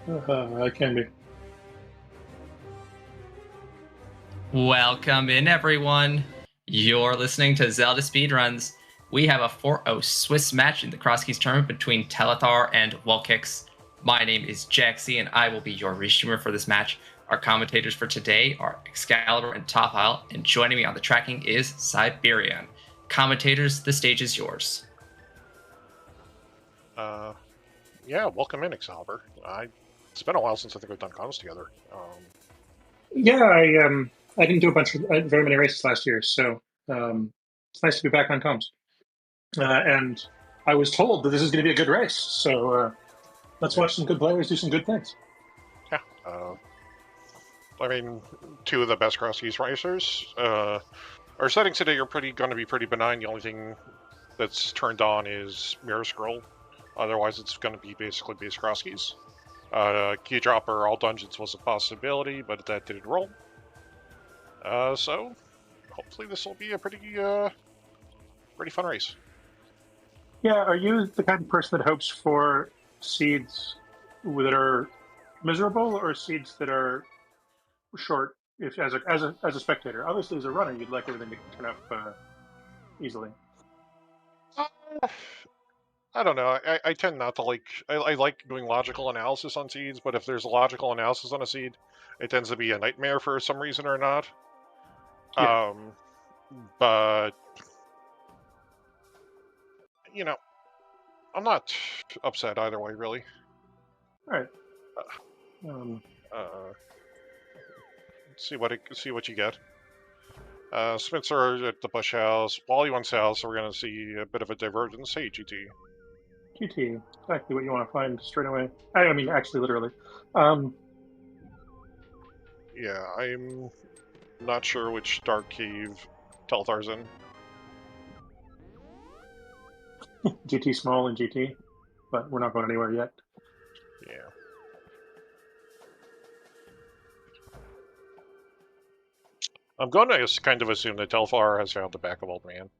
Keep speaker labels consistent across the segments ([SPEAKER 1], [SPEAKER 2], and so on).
[SPEAKER 1] I can be.
[SPEAKER 2] Welcome in, everyone. You're listening to Zelda Speedruns. We have a 4-0 Swiss match in the Crosskeys tournament between Telethar and WallKicks. My name is Jaxie, and I will be your restreamer for this match. Our commentators for today are Excalibur and Top Isle, and joining me on the tracking is Siberian. Commentators, the stage is yours.
[SPEAKER 3] Yeah, welcome in, Excalibur. It's been a while since I think we've done comms together.
[SPEAKER 1] Yeah, I didn't do a bunch of very many races last year, so it's nice to be back on comms. And I was told that this is going to be a good race, so let's watch some good players do some good things.
[SPEAKER 3] Yeah, I mean, two of the best Crosskeys racers. Our settings today are going to be pretty benign. The only thing that's turned on is Mirror Scroll. Otherwise, it's going to be basically base Crosskeys. Key Dropper, all dungeons was a possibility, but that didn't roll. So hopefully this will be a pretty fun race.
[SPEAKER 1] Yeah, are you the kind of person that hopes for seeds that are miserable or seeds that are short? If as a spectator, obviously as a runner, you'd like everything to turn up easily.
[SPEAKER 3] I don't know. I tend not to like. I like doing logical analysis on seeds, but if there's a logical analysis on a seed, it tends to be a nightmare for some reason or not.
[SPEAKER 1] Yeah.
[SPEAKER 3] But you know, I'm not upset either way, really.
[SPEAKER 1] All right.
[SPEAKER 3] See what you get. Spencer at the Bush House, Wally one's house. We're gonna see a bit of a divergence. Hey, GT.
[SPEAKER 1] GT, exactly what you want to find straight away. I mean, actually, literally.
[SPEAKER 3] Yeah, I'm not sure which dark cave Telthar's in.
[SPEAKER 1] GT small and GT, but we're not going anywhere yet.
[SPEAKER 3] Yeah. I'm going to kind of assume that Telthar has found the back of Old Man.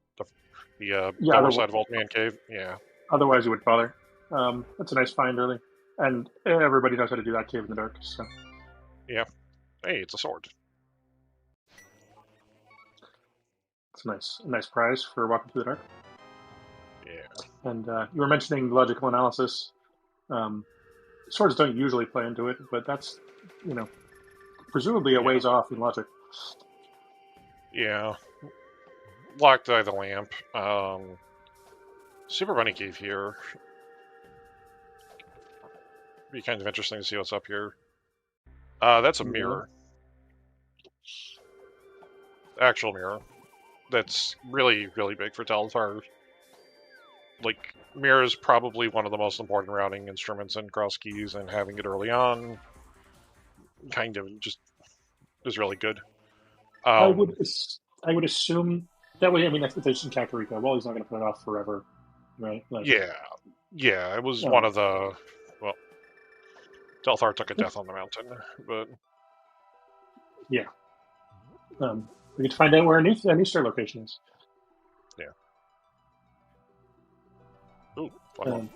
[SPEAKER 3] The lower side of Old Man Cave. Yeah.
[SPEAKER 1] Otherwise, you would bother. That's a nice find, really. And everybody knows how to do that cave in the dark, so.
[SPEAKER 3] Yeah. Hey, it's a sword.
[SPEAKER 1] It's a nice prize for walking through the dark.
[SPEAKER 3] Yeah.
[SPEAKER 1] And you were mentioning logical analysis. Swords don't usually play into it, but that's, presumably a ways off in logic.
[SPEAKER 3] Yeah. Locked Eye the Lamp. Super Bunny Cave here. Be kind of interesting to see what's up here. That's a mirror. Actual mirror. That's really, really big for Telethar. Like, mirror is probably one of the most important routing instruments in Crosskeys, and having it early on kind of just is really good.
[SPEAKER 1] I would assume that way. I mean, expectation Kakariko. Well, he's not going to put it off forever, right?
[SPEAKER 3] Like, yeah. It was one of the. Well, Telethar took a death on the mountain, but
[SPEAKER 1] yeah. We get to find out where an Easter location is.
[SPEAKER 3] Yeah. Ooh, fun.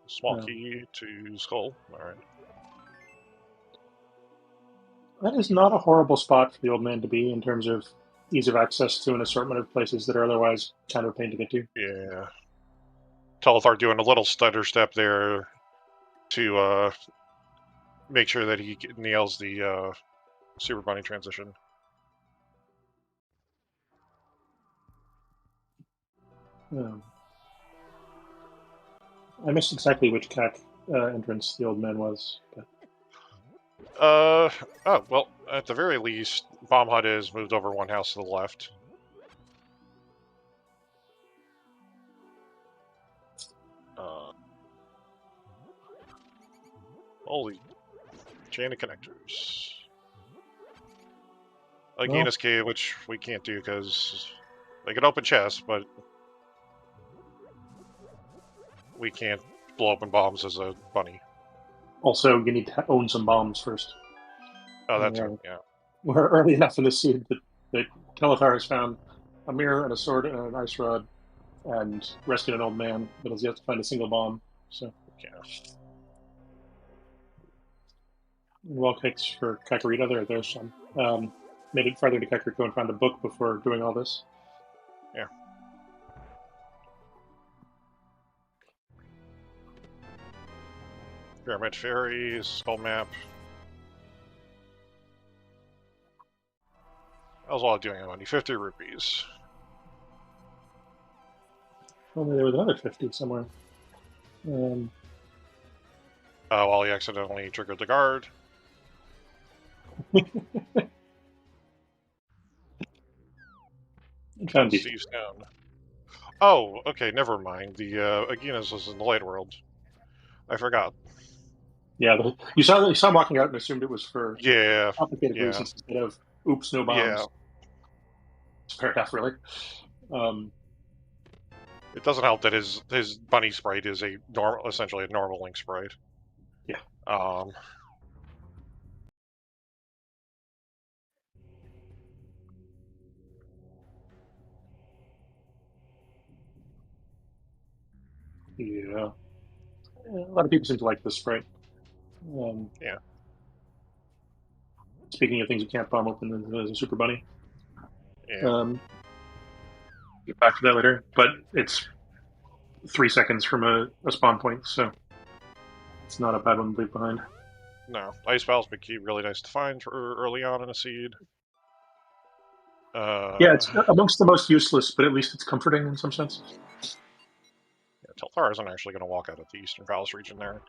[SPEAKER 3] Small key to skull. All right.
[SPEAKER 1] That is not a horrible spot for the old man to be in terms of ease of access to an assortment of places that are otherwise kind of a pain to get to.
[SPEAKER 3] Yeah. Telethar doing a little stutter step there to make sure that he nails the Super Bunny transition.
[SPEAKER 1] I missed exactly which CAC entrance the old man was. But...
[SPEAKER 3] Oh, well, at the very least, Bomb Hut is moved over one house to the left. Holy chain of connectors. Agina's Cave, which we can't do because they can open chests, but we can't blow open bombs as a bunny.
[SPEAKER 1] Also, you need to own some bombs first.
[SPEAKER 3] Oh, that's right, yeah.
[SPEAKER 1] We're early enough in the seed that Telethar has found a mirror and a sword and an ice rod and rescued an old man that has yet to find a single bomb. So,
[SPEAKER 3] Yeah.
[SPEAKER 1] WallKicks for Kakarita. There's some. Made it farther to Kakariko and found a book before doing all this.
[SPEAKER 3] Yeah. Pyramid Fairies, Skull Map. That was all doing on money. 50 rupees.
[SPEAKER 1] Only there was another 50 somewhere.
[SPEAKER 3] While he accidentally triggered the guard.
[SPEAKER 1] Found these.
[SPEAKER 3] Steve's down. Oh, okay, never mind. The Aginas was in the light world. I forgot.
[SPEAKER 1] Yeah, you saw him walking out and assumed it was for complicated
[SPEAKER 3] yeah.
[SPEAKER 1] reasons instead of oops, no bombs.
[SPEAKER 3] Yeah.
[SPEAKER 1] It's fair enough, really.
[SPEAKER 3] It doesn't help that his bunny sprite is essentially a normal Link sprite.
[SPEAKER 1] Yeah. Yeah. A lot of people seem to like this sprite.
[SPEAKER 3] Yeah.
[SPEAKER 1] Speaking of things you can't bomb open as a Super Bunny.
[SPEAKER 3] Yeah.
[SPEAKER 1] Get back to that later. But it's 3 seconds from a spawn point, so it's not a bad one to leave behind.
[SPEAKER 3] No. Ice Valve's big key, really nice to find for early on in a seed.
[SPEAKER 1] Yeah, it's amongst the most useless, but at least it's comforting in some sense.
[SPEAKER 3] Yeah, Telethar isn't actually going to walk out of the Eastern Palace region there.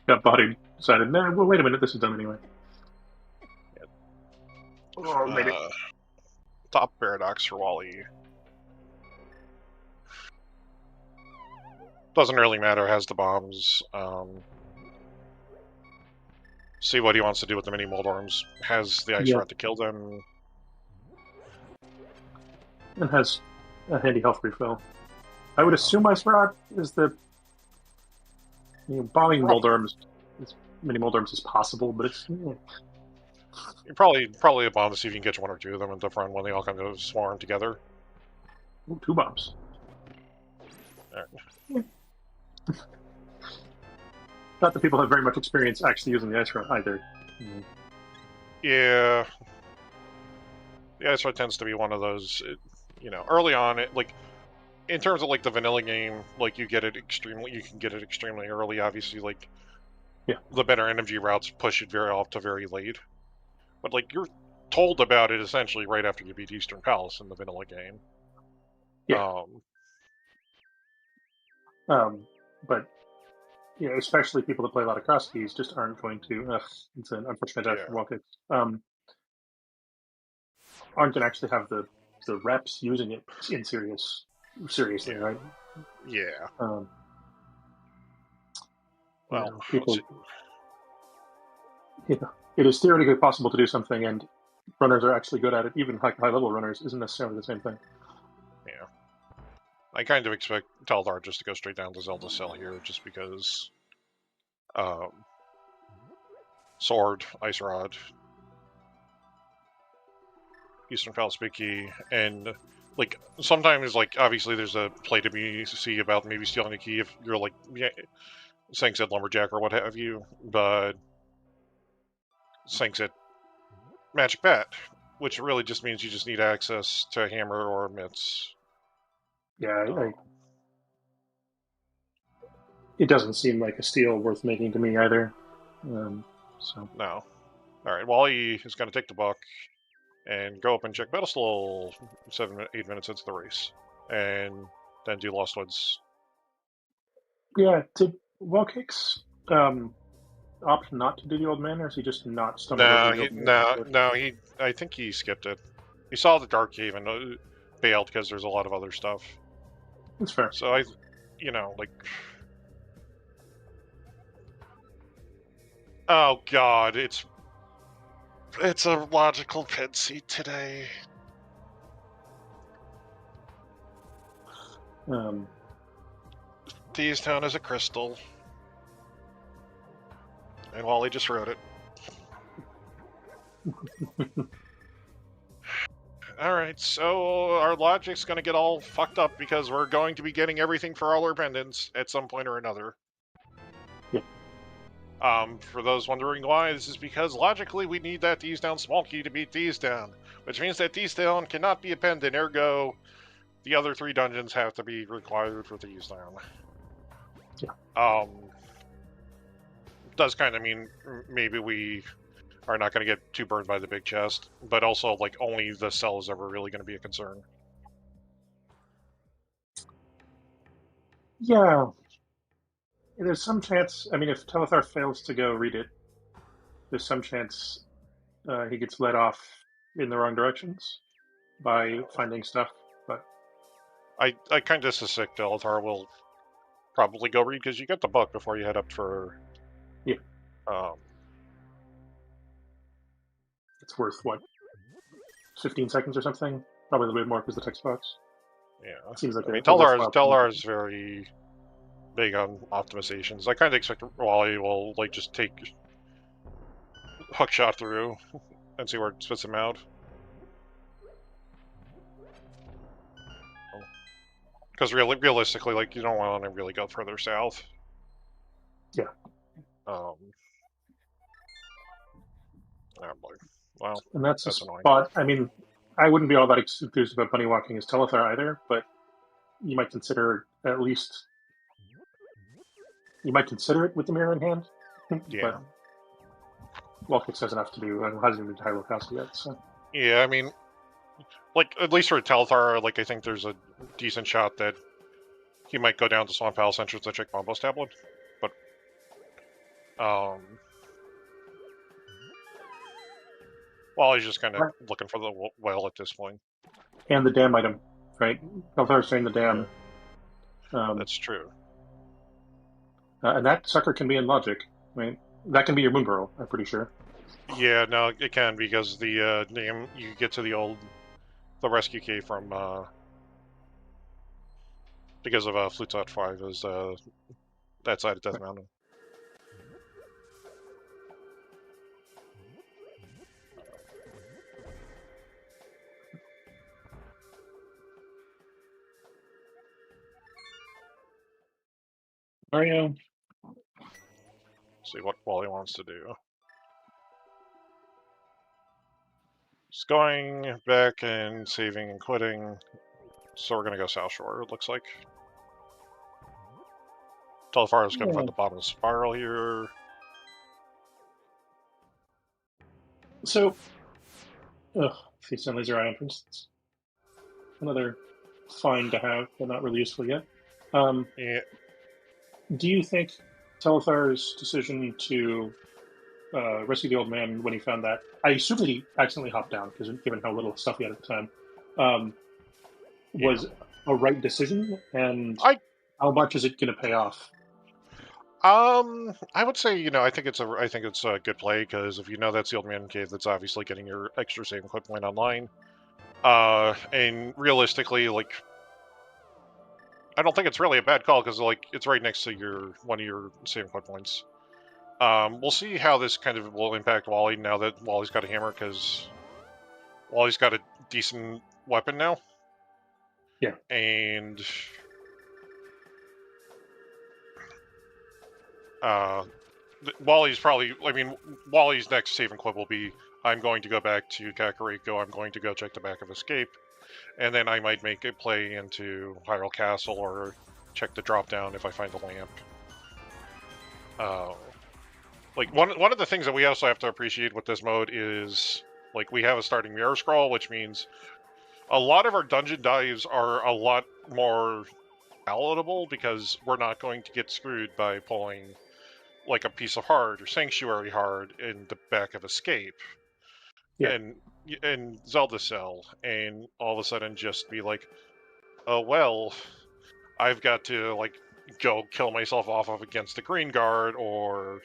[SPEAKER 1] Got bodied, decided, nah, well, wait a minute, this is done anyway.
[SPEAKER 3] Yeah.
[SPEAKER 1] Oh, made it.
[SPEAKER 3] Top Paradox for Wally. Doesn't really matter, has the bombs. See what he wants to do with the mini Moldorms. Has the Ice Rod to kill them.
[SPEAKER 1] And has a handy health refill. I would assume Ice Rod is the... bombing Moldorms, mini Moldorms is possible, but it's...
[SPEAKER 3] Probably a bomb to see if you can catch 1 or 2 of them in the front when they all kind of swarm together.
[SPEAKER 1] Ooh, 2 bombs.
[SPEAKER 3] All right.
[SPEAKER 1] Not that people have very much experience actually using the Ice Rod either.
[SPEAKER 3] Yeah. The Ice Rod tends to be one of those, early on, in terms of, the vanilla game, you can get it extremely early, obviously, the better energy routes push it very late. But, you're told about it, essentially, right after you beat Eastern Palace in the vanilla game.
[SPEAKER 1] Yeah. But... especially people that play a lot of Crosskeys just aren't going to. It's an unfortunate death for WallKicks. Aren't going to actually have the reps using it in seriously, right?
[SPEAKER 3] Yeah.
[SPEAKER 1] Well, people. It is theoretically possible to do something, and runners are actually good at it. Even high level runners isn't necessarily the same thing.
[SPEAKER 3] Yeah. I kind of expect Telethar just to go straight down to Zelda Cell here, just because Sword, Ice Rod, Eastern Palace big key, and sometimes obviously there's a play to be see about maybe stealing a key if you're Sang said Lumberjack or what have you, but Sang said Magic Bat, which really just means you just need access to Hammer or Mitts.
[SPEAKER 1] Yeah, it doesn't seem like a steal worth making to me either. So
[SPEAKER 3] no. All right, Wally is going to take the buck and go up and check Battlestall 8 minutes into the race, and then do Lost Woods.
[SPEAKER 1] Yeah, did WallKicks opt not to do the old man, or is he just not stumbled over the old man?
[SPEAKER 3] No, I think he skipped it. He saw the Dark Cave and bailed because there's a lot of other stuff.
[SPEAKER 1] That's fair.
[SPEAKER 3] So oh god, it's a logical pin seat today. Thieves Town is a crystal. And Wally just wrote it. Alright, so our logic's gonna get all fucked up because we're going to be getting everything for all our pendants at some point or another.
[SPEAKER 1] Yep.
[SPEAKER 3] For those wondering why, this is because logically we need that D's down small key to beat D's down, which means that D's down cannot be a pendant, ergo the other 3 dungeons have to be required for D's down.
[SPEAKER 1] Yeah.
[SPEAKER 3] Does kind of mean maybe we are not going to get too burned by the big chest, but also, like, only the cell is ever really going to be a concern.
[SPEAKER 1] Yeah. There's some chance, I mean, if Telethar fails to go read it, there's some chance he gets led off in the wrong directions by finding stuff, but...
[SPEAKER 3] I kind of suspect Telethar will probably go read, because you get the book before you head up for...
[SPEAKER 1] Yeah.
[SPEAKER 3] Um,
[SPEAKER 1] It's worth, what, 15 seconds or something? Probably a little bit more because the text box.
[SPEAKER 3] yeah.
[SPEAKER 1] Seems like
[SPEAKER 3] I mean, Telethar is very big on optimizations. I kind of expect Wally will, like, just take hookshot through and see where it spits him out. Because realistically, like, you don't want to really go further south.
[SPEAKER 1] Yeah.
[SPEAKER 3] Oh boy. Well,
[SPEAKER 1] And that's a
[SPEAKER 3] annoying.
[SPEAKER 1] spot, I mean, I wouldn't be all that enthused about bunny walking as Telethar either, but you might consider at least... You might consider it with the mirror in hand.
[SPEAKER 3] Yeah.
[SPEAKER 1] But WallKicks has enough to do and hasn't even high locality yet, so...
[SPEAKER 3] Yeah, I mean, like, at least for Telethar, like, I think there's a decent shot that he might go down to Swamp Palace entrance to check Mombo's tablet, but, well, he's just kind of looking for the well at this point.
[SPEAKER 1] And the dam item, right? Telethar saying the dam.
[SPEAKER 3] Yeah. That's true.
[SPEAKER 1] And that sucker can be in logic, right? That can be your Moonburrow, I'm pretty sure.
[SPEAKER 3] Yeah, no, it can, because the name, you get to the rescue key from, because of Flutot 5 is that side of Death Mountain.
[SPEAKER 1] Mario.
[SPEAKER 3] See what Wally wants to do. He's going back and saving and quitting, so we're gonna go South Shore, it looks like. Telethar is gonna find the bottom of the spiral here.
[SPEAKER 1] So, Feast on Laser Eye entrance. Another fine to have, but not really useful yet.
[SPEAKER 3] Yeah.
[SPEAKER 1] Do you think Telethar's decision to rescue the old man when he found that, I assume that he accidentally hopped down, because given how little stuff he had at the time, was a right decision, and how much is it going to pay off?
[SPEAKER 3] I would say, I think it's a good play, because if you know that's the old man cave, that's obviously getting your extra save and quit point online. And realistically, like, I don't think it's really a bad call, because, like, it's right next to one of your save and quit points. We'll see how this kind of will impact Wally now that Wally's got a hammer, because Wally's got a decent weapon now.
[SPEAKER 1] Yeah.
[SPEAKER 3] And Wally's next save and quit will be, I'm going to go back to Kakariko, I'm going to go check the back of Escape, and then I might make a play into Hyrule Castle or check the drop down if I find the lamp. Like, one of the things that we also have to appreciate with this mode is, like, we have a starting mirror scroll, which means a lot of our dungeon dives are a lot more palatable, because we're not going to get screwed by pulling, like, a piece of heart or sanctuary heart in the back of Escape. Yeah. And Zelda Cell, and all of a sudden just be like, oh, well, I've got to, like, go kill myself off of against the green guard, or...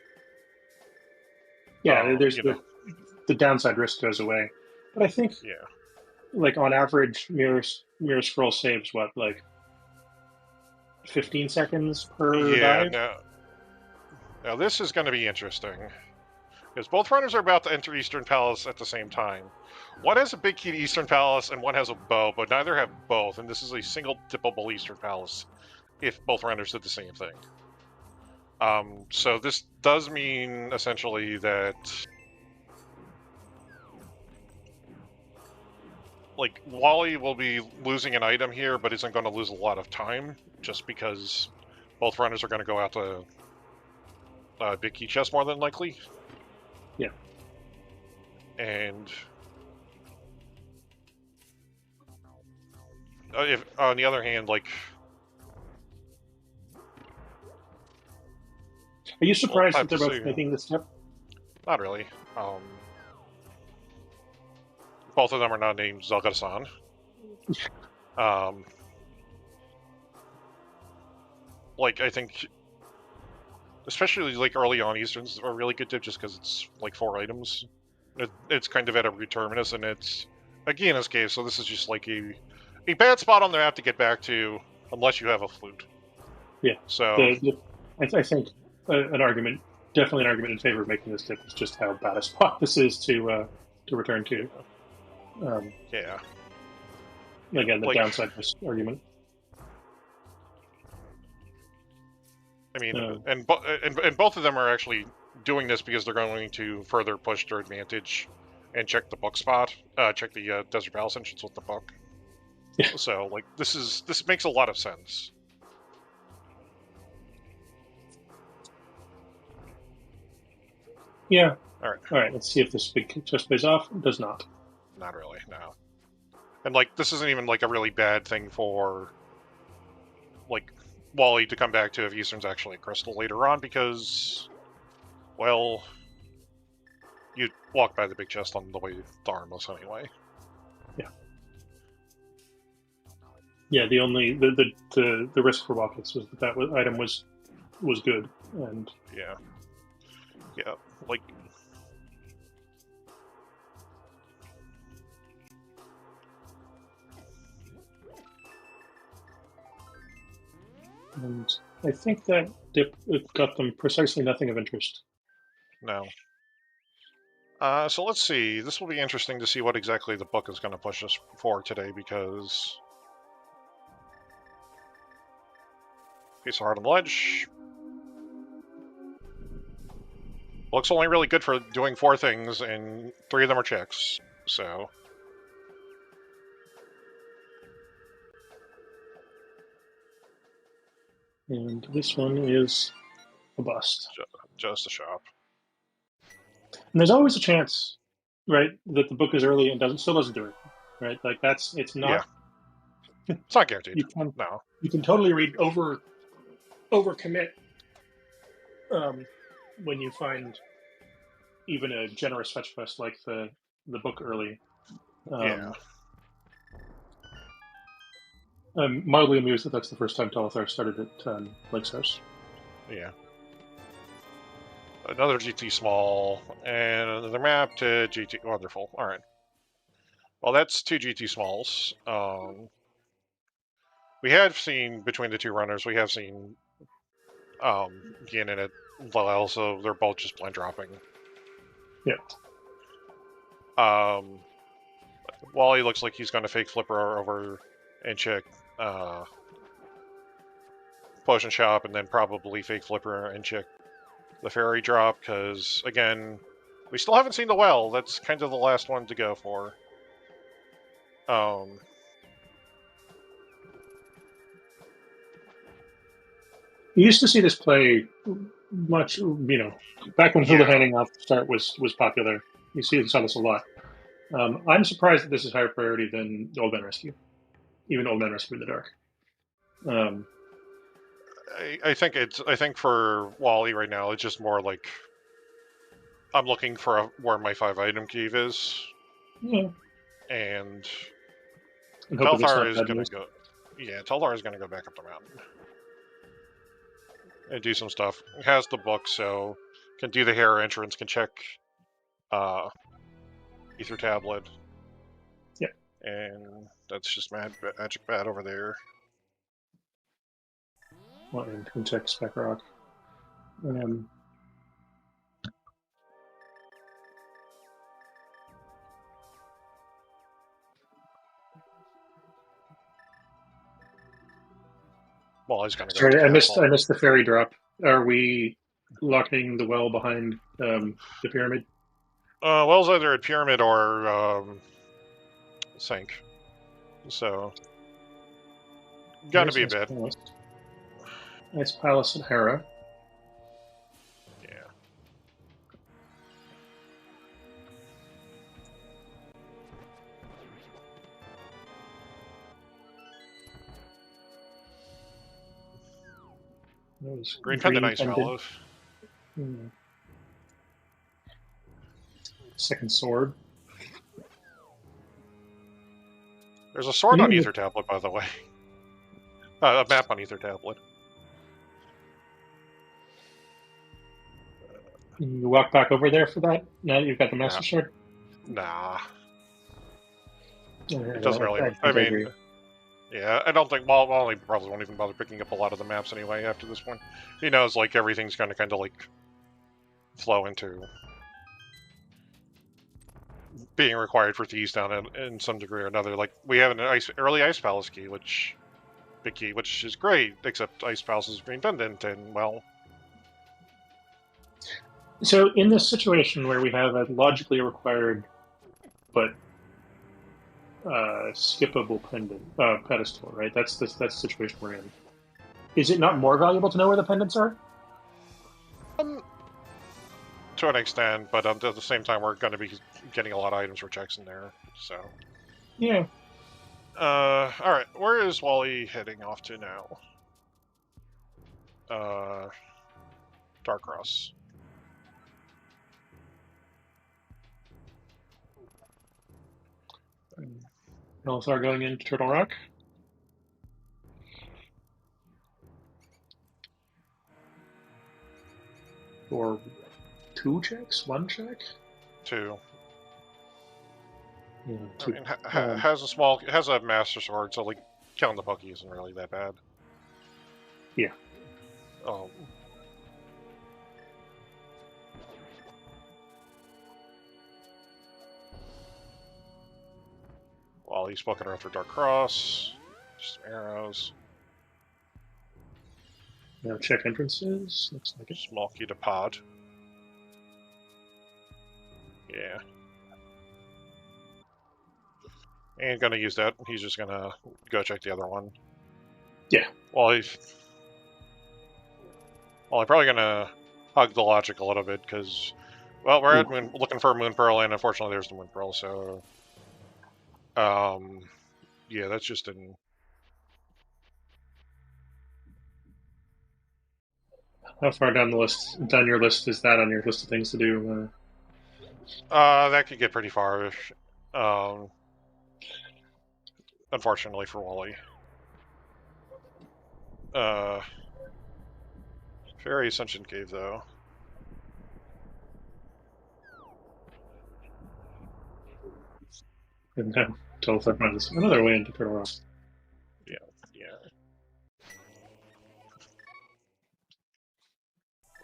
[SPEAKER 1] Yeah, there's the downside risk goes away. But I think, like, on average, mirror scroll saves, what, like, 15 seconds per dive?
[SPEAKER 3] Now this is going to be interesting. Because both runners are about to enter Eastern Palace at the same time. One has a big key to Eastern Palace, and one has a bow, but neither have both, and this is a single dippable Eastern Palace if both runners did the same thing. So this does mean, essentially, that... like, Wally will be losing an item here, but isn't going to lose a lot of time, just because both runners are going to go out to big key chest more than likely.
[SPEAKER 1] Yeah.
[SPEAKER 3] And if, on the other hand, like...
[SPEAKER 1] Are you surprised that they're both making this step?
[SPEAKER 3] Not really. Both of them are not named Zelda-san. Like, I think, especially like early on, Easterns are a really good tip just because it's like 4 items. It's kind of at every terminus, and it's a Gina's cave, so this is just like a bad spot on the map to get back to, unless you have a flute.
[SPEAKER 1] Yeah.
[SPEAKER 3] So
[SPEAKER 1] I think definitely an argument in favor of making this tip is just how bad a spot this is to return to.
[SPEAKER 3] Yeah.
[SPEAKER 1] Again, the downside of this argument.
[SPEAKER 3] I mean, and both of them are actually doing this because they're going to further push their advantage and check the book spot, check the Desert Palace entrance with the book.
[SPEAKER 1] Yeah.
[SPEAKER 3] So, like, this makes a lot of sense.
[SPEAKER 1] Yeah.
[SPEAKER 3] All
[SPEAKER 1] right. Let's see if this big chest pays off. It does not.
[SPEAKER 3] Not really, no. And, like, this isn't even, like, a really bad thing for, like, Wally to come back to if Eastern's actually a crystal later on, because, well, you'd walk by the big chest on the way to Armless anyway.
[SPEAKER 1] Yeah. Yeah, the only the risk for WallKicks was that item was good, and
[SPEAKER 3] yeah, like.
[SPEAKER 1] And I think that dip got them precisely nothing of interest.
[SPEAKER 3] No. So let's see. This will be interesting to see what exactly the book is going to push us for today, because... piece of heart on the ledge. Book's only really good for doing 4 things, and 3 of them are checks, so...
[SPEAKER 1] And this one is a bust.
[SPEAKER 3] Just a shop.
[SPEAKER 1] And there's always a chance, right, that the book is early and still doesn't do it, right? Like it's not.
[SPEAKER 3] Yeah. It's not guaranteed.
[SPEAKER 1] No. You can totally overcommit when you find even a generous fetch quest like the book early.
[SPEAKER 3] Yeah.
[SPEAKER 1] I'm mildly amused that that's the first time Telethar started at Blake's house.
[SPEAKER 3] Yeah. Another GT small, and another map to GT. Wonderful. All right. Well, that's 2 GT smalls. We have seen, between the 2 runners, we have seen Yin and Lel, so they're both just blind dropping.
[SPEAKER 1] Yeah.
[SPEAKER 3] Wally looks like he's going to fake flipper over and check potion shop, and then probably fake flipper and check the fairy drop, because, again, we still haven't seen the well. That's kind of the last one to go for.
[SPEAKER 1] You used to see this play much, back when Hilda handing off the start was popular. You saw this a lot. I'm surprised that this is higher priority than Old Man Rescue, even Old Man Rescue in the Dark.
[SPEAKER 3] I think for Wally right now, it's just more like I'm looking for where my 5 item cave is.
[SPEAKER 1] Yeah.
[SPEAKER 3] And Telethar is going to go. Yeah, Telethar is going to go back up the mountain and do some stuff. It has the book, so can do the hair entrance, can check Ether Tablet.
[SPEAKER 1] Yeah.
[SPEAKER 3] And that's just magic bad over there.
[SPEAKER 1] Well, and check Spec Rock.
[SPEAKER 3] Well, he's going to go.
[SPEAKER 1] Sorry,
[SPEAKER 3] To
[SPEAKER 1] I missed
[SPEAKER 3] castle.
[SPEAKER 1] the ferry drop. Are we locking the well behind the pyramid?
[SPEAKER 3] Well's either at pyramid or sink. So gonna be a bit.
[SPEAKER 1] Ice Palace at Hera.
[SPEAKER 3] Yeah. Green Pendant Ice Palace.
[SPEAKER 1] Second sword.
[SPEAKER 3] There's a sword on Ether Tablet, by the way. A map on Ether Tablet.
[SPEAKER 1] You walk back over there for that? Now that you've got the Master Sword?
[SPEAKER 3] Nah.
[SPEAKER 1] Yeah,
[SPEAKER 3] it doesn't really... I mean... Yeah, I don't think... Well, Wally probably won't even bother picking up a lot of the maps anyway after this point. He knows, like, everything's going to kind of, like, flow into being required for Thieves Town in some degree or another. Like, we have an early Ice Palace key, big key, which is great, except Ice Palace is Green Pendant, and, well...
[SPEAKER 1] So, in this situation where we have a logically required, but skippable pedestal, right? That's the situation we're in. Is it not more valuable to know where the pendants are?
[SPEAKER 3] To an extent, but at the same time, we're going to be getting a lot of items for checks in there, so...
[SPEAKER 1] Yeah.
[SPEAKER 3] Alright, where is Wally heading off to now? Darkross.
[SPEAKER 1] Telethar going into Turtle Rock. Or 2 checks? 1 check?
[SPEAKER 3] 2.
[SPEAKER 1] Yeah, 2.
[SPEAKER 3] I mean, has a Master Sword, so like killing the Pokey isn't really that bad.
[SPEAKER 1] Yeah.
[SPEAKER 3] While he's poking around for Dark Cross, just some arrows.
[SPEAKER 1] Now check entrances. Looks like it.
[SPEAKER 3] Small key to pod. Yeah. Ain't gonna use that. He's just gonna go check the other one.
[SPEAKER 1] Yeah.
[SPEAKER 3] Well, I'm probably gonna hug the logic a little bit because, well, we're at looking for a Moon Pearl, and unfortunately, there's the Moon Pearl. So, yeah, that's just an.
[SPEAKER 1] How far down your list is that on your list of things to do?
[SPEAKER 3] That could get pretty far. Unfortunately for Wally. Fairy Ascension Cave, though.
[SPEAKER 1] And now Telethar finds another way into Turtle Rock.
[SPEAKER 3] Yeah.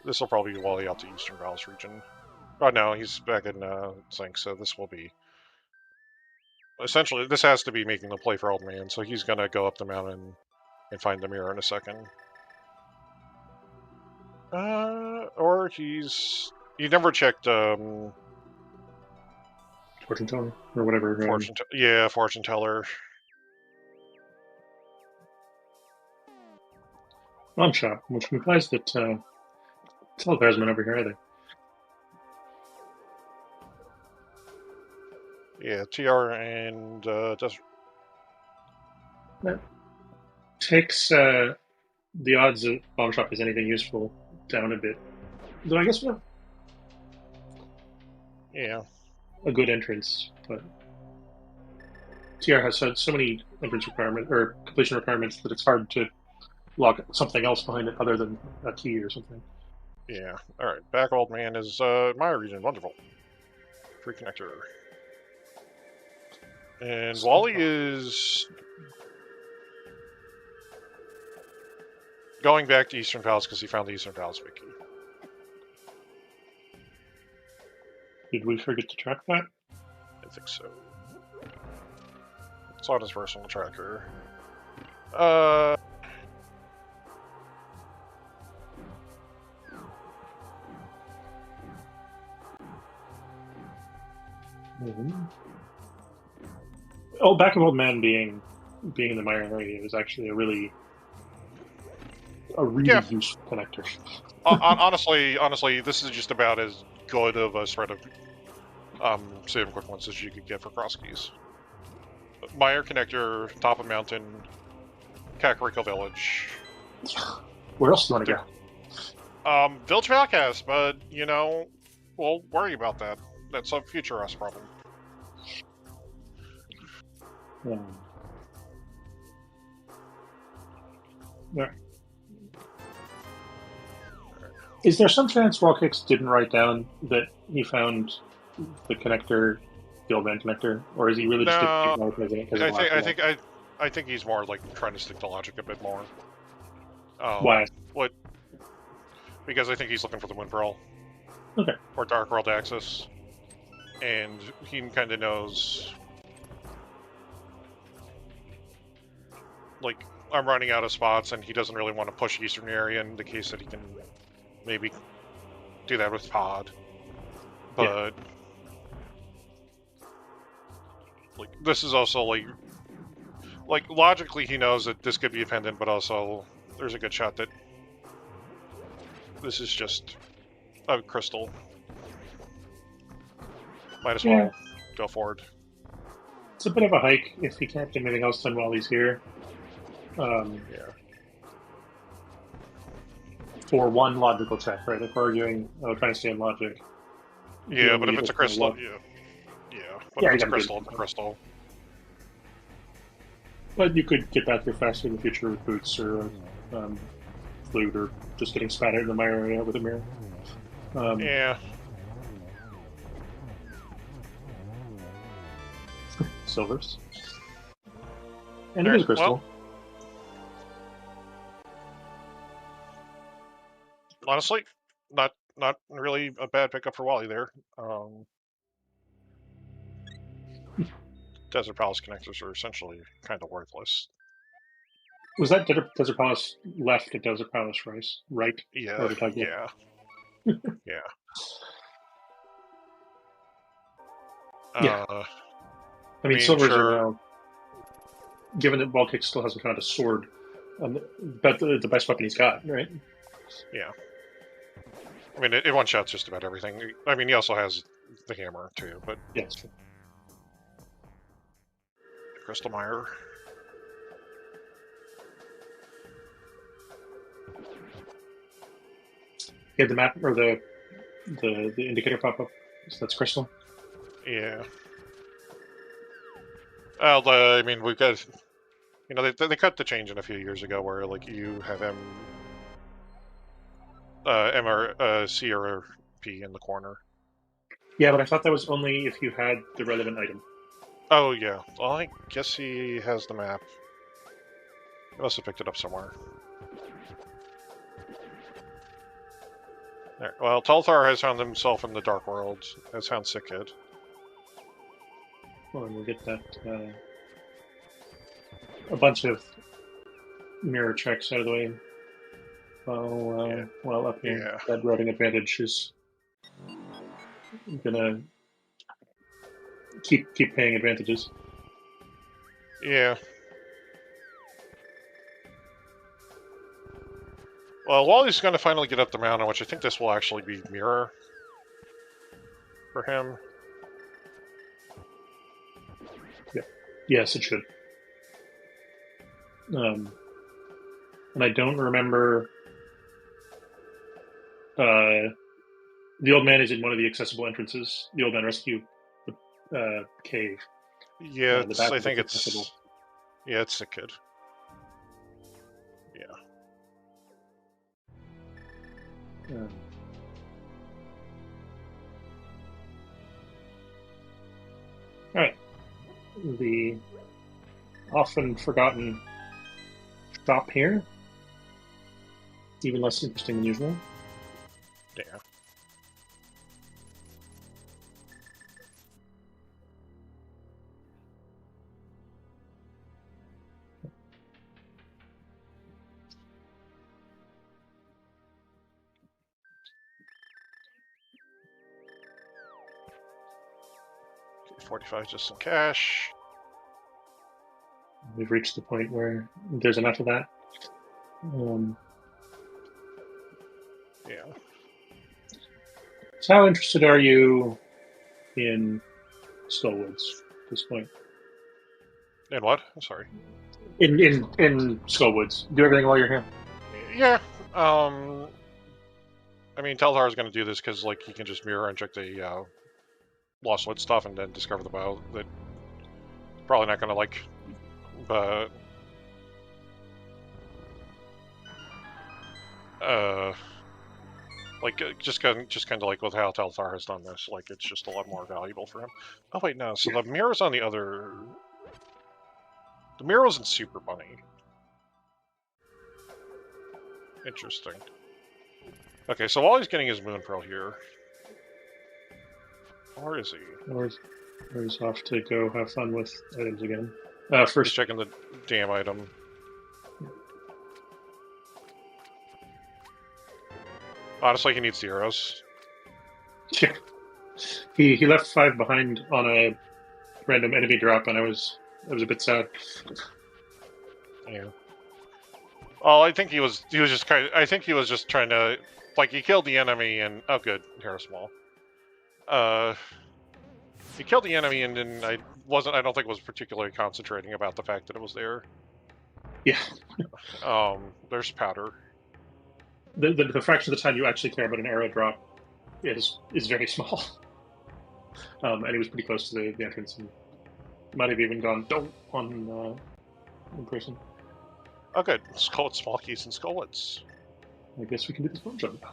[SPEAKER 3] This will probably be Wally out to Eastern Valles region. Oh no, he's back in Sync, so this will be... Essentially, this has to be making the play for Old Man, so he's gonna go up the mountain and find the mirror in a second. Or he never checked,
[SPEAKER 1] Fortune Teller, or whatever.
[SPEAKER 3] Fortune Teller.
[SPEAKER 1] Long shot, which implies that Telethar's been over here either.
[SPEAKER 3] Yeah, TR and Desert.
[SPEAKER 1] That takes the odds that Bomb Shop is anything useful down a bit. Though I guess we'll
[SPEAKER 3] Yeah.
[SPEAKER 1] A good entrance, but TR has so many entrance requirements or completion requirements that it's hard to lock something else behind it other than a key or something.
[SPEAKER 3] Yeah. Alright, back Old Man is my region. Wonderful. Free connector. And Wally is going back to Eastern Palace because he found the Eastern Palace big key.
[SPEAKER 1] Did we forget to track that?
[SPEAKER 3] I think so. It's on his personal tracker.
[SPEAKER 1] Oh, Back of Old Man being in the Mire area is actually a really
[SPEAKER 3] Yeah.
[SPEAKER 1] useful connector.
[SPEAKER 3] honestly, this is just about as good of a spread of save and quick ones as you could get for Crosskeys. Mire connector, top of mountain, Kakariko Village.
[SPEAKER 1] Where else do you want to go?
[SPEAKER 3] Village of Outcast, but you know, we'll worry about that. That's a future us problem.
[SPEAKER 1] Yeah. Is there some chance WallKicks didn't write down that he found the connector, the old man connector, or is he really just
[SPEAKER 3] I think he's more like trying to stick to logic a bit more.
[SPEAKER 1] Why?
[SPEAKER 3] What? Because I think he's looking for the Moon Pearl.
[SPEAKER 1] Okay.
[SPEAKER 3] Or Dark World access, and he kind of knows. Like, I'm running out of spots, and he doesn't really want to push Eastern area in the case that he can maybe do that with Pod. But like, this is also like logically he knows that this could be a pendant, but also there's a good shot that this is just a crystal. Might as well go forward.
[SPEAKER 1] It's a bit of a hike if he can't get anything else done while he's here. For one logical check, right? If we're arguing, trying to stay in logic.
[SPEAKER 3] Yeah, but if it's a crystal, But if it's a crystal, it's a crystal.
[SPEAKER 1] But you could get back there faster in the future with boots or flute or just getting spat out in the Mire area with a mirror.
[SPEAKER 3] Yeah.
[SPEAKER 1] Silvers. And it is crystal.
[SPEAKER 3] Well, honestly, not really a bad pickup for Wally there. Desert Palace connectors are essentially kind of worthless.
[SPEAKER 1] Was that Desert Palace left at Desert Palace right?
[SPEAKER 3] Yeah. Yeah.
[SPEAKER 1] Yeah. I mean, silvers are now, given that WallKicks still hasn't found a sword, but the best weapon he's got, right?
[SPEAKER 3] Yeah. I mean, it one-shots just about everything. I mean, he also has the hammer, too, but...
[SPEAKER 1] Yes.
[SPEAKER 3] Crystal Mire.
[SPEAKER 1] You had the map, or the indicator pop up, so that's crystal?
[SPEAKER 3] Yeah. Well, I mean, we've got... You know, they cut the change in a few years ago where, like, you have M or C or P in the corner.
[SPEAKER 1] Yeah, but I thought that was only if you had the relevant item.
[SPEAKER 3] Oh, yeah. Well, I guess he has the map. He must have picked it up somewhere. There. Well, Telethar has found himself in the Dark World, as found Sick Kid.
[SPEAKER 1] Well, and we'll get that a bunch of mirror checks out of the way. Well, up here, that routing advantage is gonna keep paying advantages.
[SPEAKER 3] Yeah. Well, Wally's going to finally get up the mountain, which I think this will actually be mirror for him.
[SPEAKER 1] Yeah. Yes, it should. And I don't remember. The old man is in one of the accessible entrances. The old man rescue cave.
[SPEAKER 3] Yeah, I think it's accessible. Yeah, it's Sick Kid. Yeah.
[SPEAKER 1] All right. The often forgotten shop here. Even less interesting than usual.
[SPEAKER 3] Yeah. 45 just in cash.
[SPEAKER 1] We've reached the point where there's enough of that.
[SPEAKER 3] Yeah.
[SPEAKER 1] So how interested are you in Skullwoods at this point?
[SPEAKER 3] And what? I'm sorry.
[SPEAKER 1] In Skullwoods. Do everything while you're here.
[SPEAKER 3] Yeah. I mean, Telethar is going to do this because, like, he can just mirror inject the Lost Wood stuff and then discover the bow that probably not going to like, but like just kind of like with how Telethar has done this, like it's just a lot more valuable for him. Oh wait, no. So the mirror's on the other. The mirror was in Super Bunny. Interesting. Okay, so while he's getting his Moon Pearl here, where is he?
[SPEAKER 1] Or he's off to go have fun with items again.
[SPEAKER 3] He's
[SPEAKER 1] First,
[SPEAKER 3] checking the damn item. Honestly, he needs the arrows.
[SPEAKER 1] yeah. He left 5 behind on a random enemy drop, and I was a bit sad.
[SPEAKER 3] Yeah. Well, I think he was just I think he was just trying to, like, he killed the enemy and oh good, Hero Small. He killed the enemy and then I don't think was particularly concentrating about the fact that it was there.
[SPEAKER 1] Yeah.
[SPEAKER 3] There's powder.
[SPEAKER 1] The fraction of the time you actually care about an arrow drop is very small. And he was pretty close to the entrance and might have even gone on in person.
[SPEAKER 3] Oh good, small keys and Skullwoods.
[SPEAKER 1] I guess we can do this one job now.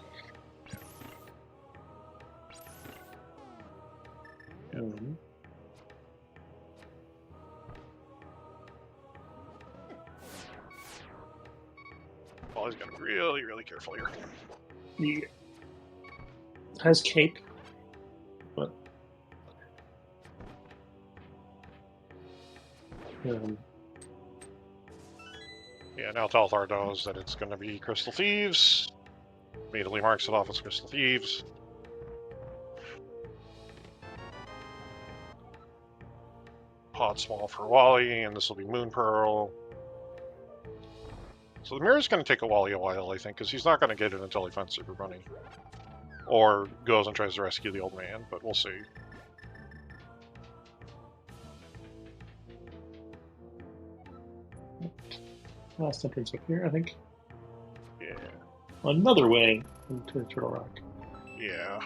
[SPEAKER 3] Well, he's got to be really, really careful here.
[SPEAKER 1] He has cape, but
[SPEAKER 3] yeah, now Telethar knows that it's going to be Crystal Thieves. Immediately marks it off as Crystal Thieves. Pod Small for Wally, and this will be Moon Pearl. So the mirror's going to take Wally a while, I think, because he's not going to get it until he finds Super Bunny. Or goes and tries to rescue the old man, but we'll see.
[SPEAKER 1] Last entrance up here, I think.
[SPEAKER 3] Yeah.
[SPEAKER 1] Another way into Turtle Rock.
[SPEAKER 3] Yeah.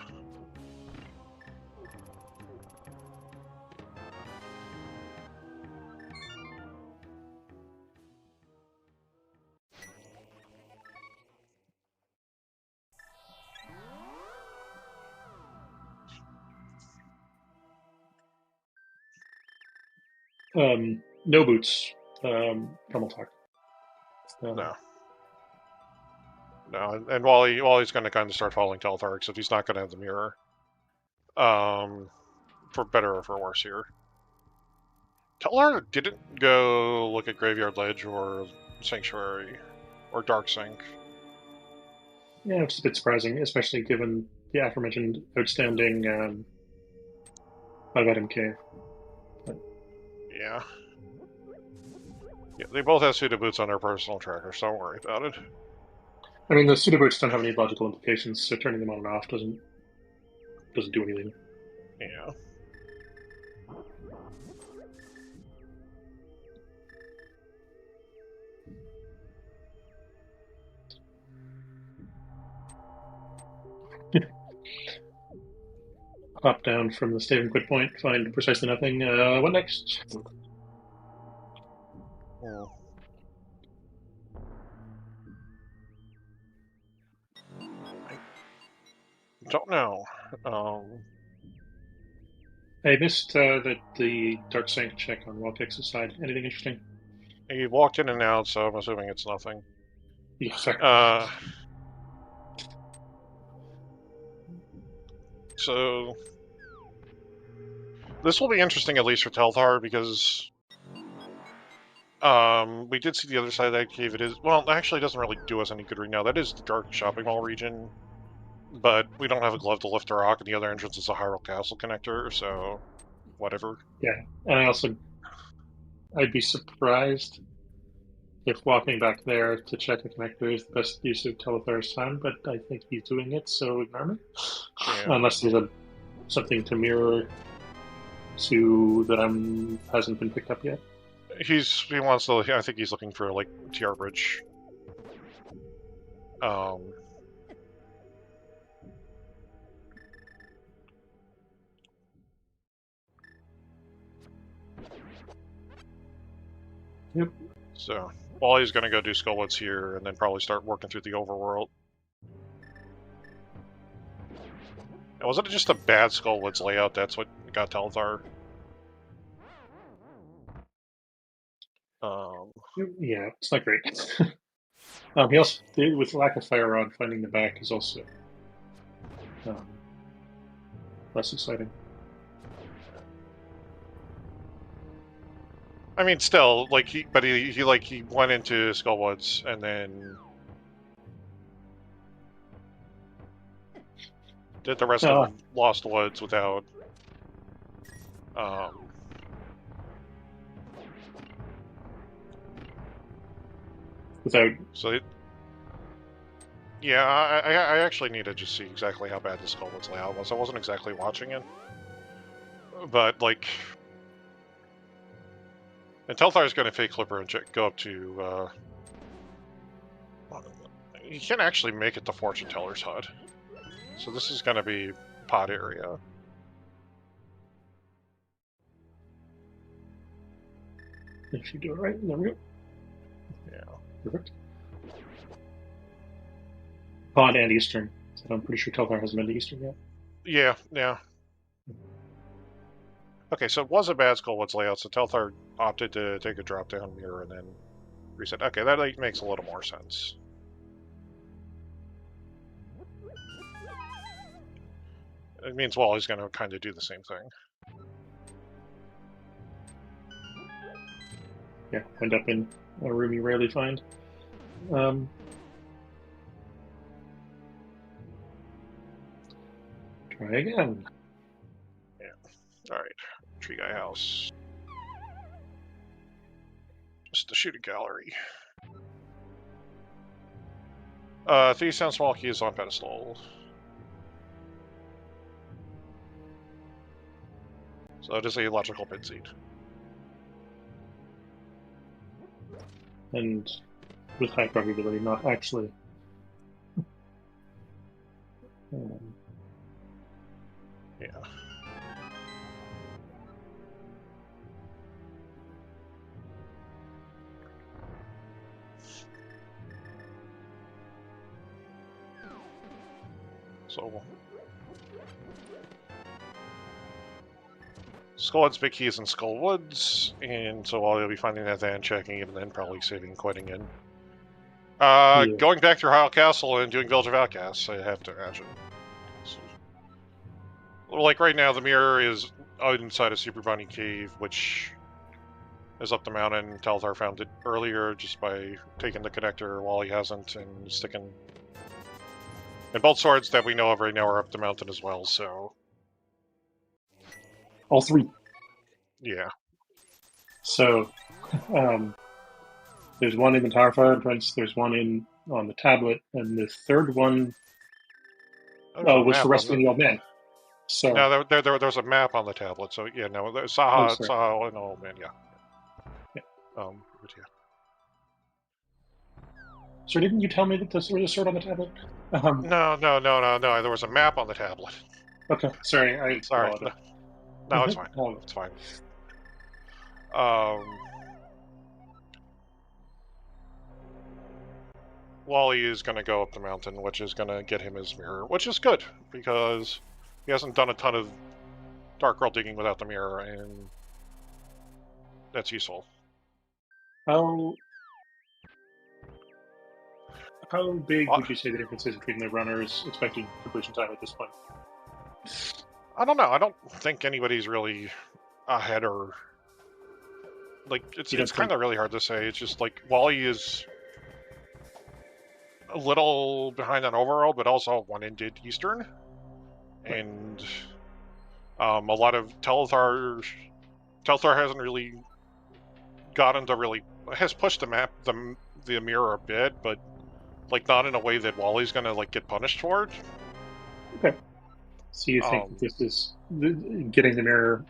[SPEAKER 1] No boots. Normal talk.
[SPEAKER 3] No. No, and Wally's going to kind of start following Telethar, except he's not going to have the mirror. For better or for worse here. Telethar didn't go look at Graveyard Ledge or Sanctuary or Dark Sink.
[SPEAKER 1] Yeah, it's a bit surprising, especially given the aforementioned outstanding 5-item cave. But...
[SPEAKER 3] Yeah. Yeah, they both have pseudo boots on their personal trackers, so don't worry about it.
[SPEAKER 1] I mean, the pseudo boots don't have any logical implications, so turning them on and off doesn't do anything.
[SPEAKER 3] Yeah.
[SPEAKER 1] Hop down from the save and quit point, find precisely nothing. What next?
[SPEAKER 3] Yeah. I don't know.
[SPEAKER 1] I missed the Dark Sink check on WallKicks' side. Anything interesting?
[SPEAKER 3] He walked in and out, so I'm assuming it's nothing.
[SPEAKER 1] Yeah, fair.
[SPEAKER 3] So this will be interesting, at least for Telethar, because we did see the other side of that cave. It is, well, it actually doesn't really do us any good right now. That is the Dark Shopping Mall region, but we don't have a glove to lift a rock, and the other entrance is a Hyrule Castle connector, so whatever.
[SPEAKER 1] Yeah, and I'd be surprised if walking back there to check the connector is the best use of Telethar's time, but I think he's doing it, so ignore me.
[SPEAKER 3] Yeah.
[SPEAKER 1] Unless there's something to mirror to that hasn't been picked up yet.
[SPEAKER 3] He wants to. I think he's looking for like TR bridge.
[SPEAKER 1] Yep.
[SPEAKER 3] So Wally's gonna go do Skullwoods here, and then probably start working through the overworld. And wasn't it just a bad Skullwoods layout? That's what got Telethar.
[SPEAKER 1] Yeah, it's not great. He also, with lack of fire on, finding the back is also less exciting.
[SPEAKER 3] I mean, still, like he went into Skullwoods and then did the rest of Lost Woods without. So yeah, I actually need to just see exactly how bad the Skullwoods layout was. I wasn't exactly watching it, but like, and Telthar's going to fake Clipper and go up to. You can't actually make it to Fortune Teller's HUD, so this is going to be pod area.
[SPEAKER 1] If you do it right, there we go.
[SPEAKER 3] Yeah.
[SPEAKER 1] Perfect. Pod and Eastern. So I'm pretty sure Telethar hasn't been to Eastern yet.
[SPEAKER 3] Yeah, yeah. Okay, so it was a bad Skullwoods layout, so Telethar opted to take a drop-down mirror and then reset. Okay, that makes a little more sense. It means Wally's going to kind of do the same thing.
[SPEAKER 1] Yeah, end up in a room you rarely find. Try again.
[SPEAKER 3] Yeah. Alright. Tree Guy House. Just a shooting gallery. 3 sound small keys on pedestal. So it is a logical pin seed.
[SPEAKER 1] And with high probability, not actually.
[SPEAKER 3] Yeah. So Skullwoods, big keys, and Skullwoods, and so I'll be finding that then, checking it, and then probably saving, quitting in. Going back through Hyle Castle and doing Village of Outcasts, I have to imagine. So, like right now, the mirror is out inside a Super Bunny cave, which is up the mountain. Telethar found it earlier just by taking the connector while he hasn't, and sticking. And both swords that we know of right now are up the mountain as well, so.
[SPEAKER 1] All 3.
[SPEAKER 3] Yeah.
[SPEAKER 1] So, there's one in the Tower Fire entrance, there's one on the tablet, and the third one was for rescuing the old man. So
[SPEAKER 3] no, there's a map on the tablet. So yeah, no, there's Saha and old man. Yeah. But yeah.
[SPEAKER 1] So didn't you tell me that there was a sword on the tablet?
[SPEAKER 3] No. There was a map on the tablet.
[SPEAKER 1] Okay, sorry.
[SPEAKER 3] Sorry. No, it's fine. It's fine. Wally is going to go up the mountain, which is going to get him his mirror, which is good, because he hasn't done a ton of Dark World digging without the mirror, and that's useful.
[SPEAKER 1] How big would you say the difference is between the runner's expected completion time at this point?
[SPEAKER 3] I don't know. I don't think anybody's really ahead or... Like, it's kind of really hard to say. It's just, like, Wally is a little behind on Overworld, but also one in did Eastern. And A lot of Telethar hasn't really gotten to has pushed the map, the mirror a bit, but like not in a way that Wally's gonna like get punished for it.
[SPEAKER 1] Okay. So you think that this is getting the mirror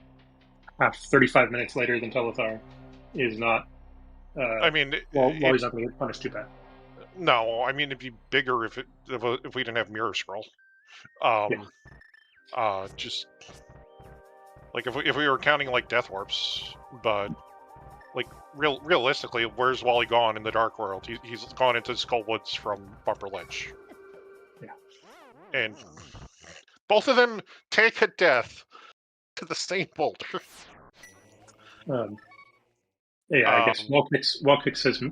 [SPEAKER 1] 35 minutes later than Telethar is not?
[SPEAKER 3] I mean,
[SPEAKER 1] Wally's not going to get punished too bad.
[SPEAKER 3] No, I mean it'd be bigger if we didn't have mirror scroll. Just like if we were counting like death warps, but like realistically, where's Wally gone in the Dark World? He's gone into Skull Woods from Bumper Ledge.
[SPEAKER 1] Yeah,
[SPEAKER 3] and both of them take a death to the same boulder.
[SPEAKER 1] Yeah, I guess WallKicks says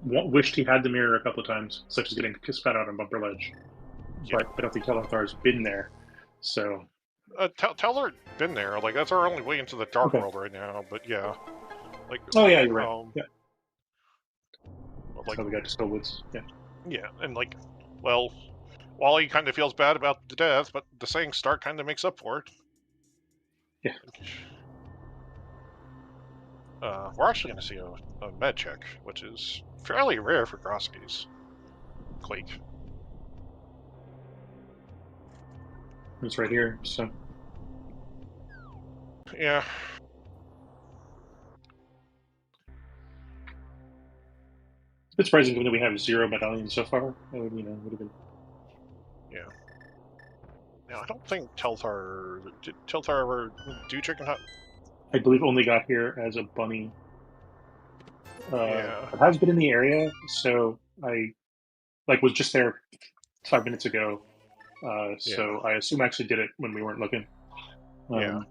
[SPEAKER 1] wished he had the mirror a couple of times, such as getting spat out on Bumper Ledge.
[SPEAKER 3] Yeah.
[SPEAKER 1] But I don't think Telethar's been there. So
[SPEAKER 3] Telethar been there. Like that's our only way into the Dark World right now. But yeah, like
[SPEAKER 1] oh yeah, you're right. Yeah.
[SPEAKER 3] Like,
[SPEAKER 1] so we got to Skull Woods. Yeah.
[SPEAKER 3] Yeah, and like, well, Wally kind of feels bad about the death, but the saying start kind of makes up for it.
[SPEAKER 1] Yeah.
[SPEAKER 3] We're actually going to see a med check, which is fairly rare for Crosskeys. Quake.
[SPEAKER 1] It's right here, so.
[SPEAKER 3] Yeah.
[SPEAKER 1] It's a bit surprising given that we have 0 medallions so far. That would, would have been.
[SPEAKER 3] Yeah. Now, I don't think Telethar... Did Telethar ever do Chicken Hut?
[SPEAKER 1] I believe only got here as a bunny.
[SPEAKER 3] Yeah.
[SPEAKER 1] It has been in the area, so I was just there 5 minutes ago. So I assume I actually did it when we weren't looking.
[SPEAKER 3] Yeah.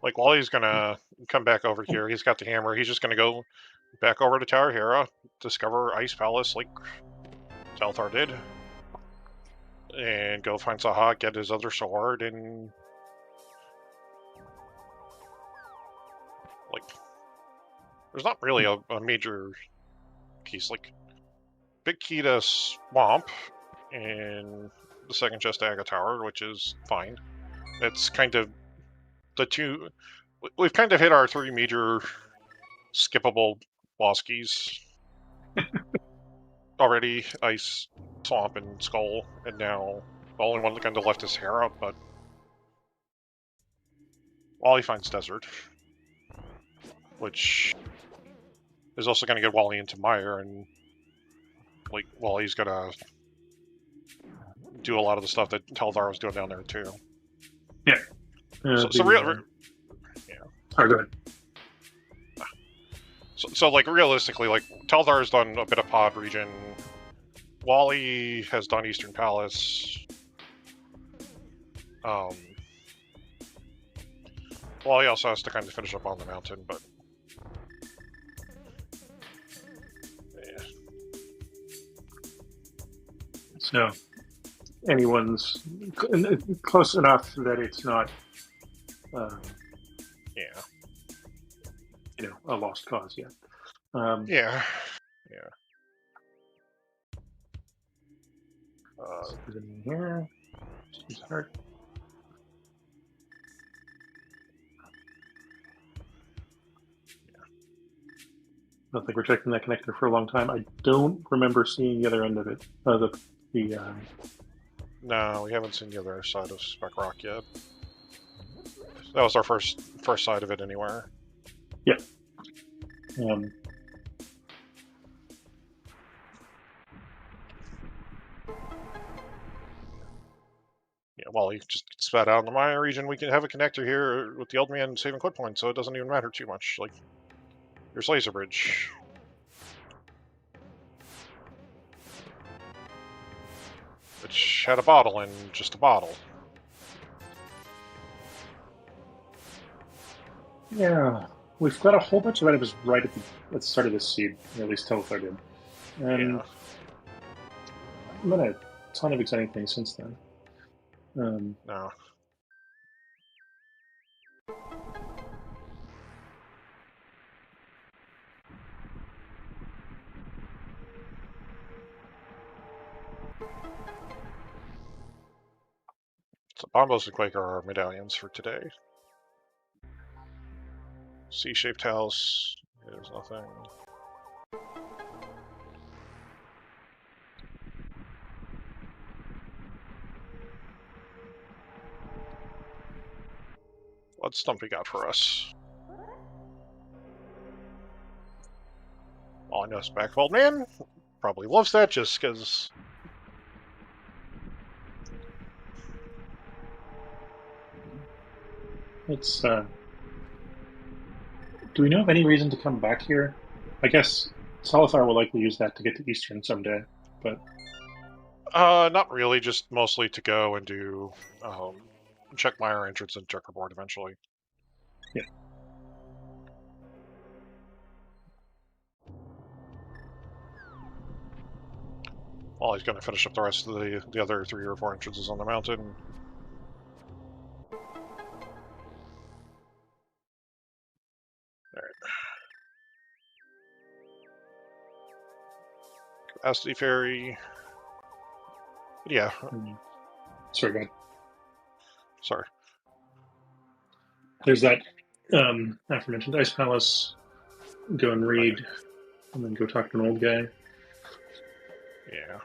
[SPEAKER 3] Like, Wally's gonna come back over here. He's got the hammer. He's just gonna go back over to Tower Hera, discover Ice Palace like Telethar did, and go find Saha, get his other sword, and like, there's not really a major piece. Like, big key to Swamp, and the second chest to Aga Tower, which is fine. It's kind of the two. We've kind of hit our 3 major skippable boss keys already: Ice, Swamp, and Skull, and now the only one that kind of left is Hera, but Wally finds Desert, which is also going to get Wally into Mire, and like Wally's gonna do a lot of the stuff that Telethar was doing down there too.
[SPEAKER 1] Yeah.
[SPEAKER 3] Sorry, go ahead. So like realistically, like Telethar has done a bit of Pod region. Wally has done Eastern Palace. Wally also has to kind of finish up on the mountain, but yeah.
[SPEAKER 1] So anyone's close enough that it's not, a lost cause yet.
[SPEAKER 3] Yeah.
[SPEAKER 1] Is it in here? It's hard. I don't think we're checking that connector for a long time. I don't remember seeing the other end of it.
[SPEAKER 3] No, we haven't seen the other side of Spec Rock yet. That was our first side of it anywhere.
[SPEAKER 1] Yeah.
[SPEAKER 3] Well, you just spat out in the Maya region. We can have a connector here with the old man saving quit points, so it doesn't even matter too much. Like, here's Laser Bridge. Which had a bottle in just a bottle.
[SPEAKER 1] Yeah, we've got a whole bunch of items right at the start of this seed, or at least Telethar did. And I've done a ton of exciting things since then.
[SPEAKER 3] No. So Bombos and Quaker are our medallions for today. C-shaped house is nothing. What Stumpy got for us? All I know is Backfold Man probably loves that just because.
[SPEAKER 1] It's do we know of any reason to come back here? I guess Telethar will likely use that to get to Eastern someday, but
[SPEAKER 3] Not really, just mostly to go and do check Mire entrance and checkerboard eventually.
[SPEAKER 1] yeah.
[SPEAKER 3] Well, he's going to finish up the rest of the other 3 or 4 entrances on the mountain. Alright. Capacity Ferry. But yeah.
[SPEAKER 1] Sorry, go ahead.
[SPEAKER 3] Sorry.
[SPEAKER 1] There's that aforementioned Ice Palace. Go and read, and then go talk to an old guy.
[SPEAKER 3] Yeah.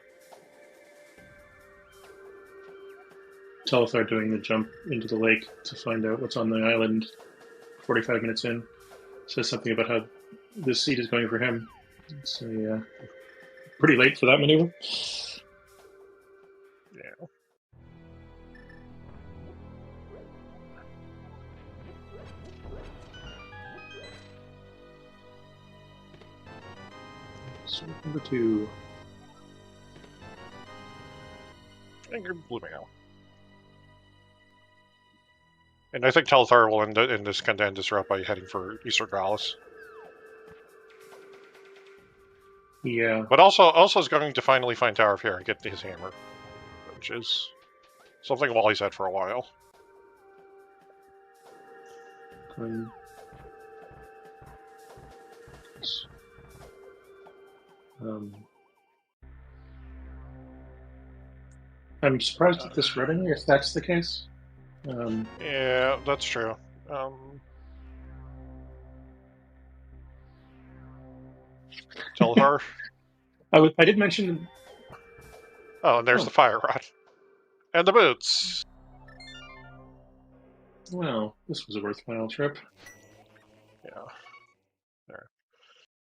[SPEAKER 1] Telethar doing the jump into the lake to find out what's on the island 45 minutes in. Says something about how this seed is going for him. So, yeah. Pretty late for that maneuver.
[SPEAKER 3] Yeah.
[SPEAKER 1] So, number 2.
[SPEAKER 3] And you're blooming out. And I think Telethar will end this kind of end this route by heading for Eastern Palace.
[SPEAKER 1] Yeah.
[SPEAKER 3] But also is going to finally find Tower of Hair and get his hammer, which is something Wally's had for a while.
[SPEAKER 1] I'm surprised at this revenue, if that's the case.
[SPEAKER 3] Yeah, that's true. Telethar.
[SPEAKER 1] I did mention.
[SPEAKER 3] Oh, and there's the fire rod. And the boots.
[SPEAKER 1] Well, this was a worthwhile trip.
[SPEAKER 3] Yeah. There.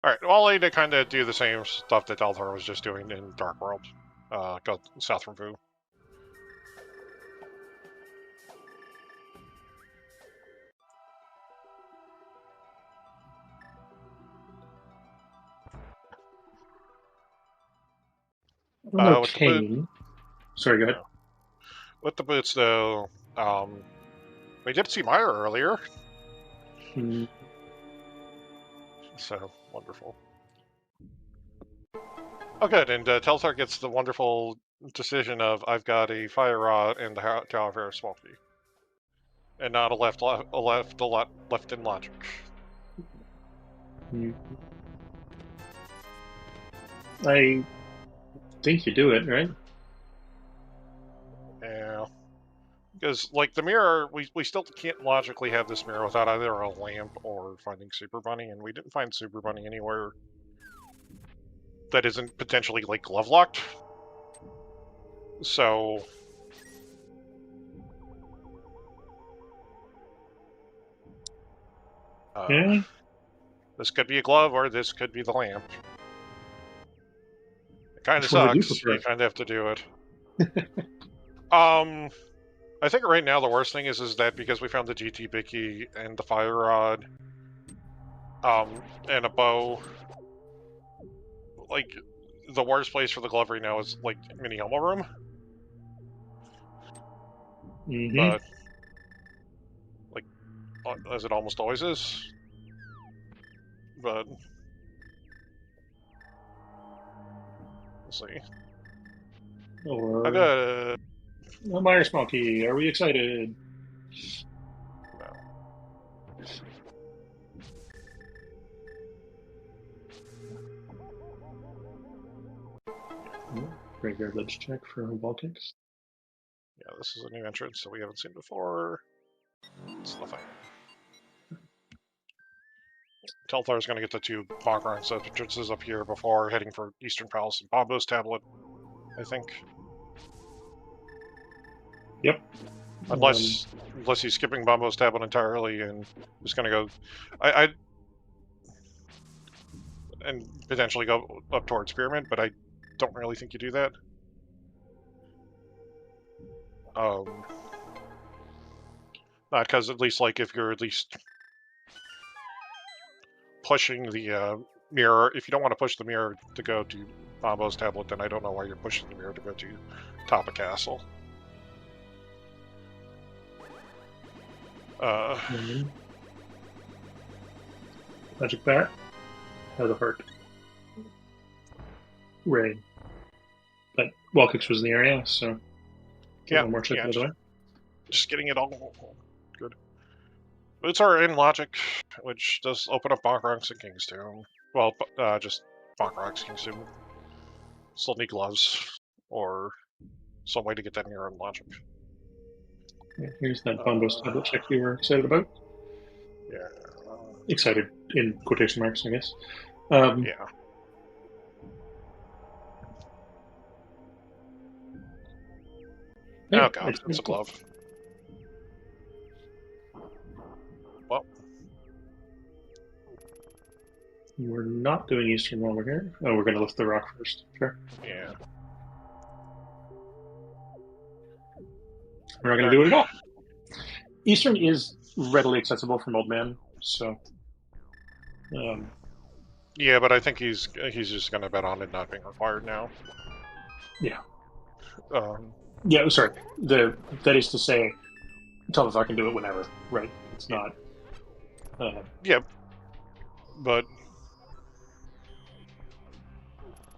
[SPEAKER 3] Alright, Wally to kind of do the same stuff that Telethar was just doing in Dark World. Go south from Vu.
[SPEAKER 1] Okay. Sorry, go ahead.
[SPEAKER 3] With the boots, though, we did see Mire earlier. So, wonderful. Oh, good, and Telethar gets the wonderful decision of, I've got a fire rod and the Tower of Hair Swampy. And not a left in logic.
[SPEAKER 1] I think you do it, right?
[SPEAKER 3] Yeah. Because, like, the mirror, we still can't logically have this mirror without either a lamp or finding Super Bunny, and we didn't find Super Bunny anywhere that isn't potentially, like, glove-locked. So...
[SPEAKER 1] Yeah.
[SPEAKER 3] This could be a glove, or this could be the lamp. It kind of
[SPEAKER 1] Which one would you
[SPEAKER 3] sucks.
[SPEAKER 1] prefer?
[SPEAKER 3] You kind of have to do it. I think right now the worst thing is that because we found the GT Bicky and the fire rod, and a bow, like, the worst place for the glove right now is, like, mini Elmo room. But, like, as it almost always is. But, we'll see.
[SPEAKER 1] Or
[SPEAKER 3] Okay.
[SPEAKER 1] Mire Smoky, are we excited? No. Graveyard Ledge check for WallKicks.
[SPEAKER 3] Yeah, this is a new entrance that we haven't seen before. It's nothing. Telethar is going to get the 2 Bonkrong's entrances up here before heading for Eastern Palace and Bombo's Tablet, I think.
[SPEAKER 1] Yep.
[SPEAKER 3] Unless he's skipping Bombo's Tablet entirely and just going to go... and potentially go up towards Pyramid, but I don't really think you do that. Not because at least, like, if you're at least pushing the mirror, if you don't want to push the mirror to go to Bombo's Tablet, then I don't know why you're pushing the mirror to go to top of Castle.
[SPEAKER 1] Magic Bat. Has a heart. Rain. But WallKicks was in the area, so
[SPEAKER 3] Yeah,
[SPEAKER 1] more check by the way.
[SPEAKER 3] Just getting it all good. Boots are in Logic, which does open up Bonkrong's and King's Tomb. Well, just Bonkrong's King's Tomb. Still need gloves, or some way to get that mirror in Logic.
[SPEAKER 1] Yeah, here's that Bombo's Tablet check you were excited about.
[SPEAKER 3] Yeah.
[SPEAKER 1] Excited in quotation marks, I guess.
[SPEAKER 3] Yeah. Oh god, it's a glove. Well.
[SPEAKER 1] We're not doing Eastern while we're here. Oh, we're going to lift the rock first. Sure.
[SPEAKER 3] Yeah.
[SPEAKER 1] We're not going to do it at all. Eastern is readily accessible from Old Man, so...
[SPEAKER 3] yeah, but I think he's just going to bet on it not being required now.
[SPEAKER 1] Yeah.
[SPEAKER 3] Yeah,
[SPEAKER 1] sorry. That is to say, Telethar can do it whenever, right? It's not...
[SPEAKER 3] yeah, but...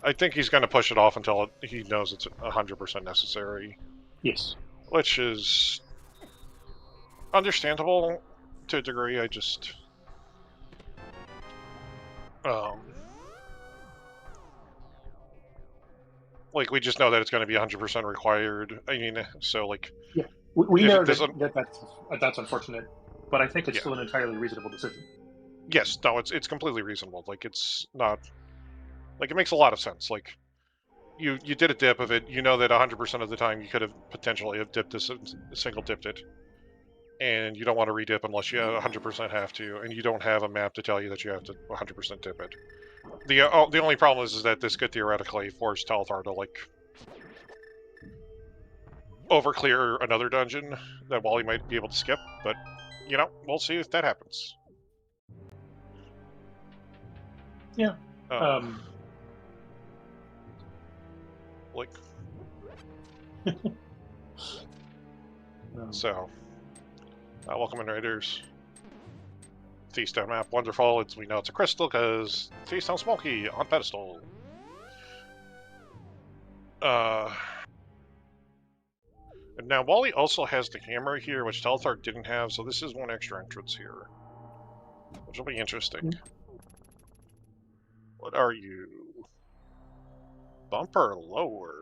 [SPEAKER 3] I think he's going to push it off until he knows it's 100% necessary.
[SPEAKER 1] Yes.
[SPEAKER 3] Which is... understandable to a degree. I just... like, we just know that it's going to be 100% required. I mean, so, like...
[SPEAKER 1] Yeah, we know that's unfortunate, but I think it's still an entirely reasonable decision.
[SPEAKER 3] Yes, no, it's completely reasonable. Like, it's not... like, it makes a lot of sense. Like, you did a dip of it. You know that 100% of the time you could have potentially have dipped this, single dipped it. And you don't want to redip unless you 100% have to, and you don't have a map to tell you that you have to 100% dip it. The only problem is that this could theoretically force Telethar to, like, overclear another dungeon that Wally might be able to skip, but, you know, we'll see if that happens.
[SPEAKER 1] Yeah.
[SPEAKER 3] Like... so... welcome in, Raiders. Thiefstone map, wonderful. We know it's a crystal because Thiefstone Smoky on pedestal. And now Wally also has the hammer here, which Telethar didn't have, so this is one extra entrance here, which will be interesting. What are you? Bumper lower.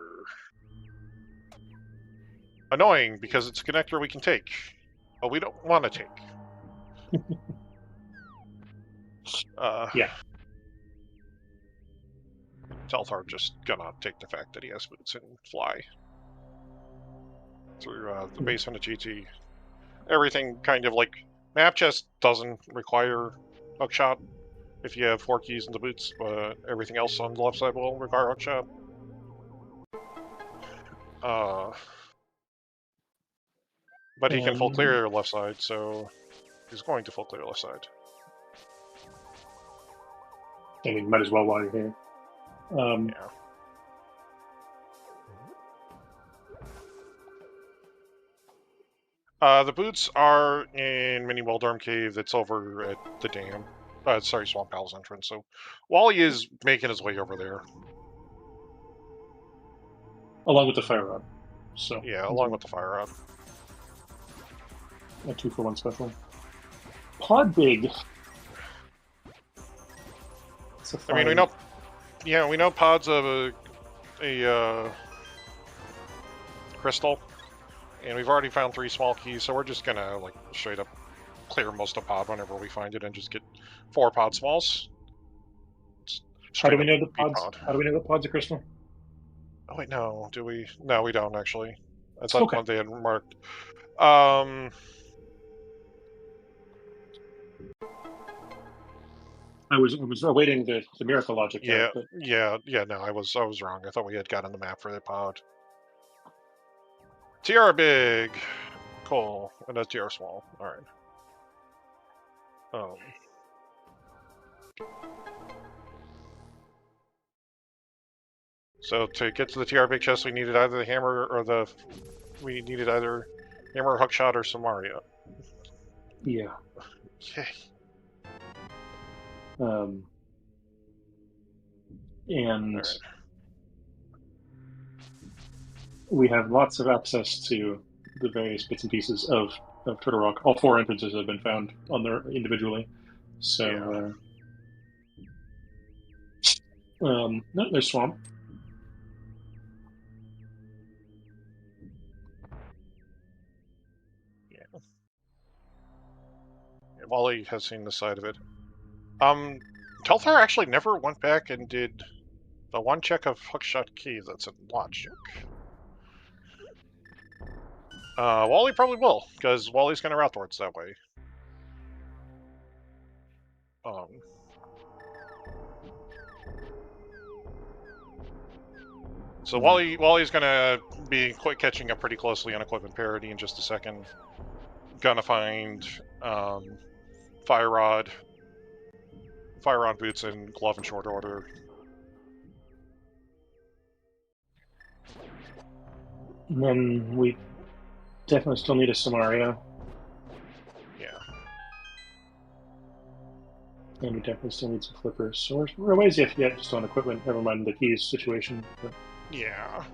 [SPEAKER 3] Annoying because it's a connector we can take. But we don't want to take.
[SPEAKER 1] Yeah.
[SPEAKER 3] Telethar just gonna take the fact that he has boots and fly. Through the basement of GT. Everything kind of like... map chest doesn't require hookshot if you have 4 keys in the boots, but everything else on the left side will require hookshot. But he can full clear left side, so he's going to full clear left side.
[SPEAKER 1] I mean, might as well while you're here.
[SPEAKER 3] Yeah. The boots are in Mini Waldorm Cave that's over at the dam. Sorry, Swamp Palace entrance. So Wally is making his way over there.
[SPEAKER 1] Along with the fire rod. So
[SPEAKER 3] yeah, along with the fire rod.
[SPEAKER 1] A 2-for-1 special. Pod big.
[SPEAKER 3] I mean, we know. Yeah, we know Pod's a crystal. And we've already found 3 small keys, so we're just gonna, like, straight up clear most of pod whenever we find it and just get 4 pod smalls.
[SPEAKER 1] How do we know the
[SPEAKER 3] beat
[SPEAKER 1] pods? How do we know the pods are crystal?
[SPEAKER 3] Oh, wait, no. Do we? No, we don't, actually. I thought
[SPEAKER 1] Okay.
[SPEAKER 3] one they had marked.
[SPEAKER 1] I was awaiting the miracle logic
[SPEAKER 3] Yeah,
[SPEAKER 1] there.
[SPEAKER 3] yeah, no, I was wrong. I thought we had gotten the map for the pod. TR big! Cool. And a TR small. Alright. So to get to the TR big chest, we needed either the hammer or we needed either hammer, hookshot, or Samaria.
[SPEAKER 1] Yeah.
[SPEAKER 3] Okay.
[SPEAKER 1] And
[SPEAKER 3] right.
[SPEAKER 1] We have lots of access to the various bits and pieces of Turtle Rock. All 4 entrances have been found on their individually. So, no, there's swamp.
[SPEAKER 3] Yeah. Wally has seen the side of it. Telethar actually never went back and did the 1 check of hookshot key that's in logic. Wally probably will, because Wally's gonna route towards that way. So Wally's gonna be catching up pretty closely on equipment parity in just a second. Gonna find fire rod boots and glove in short order.
[SPEAKER 1] And then we definitely still need a Samaria.
[SPEAKER 3] Yeah.
[SPEAKER 1] And we definitely still need some flippers. So we're a ways yet just on equipment, never mind the keys situation. But...
[SPEAKER 3] Yeah.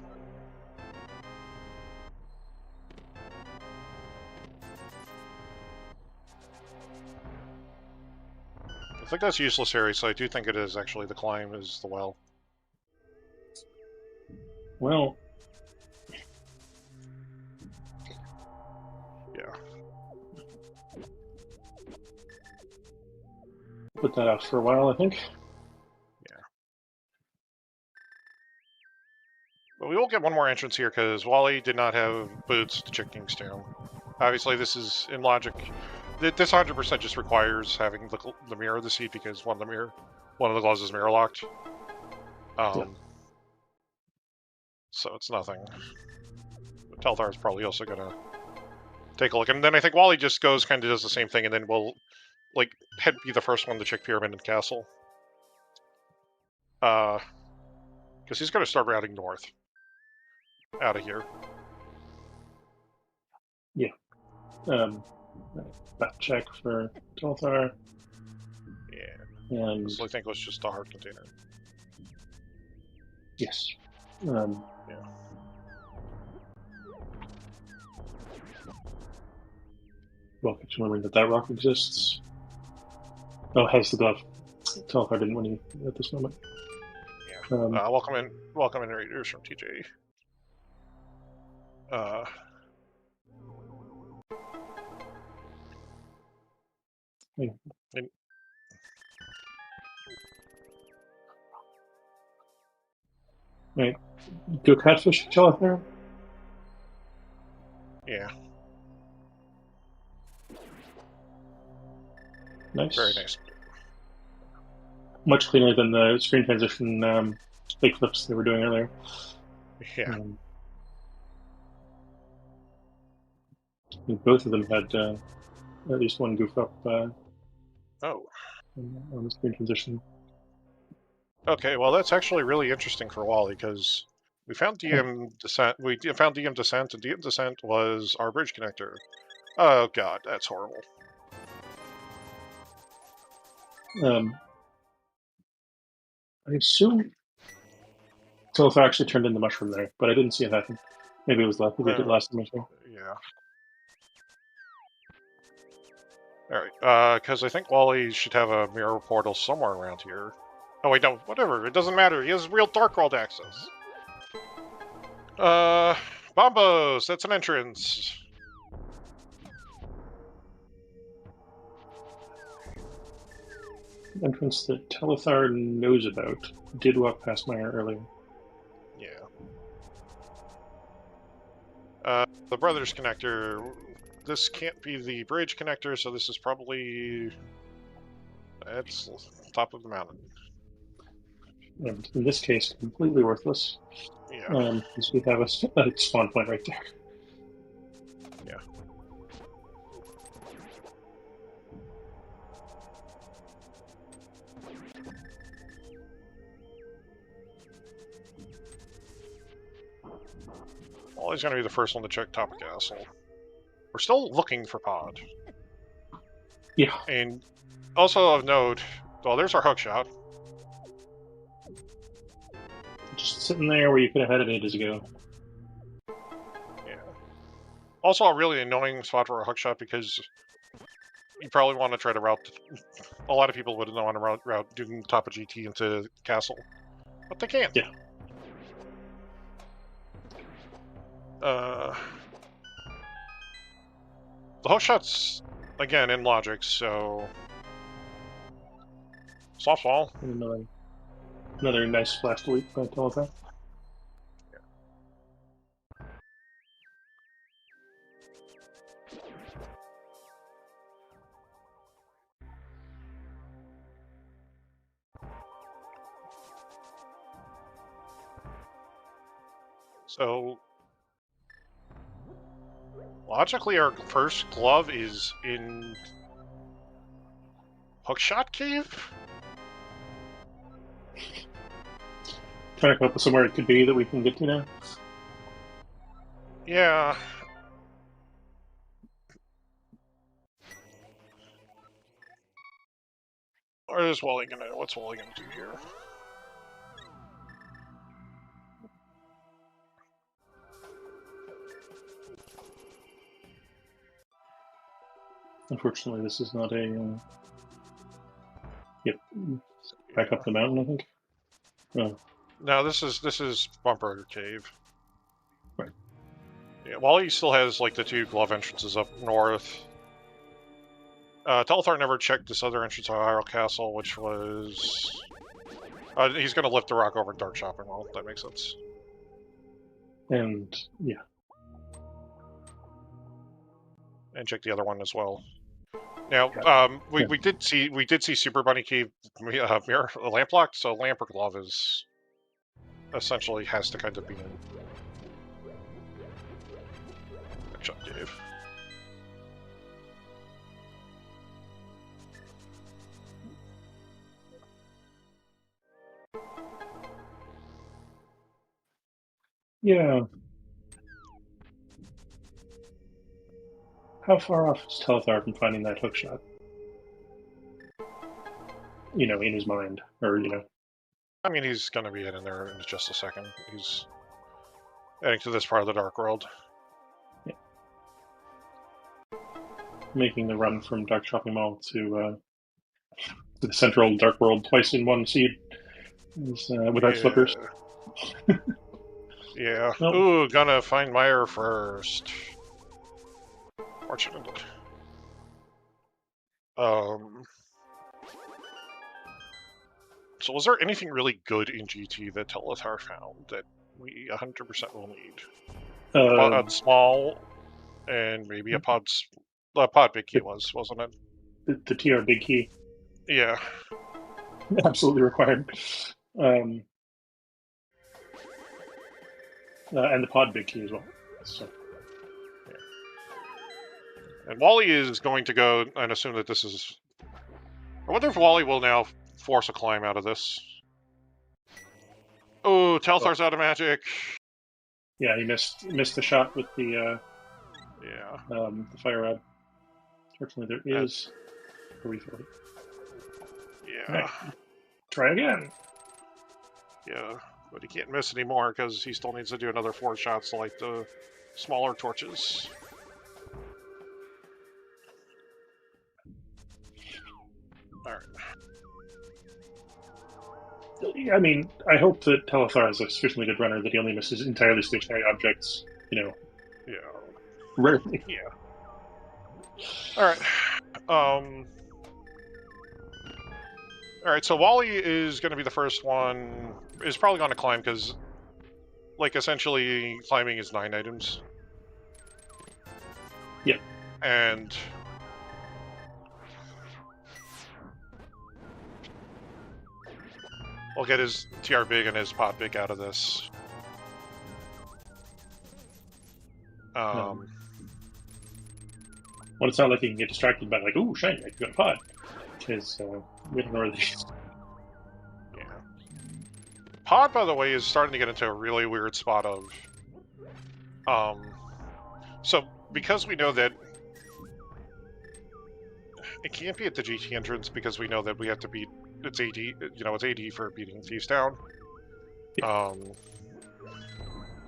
[SPEAKER 3] I think that's useless, Harry, so I do think it is actually the climb is the well.
[SPEAKER 1] Well...
[SPEAKER 3] Yeah.
[SPEAKER 1] Put that out for a while, I think.
[SPEAKER 3] Yeah. But we will get one more entrance here, because Wally did not have boots to check Kingstown. Obviously, this is in logic. This 100% just requires having the mirror of the seat, because one of the gloves is mirror locked. So it's nothing. But Telethar is probably also gonna take a look, and then I think Wally just goes kind of does the same thing, and then we'll be the first one to check Pyramid and Castle. Because he's gonna start routing north out of here.
[SPEAKER 1] Yeah. Back check for Telethar.
[SPEAKER 3] Yeah.
[SPEAKER 1] And
[SPEAKER 3] I think it was just a hard container.
[SPEAKER 1] Yes.
[SPEAKER 3] Yeah.
[SPEAKER 1] WallKicks remembering that rock exists. Oh, has the glove. Telethar didn't win at this moment.
[SPEAKER 3] Yeah. Welcome in, readers from TJ.
[SPEAKER 1] Right. Do a catfish Telethar?
[SPEAKER 3] Yeah.
[SPEAKER 1] Nice.
[SPEAKER 3] Very nice.
[SPEAKER 1] Much cleaner than the screen transition fake flips they were doing earlier.
[SPEAKER 3] Yeah.
[SPEAKER 1] I think both of them had at least one goof up on the screen transition.
[SPEAKER 3] Okay, well that's actually really interesting for Wally, because we found DM Descent. We found DM Descent, and DM Descent was our bridge connector. Oh god, that's horrible.
[SPEAKER 1] I assume Telethar actually turned in the mushroom there, but I didn't see it happen. Maybe it was last. Maybe it did last time as well.
[SPEAKER 3] Yeah. Alright, because I think Wally should have a mirror portal somewhere around here. Oh wait, no, whatever, it doesn't matter, he has real Dark World access. Bombos! That's an entrance!
[SPEAKER 1] Entrance that Telethar knows about. Did walk past Meyer earlier.
[SPEAKER 3] Yeah. The Brothers connector. This can't be the bridge connector, so this is probably... It's top of the mountain.
[SPEAKER 1] And in this case, completely worthless.
[SPEAKER 3] Yeah.
[SPEAKER 1] Because we have a spawn point right there.
[SPEAKER 3] Yeah. Well, he's going to be the first one to check top of castle. We're still looking for pod.
[SPEAKER 1] Yeah.
[SPEAKER 3] And also of note, well, there's our hookshot.
[SPEAKER 1] Just sitting there where you could have had it ages ago.
[SPEAKER 3] Yeah. Also a really annoying spot for a hookshot because you probably want to try to route... A lot of people would want to route doing top of GT into castle. But they can't.
[SPEAKER 1] Yeah.
[SPEAKER 3] The hookshot's, again, in logic, so... Softball.
[SPEAKER 1] Another nice splash delete by Telethar.
[SPEAKER 3] So... Logically, our first glove is in... Hookshot Cave?
[SPEAKER 1] Trying to come up with somewhere it could be that we can get to now.
[SPEAKER 3] Yeah. Or is Wally gonna... What's Wally gonna do here?
[SPEAKER 1] Unfortunately, this is not a... Yep. Back up the mountain, I think. Oh.
[SPEAKER 3] No, this is Bumper Cave.
[SPEAKER 1] Right.
[SPEAKER 3] Yeah, Wally still has, like, the two glove entrances up north. Telethar never checked this other entrance on Hyrule Castle, which was... he's gonna lift the rock over Dark Shopping Mall. That makes sense.
[SPEAKER 1] And, yeah.
[SPEAKER 3] And check the other one as well. Now, we did see Super Bunny Cave mirror lamp locked, so lamp or glove is essentially has to kind of be in. Good job, Dave.
[SPEAKER 1] Yeah. How far off is Telethar from finding that hookshot? You know, in his mind, or, you know.
[SPEAKER 3] I mean, he's gonna be in there in just a second. He's heading to this part of the Dark World.
[SPEAKER 1] Yeah. Making the run from Dark Shopping Mall to the central Dark World twice in one seed without slippers.
[SPEAKER 3] Yeah.
[SPEAKER 1] Nope.
[SPEAKER 3] Ooh, gonna find Meyer first. Fortunate. So was there anything really good in GT that Telethar found that we 100% will need? Pod small, and maybe a pod big key wasn't it?
[SPEAKER 1] The TR big key.
[SPEAKER 3] Yeah.
[SPEAKER 1] Absolutely required. And the pod big key as well. So.
[SPEAKER 3] And Wally is going to go and assume that this is... I wonder if Wally will now force a climb out of this. Oh, Telthar's out of magic.
[SPEAKER 1] Yeah, he missed the shot with the the fire rod. Fortunately, there is a refill.
[SPEAKER 3] Yeah.
[SPEAKER 1] Right. Try again.
[SPEAKER 3] Yeah, but he can't miss anymore because he still needs to do another 4 shots to light the smaller torches. Alright.
[SPEAKER 1] I mean, I hope that Telethar is a sufficiently good runner that he only misses entirely stationary objects
[SPEAKER 3] Yeah.
[SPEAKER 1] rarely.
[SPEAKER 3] Yeah. All right. All right. So Wally is going to be the first one. Is probably going to climb because, like, essentially climbing is 9 items.
[SPEAKER 1] Yeah.
[SPEAKER 3] And we'll get his TR big and his pot big out of this.
[SPEAKER 1] Well, it's not like you can get distracted by like, ooh, shiny, I got a pod. Because we ignore these.
[SPEAKER 3] Yeah. Pod, by the way, is starting to get into a really weird spot of... So, because we know that it can't be at the GT entrance because we know that we have to beat... It's AD, it's AD for beating Thieves Town.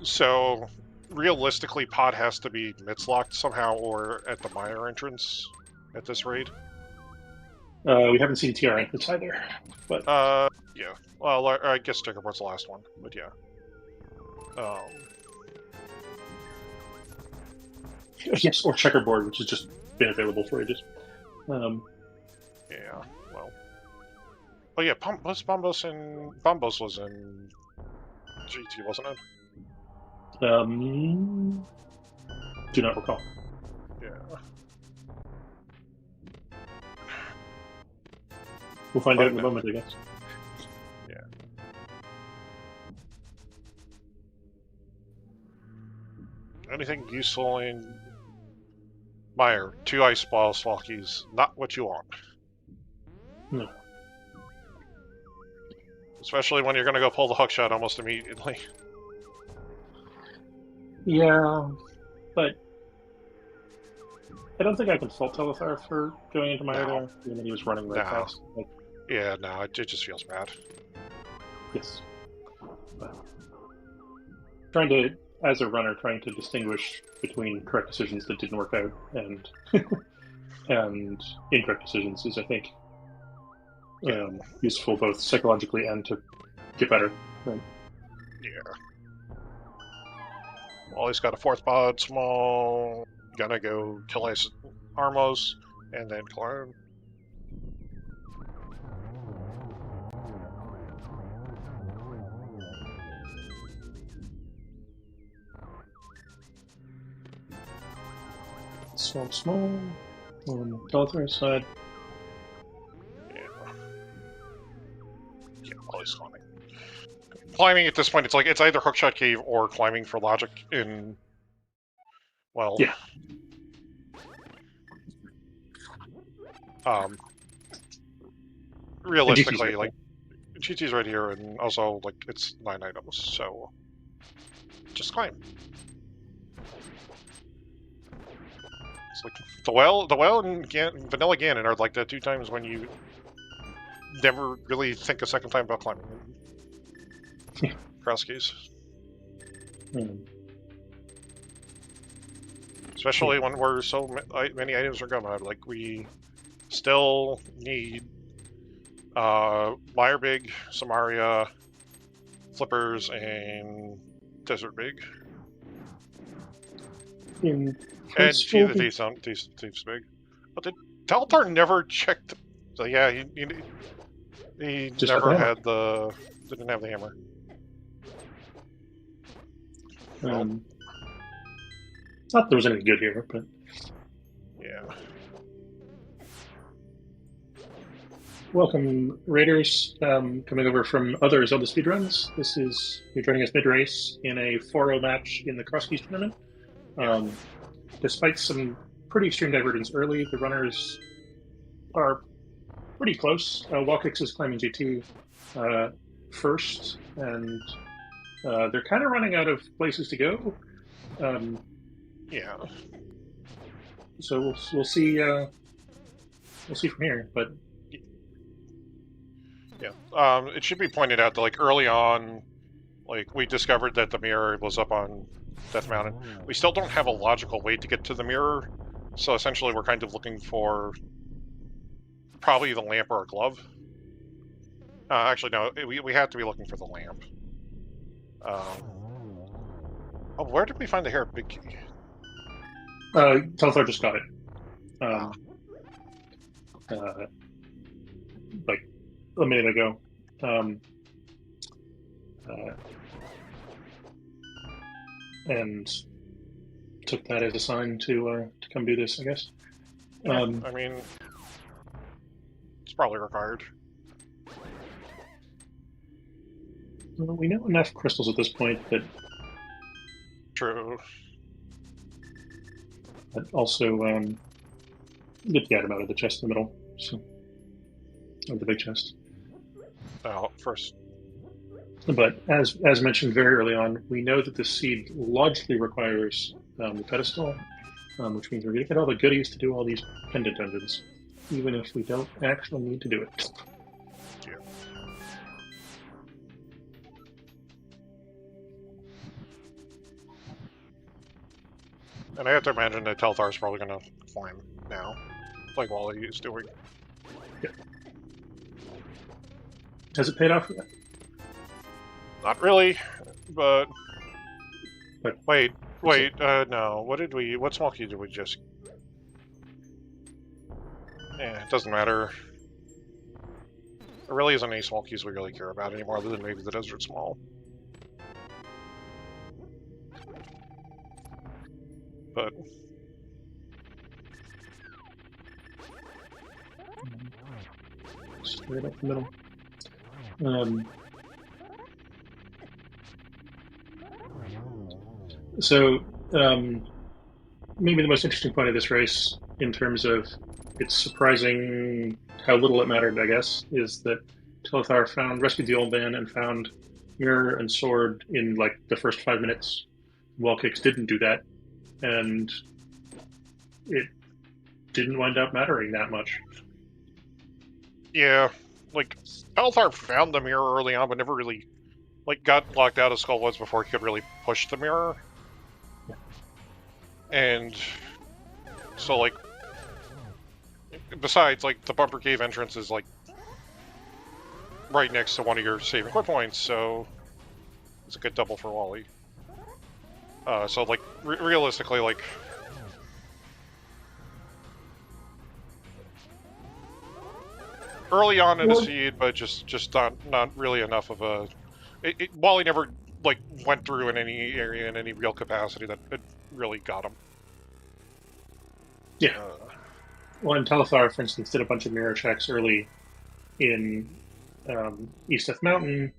[SPEAKER 3] So, realistically, Pod has to be mid-locked somehow or at the Mire entrance at this raid.
[SPEAKER 1] We haven't seen TR entrance either. But
[SPEAKER 3] yeah. Well, I guess Checkerboard's the last one, but yeah.
[SPEAKER 1] Yes, or Checkerboard, which has just been available for ages.
[SPEAKER 3] Yeah, well. Oh yeah, Bombos was in GT, wasn't it?
[SPEAKER 1] Do not recall.
[SPEAKER 3] Yeah.
[SPEAKER 1] We'll find out in a moment, I guess.
[SPEAKER 3] Yeah. Anything useful in Mire? 2 ice balls, Walkies. Not what you want.
[SPEAKER 1] No.
[SPEAKER 3] Especially when you're going to go pull the hookshot almost immediately.
[SPEAKER 1] Yeah, but I don't think I can fault Telethar for going into Mire there, even though he was running right fast. Like,
[SPEAKER 3] yeah, no, it just feels bad.
[SPEAKER 1] yes. But trying to, as a runner, trying to distinguish between correct decisions that didn't work out and and incorrect decisions is, I think, useful both psychologically and to get better. Right?
[SPEAKER 3] Yeah. Well, he's got a 4th pod, small. Gonna go kill Ice Armos, and then climb.
[SPEAKER 1] Small. On Telethar side.
[SPEAKER 3] Yeah. Yeah, well, he's climbing. Climbing at this point, it's either Hookshot Cave or climbing for logic in... Well...
[SPEAKER 1] Yeah.
[SPEAKER 3] Realistically, like, GT's right here, and also, like, it's 9 items, so... Just climb. It's like, the well and Vanilla Ganon are like the 2 times when you never really think a second time about climbing. Crosskeys. Especially when we're so many items are going. Like, we still need Mire Big, Samaria, Flippers, and Desert Big. And Thieves Big. But did Telethar never checked? So yeah, he never had the... Didn't have the hammer.
[SPEAKER 1] Not there was anything good here, but...
[SPEAKER 3] Yeah.
[SPEAKER 1] Welcome, Raiders, coming over from other ZeldaSpeedRuns. You're joining us mid-race in a 4-0 match in the Crosskeys tournament. Despite some pretty extreme divergence early, the runners are pretty close. WallKicks is climbing GT first, and they're kind of running out of places to go.
[SPEAKER 3] Yeah.
[SPEAKER 1] So we'll see. We'll see from here, but
[SPEAKER 3] yeah. It should be pointed out that, like, early on, like, we discovered that the mirror was up on Death Mountain. We still don't have a logical way to get to the mirror, so essentially we're kind of looking for probably the lamp or a glove. Actually, no, we have to be looking for the lamp. Oh, where did we find the hair big key?
[SPEAKER 1] Telethar just got it. Like a minute ago. And took that as a sign to come do this, I guess.
[SPEAKER 3] Yeah, I mean, it's probably required.
[SPEAKER 1] Well, we know enough crystals at this point that.
[SPEAKER 3] True.
[SPEAKER 1] But also get the item out of the chest in the middle, so of the big chest.
[SPEAKER 3] Oh, first.
[SPEAKER 1] But as mentioned very early on, we know that the seed logically requires the pedestal, which means we're going to get all the goodies to do all these pendant dungeons, even if we don't actually need to do it.
[SPEAKER 3] Yeah. And I have to imagine that Telthar's probably going to climb now, like Wally is doing.
[SPEAKER 1] Yeah. Has it paid off yet?
[SPEAKER 3] Not really, but wait, no. What small key did we just? Yeah, it doesn't matter. There really isn't any small keys we really care about anymore, other than maybe the Desert Small. But
[SPEAKER 1] straight up the middle. So, maybe the most interesting point of this race, in terms of it's surprising how little it mattered, I guess, is that Telethar rescued the old man and found mirror and sword in like the first 5 minutes. WallKicks didn't do that, and it didn't wind up mattering that much.
[SPEAKER 3] yeah, like Telethar found the mirror early on, but never really got locked out of Skullwoods before he could really push the mirror. And so, like, besides, like, the Bumper Cave entrance is, like, right next to one of your saving quit points, so it's a good double for Wally. So, like, realistically, like, early on in the seed, but just not really enough of a... Wally never, like, went through in any area in any real capacity that it really got him.
[SPEAKER 1] Yeah. Well, in Telethar, for instance, did a bunch of mirror checks early in East Death Mountain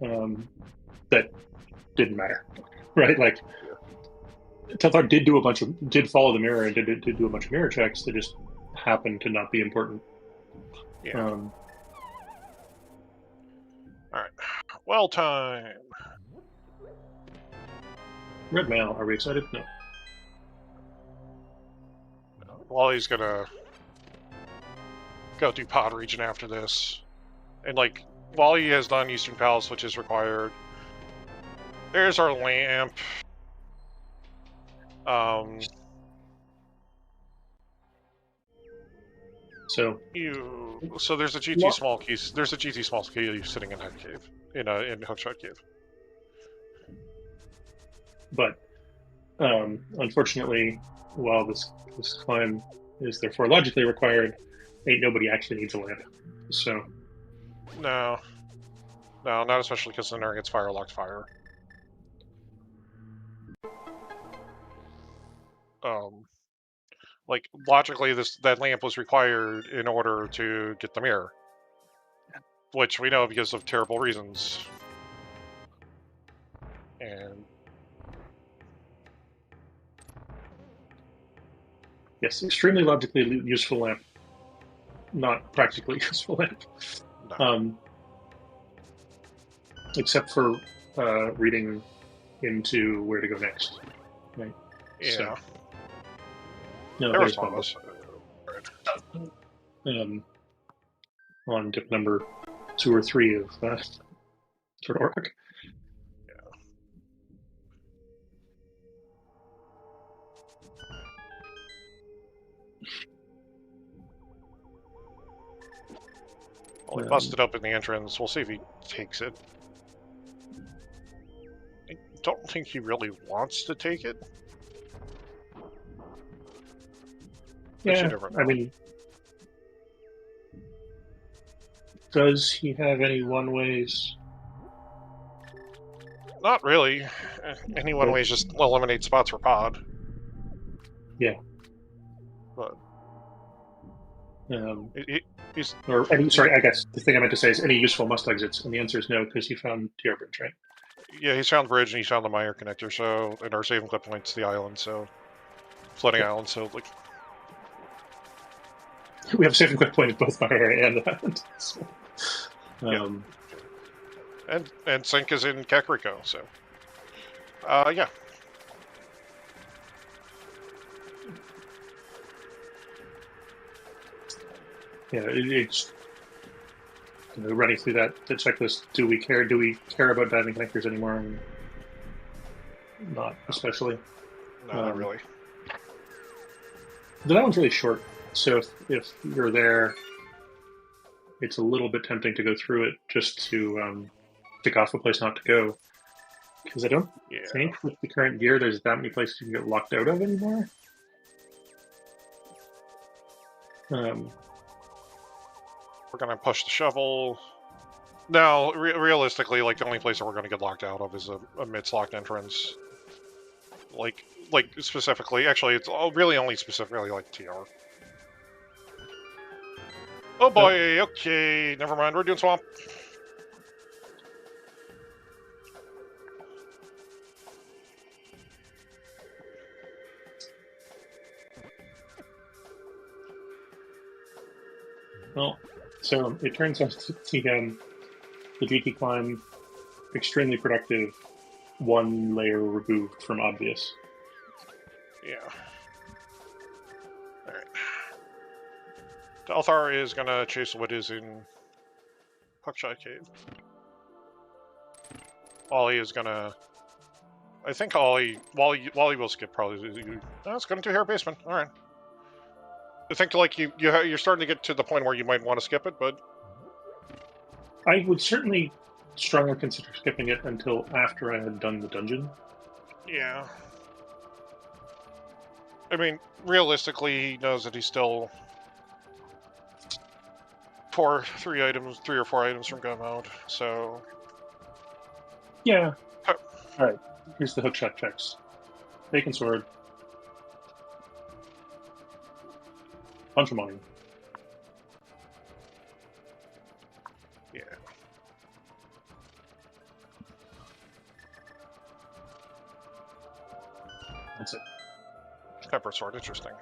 [SPEAKER 1] that didn't matter, right? Like, Telethar did follow the mirror and did do a bunch of mirror checks that just happened to not be important.
[SPEAKER 3] Yeah. Alright. Well time.
[SPEAKER 1] Red mail, are we excited? No.
[SPEAKER 3] Wally's gonna go do Pod Region after this. And, like, Wally has done Eastern Palace, which is required. There's our lamp.
[SPEAKER 1] So
[SPEAKER 3] there's a GT small key. There's a GT small key sitting in Head Cave, in Hookshot Cave.
[SPEAKER 1] But unfortunately, while this climb is therefore logically required, ain't nobody actually needs a lamp. So
[SPEAKER 3] no, not especially considering it's fire-locked fire. Like, logically, that lamp was required in order to get the mirror. Which we know because of terrible reasons. And...
[SPEAKER 1] yes, extremely logically useful lamp. Not practically useful lamp.
[SPEAKER 3] No.
[SPEAKER 1] Except for reading into where to go next. Right?
[SPEAKER 3] Yeah.
[SPEAKER 1] So, no,
[SPEAKER 3] there was
[SPEAKER 1] bonus. On tip number 2 or 3 of Sword Orc.
[SPEAKER 3] Yeah. Well, he busted up in the entrance. We'll see if he takes it. don't think he really wants to take it. But you
[SPEAKER 1] Yeah,
[SPEAKER 3] never know.
[SPEAKER 1] I mean, does he have any one-ways?
[SPEAKER 3] Not really. Any one way is just eliminate spots for pod.
[SPEAKER 1] Yeah.
[SPEAKER 3] But he's...
[SPEAKER 1] Or any, sorry, I guess the thing I meant to say is any useful must exits, and the answer is no, because he found TR Bridge, right?
[SPEAKER 3] Yeah, he's found bridge and he's found the Meyer connector, so, and our saving clip points to the island, so, floating island, so, like...
[SPEAKER 1] We have saving quick point at both Meyer and the island. So,
[SPEAKER 3] And Sync is in Kakariko, so... yeah.
[SPEAKER 1] Yeah, it's... You know, running through the checklist, do we care about diving connectors anymore? Not especially.
[SPEAKER 3] No, not really.
[SPEAKER 1] That one's really short, so if you're there, it's a little bit tempting to go through it just to tick off a place not to go. Because I don't think with the current gear there's that many places you can get locked out of anymore.
[SPEAKER 3] We're gonna push the shovel. No, realistically, like the only place that we're gonna get locked out of is a mid-locked entrance. Like specifically, actually, it's really only specifically like TR. Oh boy, okay, never mind, we're doing swamp.
[SPEAKER 1] Well, so it turns out the GT climb extremely productive, one layer removed from obvious.
[SPEAKER 3] Yeah. Alright. Telethar is gonna chase what is in Puckshot Cave. Ollie is gonna... I think Wally will skip probably. Oh, it's going to Hair Basement. Alright. I think like you're starting to get to the point where you might want to skip it, but
[SPEAKER 1] I would certainly strongly consider skipping it until after I had done the dungeon.
[SPEAKER 3] Yeah. I mean, realistically, he knows that he's still three or four items from gun mode, so...
[SPEAKER 1] Yeah. Alright, here's the hookshot checks. Vacant sword. Bunch of money.
[SPEAKER 3] Yeah.
[SPEAKER 1] That's it.
[SPEAKER 3] Pepper sword, interesting.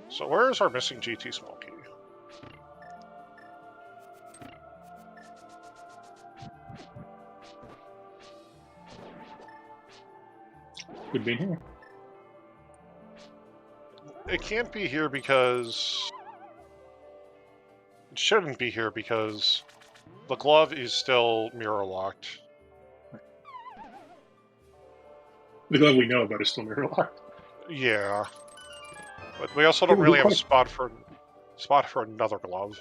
[SPEAKER 3] So where is our missing GT small key?
[SPEAKER 1] Could be here.
[SPEAKER 3] It can't be here because... It shouldn't be here because the glove is still mirror locked.
[SPEAKER 1] The glove we know about is still mirror locked.
[SPEAKER 3] Yeah. But we also don't really have a spot for another glove.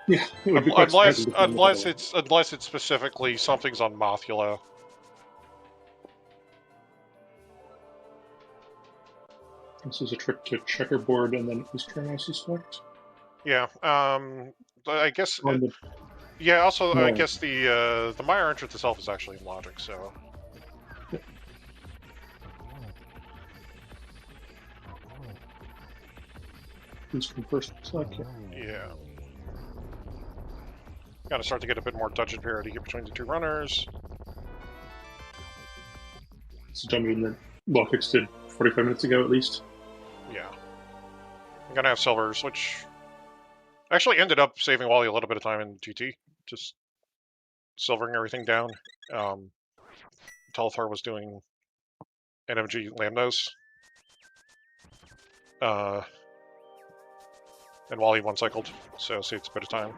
[SPEAKER 1] Yeah,
[SPEAKER 3] unless it's specifically something's on Mothula.
[SPEAKER 1] This is a trip to Checkerboard and then Eastern, I suspect.
[SPEAKER 3] Yeah. I guess. Yeah. Also, I guess the Meyer entrance itself is actually in Logic, so.
[SPEAKER 1] Yeah. Eastern first select.
[SPEAKER 3] Yeah. Gotta start to get a bit more dungeon parity here between the two runners.
[SPEAKER 1] It's a dungeon that WallKicks did 45 minutes ago, at least.
[SPEAKER 3] Yeah. I'm gonna have silvers, which actually ended up saving Wally a little bit of time in GT, just silvering everything down. Telethar was doing NMG Lambdas. And Wally one-cycled, so saved a bit of time.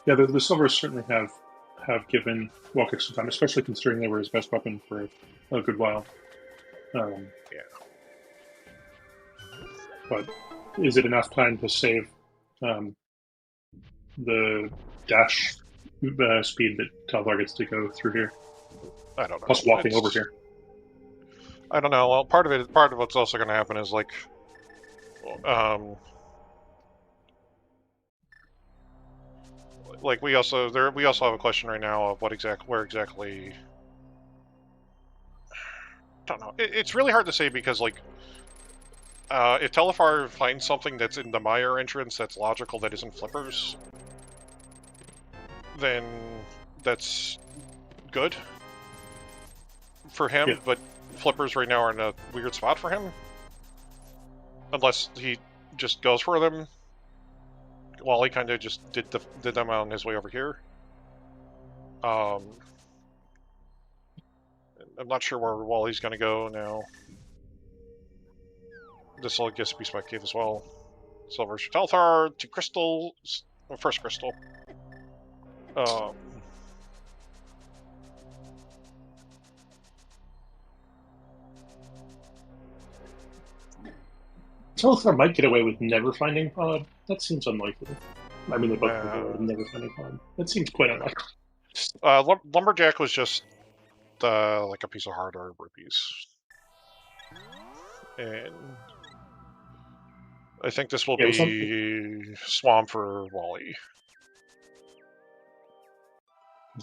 [SPEAKER 1] Yeah, the silvers certainly have given WallKicks some time, especially considering they were his best weapon for a good while.
[SPEAKER 3] Yeah.
[SPEAKER 1] but is it enough time to save the dash speed that Telethar gets to go through here?
[SPEAKER 3] I don't know.
[SPEAKER 1] Plus walking over here.
[SPEAKER 3] I don't know. Well, part of what's also going to happen is like, like we also have a question right now of where exactly. I don't know. It's really hard to say because like, if Telethar finds something that's in the Meyer entrance that's logical that isn't Flippers, then that's good for him. Yeah. But Flippers right now are in a weird spot for him, unless he just goes for them. Wally kind of just did them on his way over here. I'm not sure where Wally's going to go now. This will, I guess, be Spike Cave as well. Silver Telethar, 2 crystals. First crystal.
[SPEAKER 1] Telethar might get away with never finding Pod. That seems unlikely. I mean, they both get away with never finding Pod. That seems quite unlikely.
[SPEAKER 3] Lumberjack was just like a piece of hardware rupees. And I think this will be Swamp for Wally.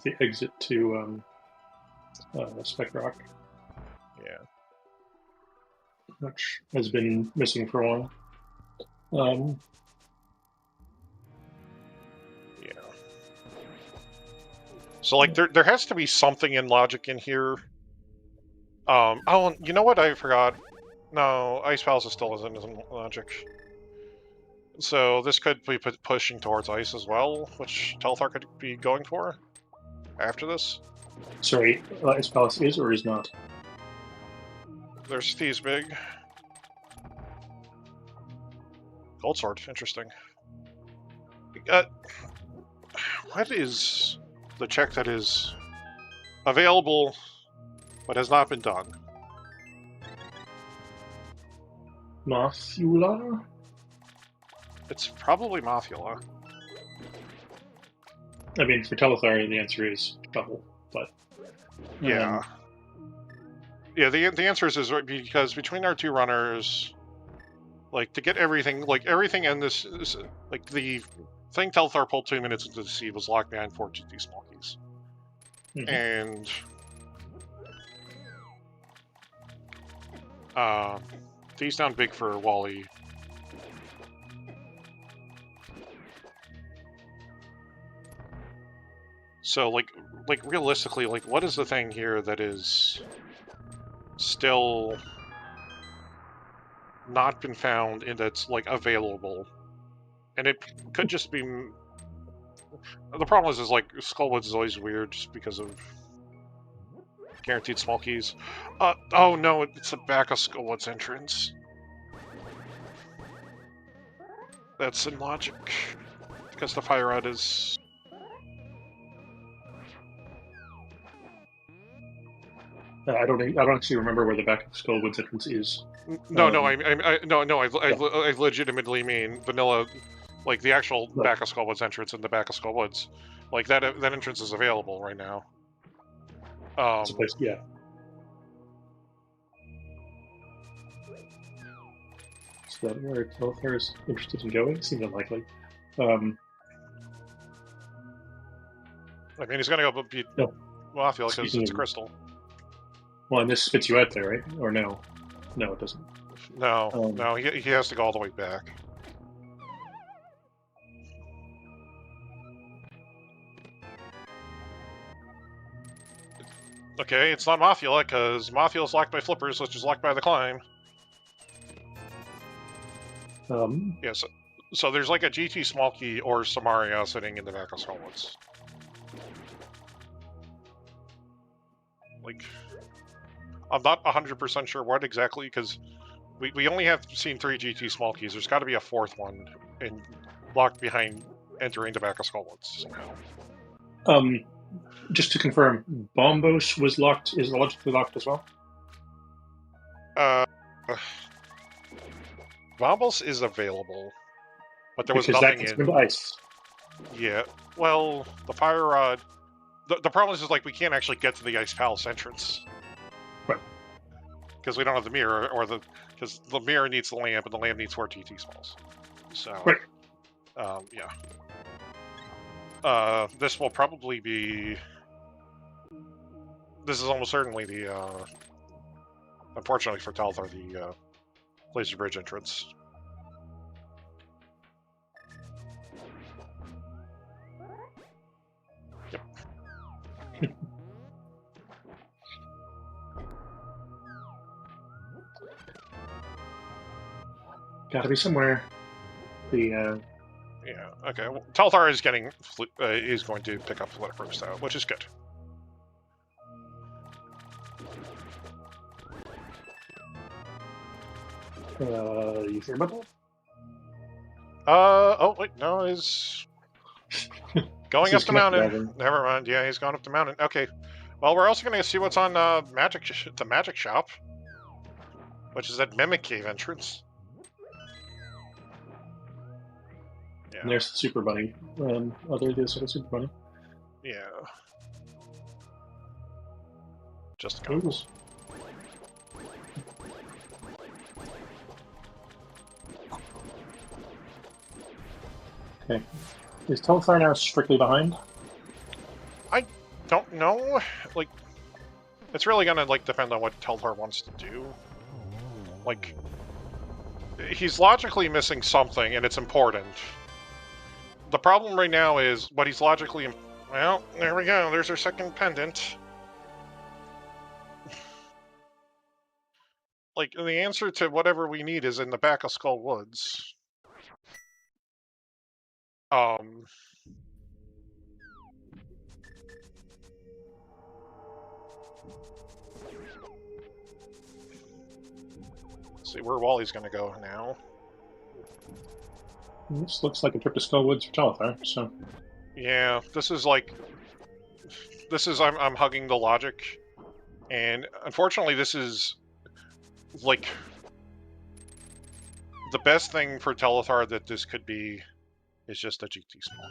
[SPEAKER 1] The exit to Spec Rock.
[SPEAKER 3] Yeah.
[SPEAKER 1] Which has been missing for a while.
[SPEAKER 3] Yeah. So like there has to be something in logic in here. Oh, you know what? I forgot. No, Ice Palace still isn't logic. So this could be pushing towards Ice as well, which Telethar could be going for after this.
[SPEAKER 1] Sorry, Ice Palace is or is not?
[SPEAKER 3] There's Thieves Big. Gold Sword, interesting. What is the check that is available but has not been done?
[SPEAKER 1] Mothula?
[SPEAKER 3] It's probably Mothula.
[SPEAKER 1] I mean, for Telethar, the answer is Shovel, but...
[SPEAKER 3] Yeah. Yeah, the answer is because between our 2 runners, like, to get everything, in this, like, the thing Telethar pulled 2 minutes into the sea was locked behind 4 GT small keys. Mm-hmm. And, Thieves Down Big for Wally. So, like realistically, like, what is the thing here that is still not been found and that's, like, available? And it could just be... The problem is like, Skullwoods is always weird just because of guaranteed small keys. Oh no, it's the back of Skullwoods entrance. That's in logic. Because the fire rod is...
[SPEAKER 1] I don't actually remember where the back of Skullwoods entrance is.
[SPEAKER 3] No, I legitimately mean vanilla, like the actual back of Skullwoods entrance in the back of Skullwoods. Like that entrance is available right now.
[SPEAKER 1] Yeah. Is that where Telethar is interested in going? Seems unlikely.
[SPEAKER 3] I mean, he's gonna go beat Mothula because it's a crystal.
[SPEAKER 1] Well, and this spits you out there, right? Or no? No, it doesn't.
[SPEAKER 3] No, no, he has to go all the way back. Okay, it's not Mothula, because Mothula's locked by Flippers, which is locked by the climb. Yeah, so there's like a GT small key or Samaria sitting in the back of Skullwoods. Like... I'm not 100% sure what exactly, because we only have seen 3 GT small keys. There's got to be a 4th one and locked behind entering the back of Skullwoods somehow.
[SPEAKER 1] Just to confirm, Bombos is logically locked as well?
[SPEAKER 3] Vombles is available, but there was
[SPEAKER 1] because that
[SPEAKER 3] nothing
[SPEAKER 1] gets
[SPEAKER 3] in.
[SPEAKER 1] into ice.
[SPEAKER 3] Yeah. Well, the fire rod. The problem is like we can't actually get to the Ice Palace entrance.
[SPEAKER 1] Right.
[SPEAKER 3] Because we don't have the mirror, because the mirror needs the lamp, and the lamp needs 4 TT smalls. So.
[SPEAKER 1] Right.
[SPEAKER 3] Yeah. This will probably be. This is almost certainly the. Unfortunately for Telethar, the laser bridge entrance. Yep.
[SPEAKER 1] Gotta be somewhere. The
[SPEAKER 3] Yeah. Okay. Well, Telethar is is going to pick up Flipper's though, which is good.
[SPEAKER 1] you sure about that?
[SPEAKER 3] Oh wait, no, he's going up the mountain.
[SPEAKER 1] Driving.
[SPEAKER 3] Never mind. Yeah, he's gone up the mountain. Okay. Well, we're also going to see what's on the magic shop, which is that Mimic Cave entrance. Yeah.
[SPEAKER 1] And there's the Super Bunny. Other ideas for the Super Bunny.
[SPEAKER 3] Yeah. Just a
[SPEAKER 1] Ooh.
[SPEAKER 3] goggles.
[SPEAKER 1] Okay. Is Telethar now strictly behind?
[SPEAKER 3] Don't know. Like, it's really gonna depend on what Telethar wants to do. Like, he's logically missing something, and it's important. The problem right now is what he's logically. Well, there we go. There's our second pendant. Like, the answer to whatever we need is in the back of Skull Woods. See where Wally's gonna go now.
[SPEAKER 1] This looks like a trip to Skull Woods for Telethar, so...
[SPEAKER 3] Yeah, this is like... I'm hugging the logic. And unfortunately this is... like... the best thing for Telethar that this could be is just a GT small.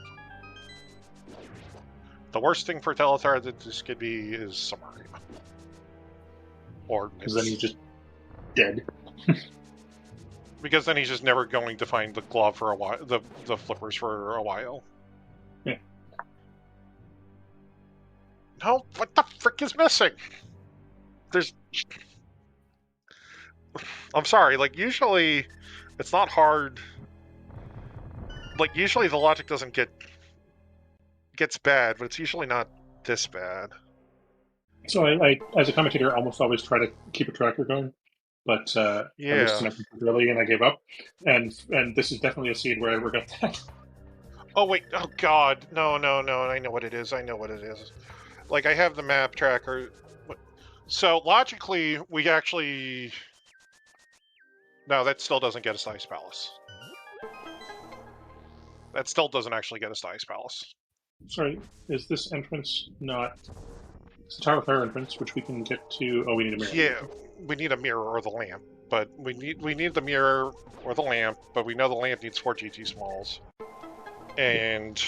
[SPEAKER 3] The worst thing for Telethar that this could be is Samaria. Or...
[SPEAKER 1] because then he's just dead.
[SPEAKER 3] Because then he's just never going to find the glove for a while, the flippers for a while.
[SPEAKER 1] Yeah.
[SPEAKER 3] No, what the frick is missing? There's... I'm sorry, like, usually it's not hard. Like, usually the logic doesn't gets bad, but it's usually not this bad.
[SPEAKER 1] So I as a commentator, almost always try to keep a tracker going. But I was disconnected early and I gave up. And this is definitely a seed where I regret that.
[SPEAKER 3] Oh wait, oh god, no, I know what it is, Like, I have the map tracker. So, logically, we actually... No, that still doesn't get us to Ice Palace. That still doesn't actually get us to Ice Palace.
[SPEAKER 1] Sorry, is this entrance not... It's the Telethar entrance, which we can get to... Oh, we need a mirror.
[SPEAKER 3] Yeah, we need a mirror or the lamp. But we need the mirror or the lamp, but we know the lamp needs 4 GT smalls. And...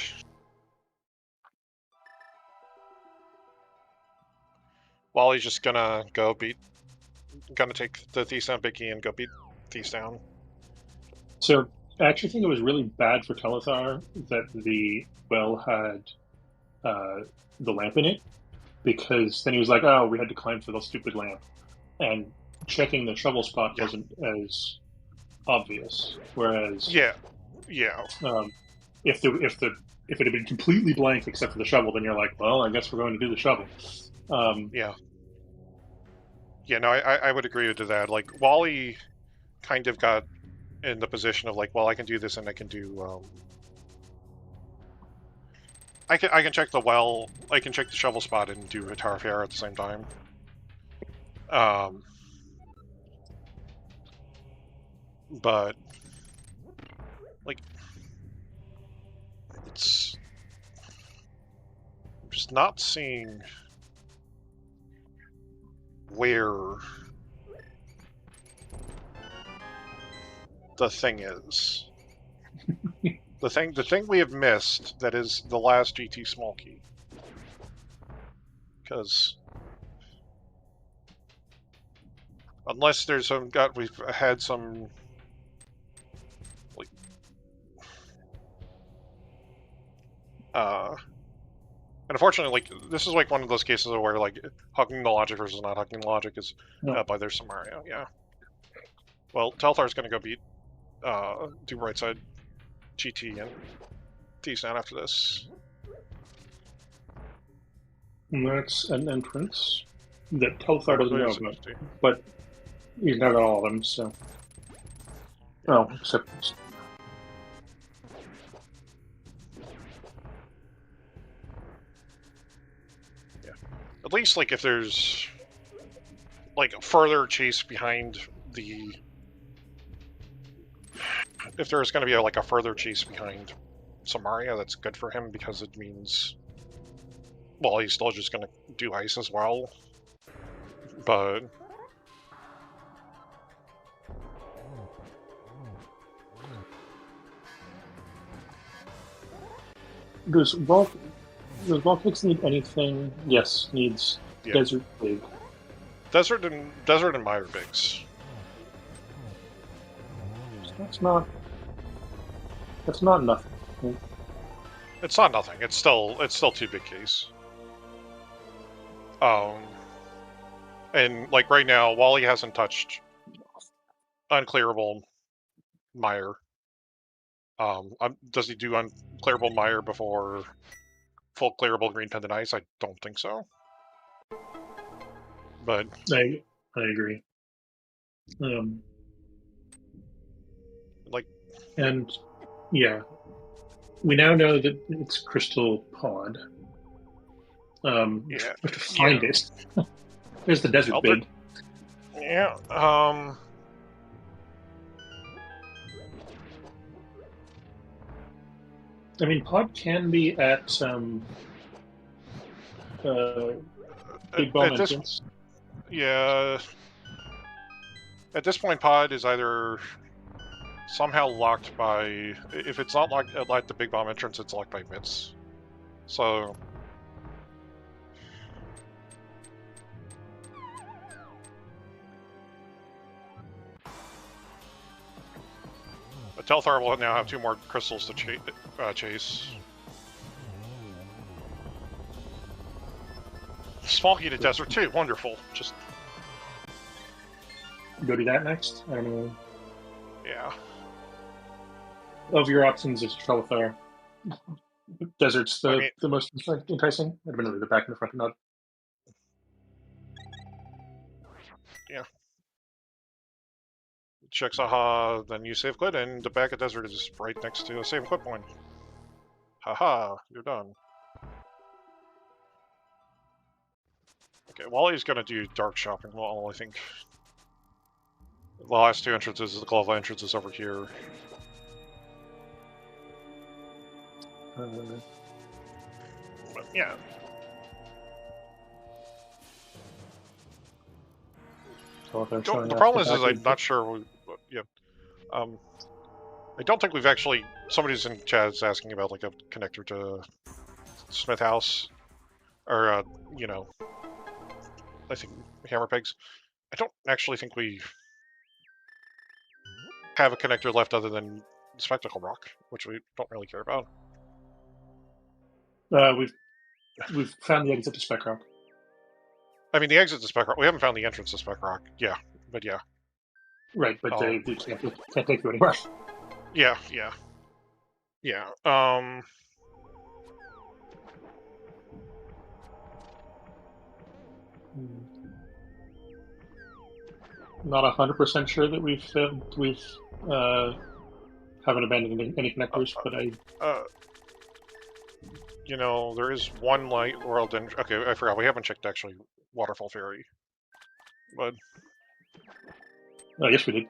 [SPEAKER 3] Wally's just gonna take the Thief down Biggie and go beat Thief down.
[SPEAKER 1] So, I actually think it was really bad for Telethar that the well had the lamp in it, because then he was like, oh, we had to climb for the stupid lamp. And checking the shovel spot wasn't as obvious. Whereas...
[SPEAKER 3] Yeah.
[SPEAKER 1] If it had been completely blank except for the shovel, then you're like, well, I guess we're going to do the shovel.
[SPEAKER 3] Yeah, no, I would agree with that. Like, Wally kind of got in the position of like, well, I can do this and I can do... I can check the well, I can check the shovel spot and do a Tower of Fire at the same time. But, like, it's... I'm just not seeing... where the thing is. the thing we have missed that is the last GT small key. Because unless there's we've had some like and unfortunately, like, this is like one of those cases where like hugging the logic versus not hugging the logic is by their scenario. Yeah. Well, Telthar's gonna go beat do right side GT and T-Sound after this.
[SPEAKER 1] And that's an entrance that Telethar doesn't know about, but he's not got all of them, so. Oh, except.
[SPEAKER 3] Yeah. At least, like, if there's, like, further chase behind the. If there's going to be, like, a further chase behind Samaria, that's good for him because it means. Well, he's still just going to do ice as well. But.
[SPEAKER 1] Does WallKicks need anything? Yes, needs Desert Big.
[SPEAKER 3] Desert and Mire Bigs.
[SPEAKER 1] That's not nothing.
[SPEAKER 3] It's not nothing. It's still 2 big keys. And like right now, Wally hasn't touched unclearable Mire. Does he do unclearable Mire before full clearable green pendant ice? I don't think so. But
[SPEAKER 1] I agree.
[SPEAKER 3] Like,
[SPEAKER 1] and yeah, we now know that it's Crystal Pod.
[SPEAKER 3] Yeah,
[SPEAKER 1] we have to find it. There's the Desert Big.
[SPEAKER 3] Yeah.
[SPEAKER 1] I mean, Pod can be at Big Bomb entrance.
[SPEAKER 3] Yeah. At this point, Pod is either somehow locked by. If it's not locked at the Big Bomb entrance, it's locked by Mitts. So. But Telethar will now have 2 more crystals to chase. Small key to Desert too. Wonderful. Just
[SPEAKER 1] go do that next. I don't know.
[SPEAKER 3] Yeah.
[SPEAKER 1] Of your options, is Telethar. Desert's the most enticing. I'd been the back and the front nod.
[SPEAKER 3] Yeah. Checks aha, then you save quit, and the back of Desert is right next to a save quit point. Haha, you're done. Okay, Wally's gonna do dark shopping mall, I think. The last 2 entrances, the glove entrance is over here. But yeah. The problem is I'm not sure. I don't think we've actually. Somebody's in chat is asking about like a connector to Smith House, or I think hammer pegs. I don't actually think we have a connector left other than Spectacle Rock, which we don't really care about.
[SPEAKER 1] We've found the exit to Spec Rock.
[SPEAKER 3] I mean, the exit to Spec Rock. We haven't found the entrance to Spec Rock. Yeah, but yeah.
[SPEAKER 1] Right, but they can't take you anywhere.
[SPEAKER 3] Yeah.
[SPEAKER 1] Not 100% sure that we've haven't abandoned any connectors, but
[SPEAKER 3] there is one light world. Okay, I forgot. We haven't checked actually Waterfall Ferry, but
[SPEAKER 1] yes, we did.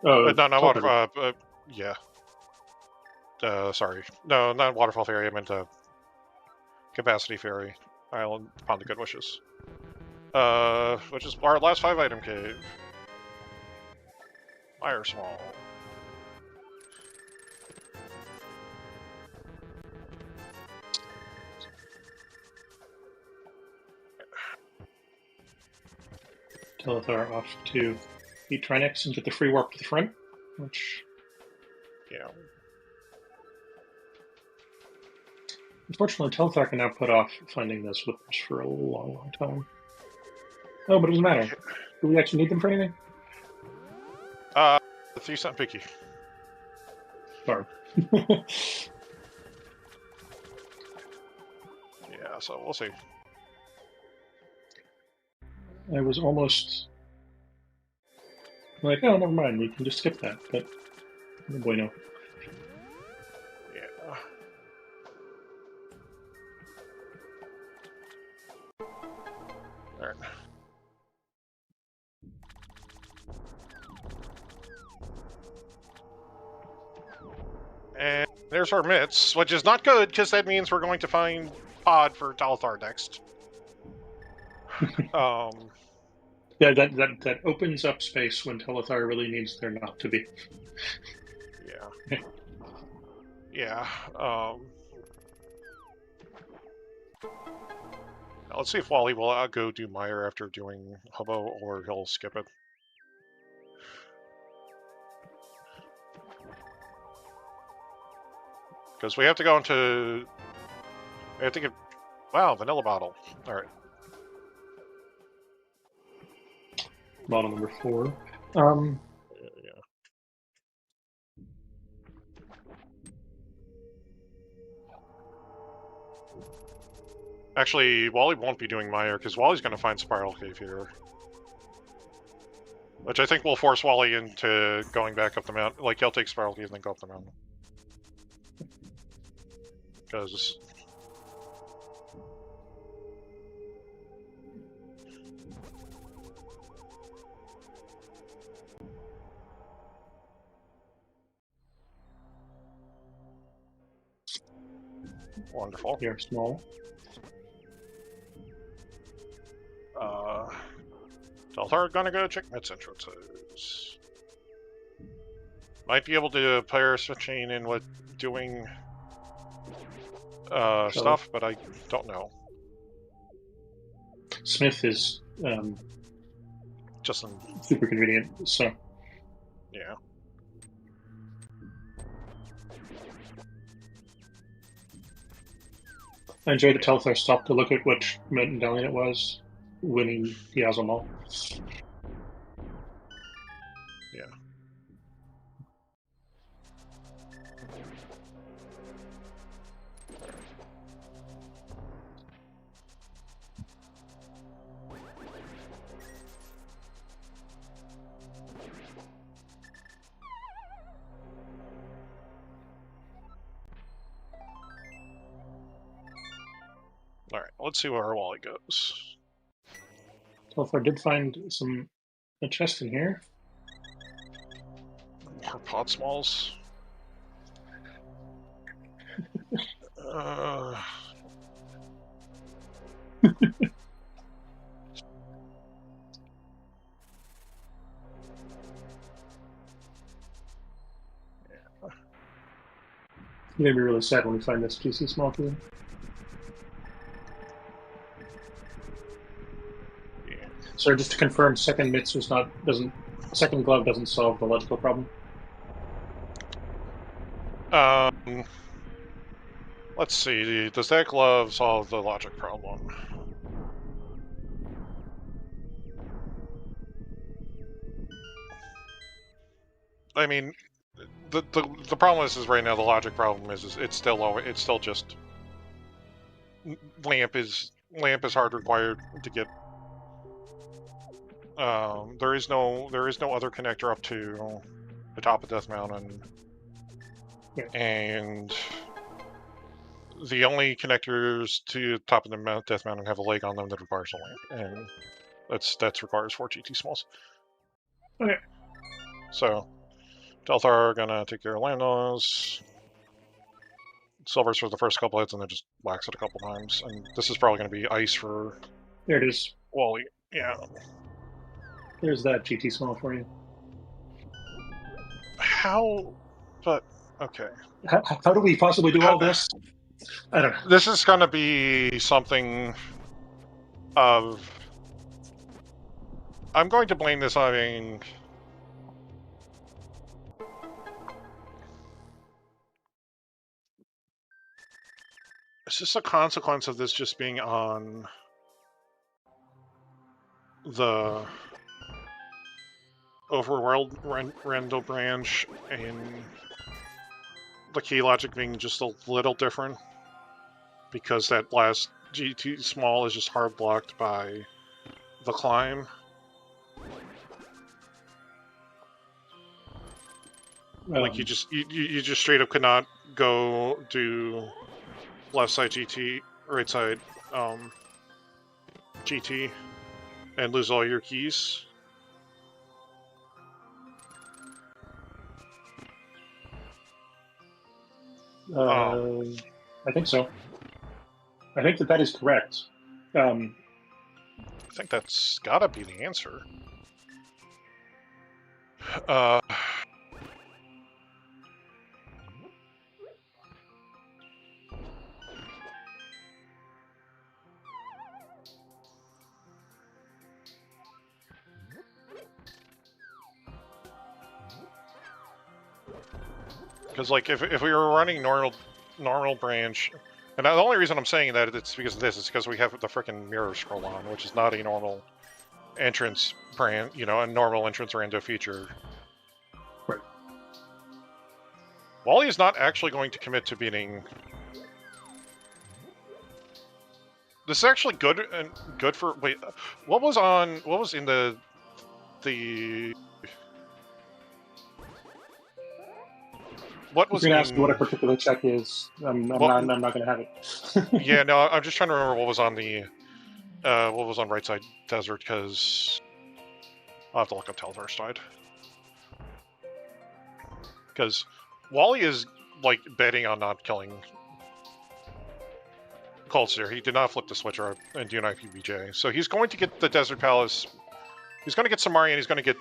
[SPEAKER 3] No, not Waterfall. Yeah. Sorry. No, not Waterfall Ferry. I meant Capacity Ferry Island Pond of Good Wishes. Which is our last 5 item cave. Mire Small.
[SPEAKER 1] Telethar off to beat Trinex and get the free warp to the front, which...
[SPEAKER 3] Yeah.
[SPEAKER 1] Unfortunately, Telethar can now put off finding those whippers for a long, long time. Oh, but it doesn't matter. Do we actually need them for anything?
[SPEAKER 3] 3-cent picky.
[SPEAKER 1] Darn.
[SPEAKER 3] Yeah, so we'll see.
[SPEAKER 1] I was almost like, oh, never mind, we can just skip that, but oh boy, no.
[SPEAKER 3] Yeah. Alright. And there's our mitts, which is not good, because that means we're going to find Pod for Telethar next.
[SPEAKER 1] Yeah, that opens up space when Telethar really needs there not to be.
[SPEAKER 3] Yeah. Yeah. Let's see if Wally will go do Meyer after doing Hobo, or he'll skip it. Because we have to go into... We have to get... Wow, vanilla bottle. Alright.
[SPEAKER 1] Bottle number 4.
[SPEAKER 3] Yeah. Actually, Wally won't be doing Meyer, because Wally's going to find Spiral Cave here. Which I think will force Wally into going back up the mountain. Like, he'll take Spiral Cave and then go up the mountain. Because... Wonderful.
[SPEAKER 1] You're small.
[SPEAKER 3] Telethar gonna go check Mit's entrances. Might be able to pair switching in with doing stuff, but I don't know.
[SPEAKER 1] Smith is
[SPEAKER 3] Just some,
[SPEAKER 1] super convenient, so...
[SPEAKER 3] yeah.
[SPEAKER 1] I enjoyed the Telethar stop to look at which medallion it was, winning the Azamol.
[SPEAKER 3] Yeah. Alright, let's see where our Wally goes.
[SPEAKER 1] Telethar did find a chest in here.
[SPEAKER 3] More pod smalls.
[SPEAKER 1] You're gonna be really sad when we find this GC small key.
[SPEAKER 3] Yeah.
[SPEAKER 1] So just to confirm, second mitts second glove doesn't solve the logical problem.
[SPEAKER 3] Let's see. Does that glove solve the logic problem? I mean, the problem is right now the logic problem is it's still just lamp is hard required to get. There is no other connector up to the top of Death Mountain,
[SPEAKER 1] Yeah.
[SPEAKER 3] and the only connectors to the top of the Death Mountain have a leg on them that requires a lamp, and that requires 4 GT smalls.
[SPEAKER 1] Okay.
[SPEAKER 3] So, Telethar are gonna take care of Landos. Silvers for the first couple hits, and then just wax it a couple times. And this is probably gonna be ice for
[SPEAKER 1] There it is.
[SPEAKER 3] Wally. Yeah.
[SPEAKER 1] There's that GT small for you.
[SPEAKER 3] How? But okay.
[SPEAKER 1] How do we possibly do all this? I don't know.
[SPEAKER 3] This is gonna be something of I'm going to blame this on being... It's just a consequence of this just being on the overworld random branch and the key logic being just a little different because that last GT small is just hard blocked by the climb. Like you just straight up could not go do left side GT, right side GT, and lose all your keys.
[SPEAKER 1] I think so. I think that is correct.
[SPEAKER 3] I think that's gotta be the answer. Because like if we were running normal branch, and the only reason I'm saying that it's because of this is because we have the frickin' mirror scroll on, which is not a normal entrance branch, you know, a normal entrance rando feature.
[SPEAKER 1] Right.
[SPEAKER 3] Wally is not actually going to commit to beating. This is actually good and good for. Wait, what was in the what was?
[SPEAKER 1] You're gonna ask me what a particular check is. I'm not gonna have it.
[SPEAKER 3] Yeah, no, I'm just trying to remember what was on the right side desert because I'll have to look up Telethar side. Because Wally is like betting on not killing Coldseer. He did not flip the switcher and do an IPBJ, so he's going to get the Desert Palace. He's going to get Samaria, and he's going to get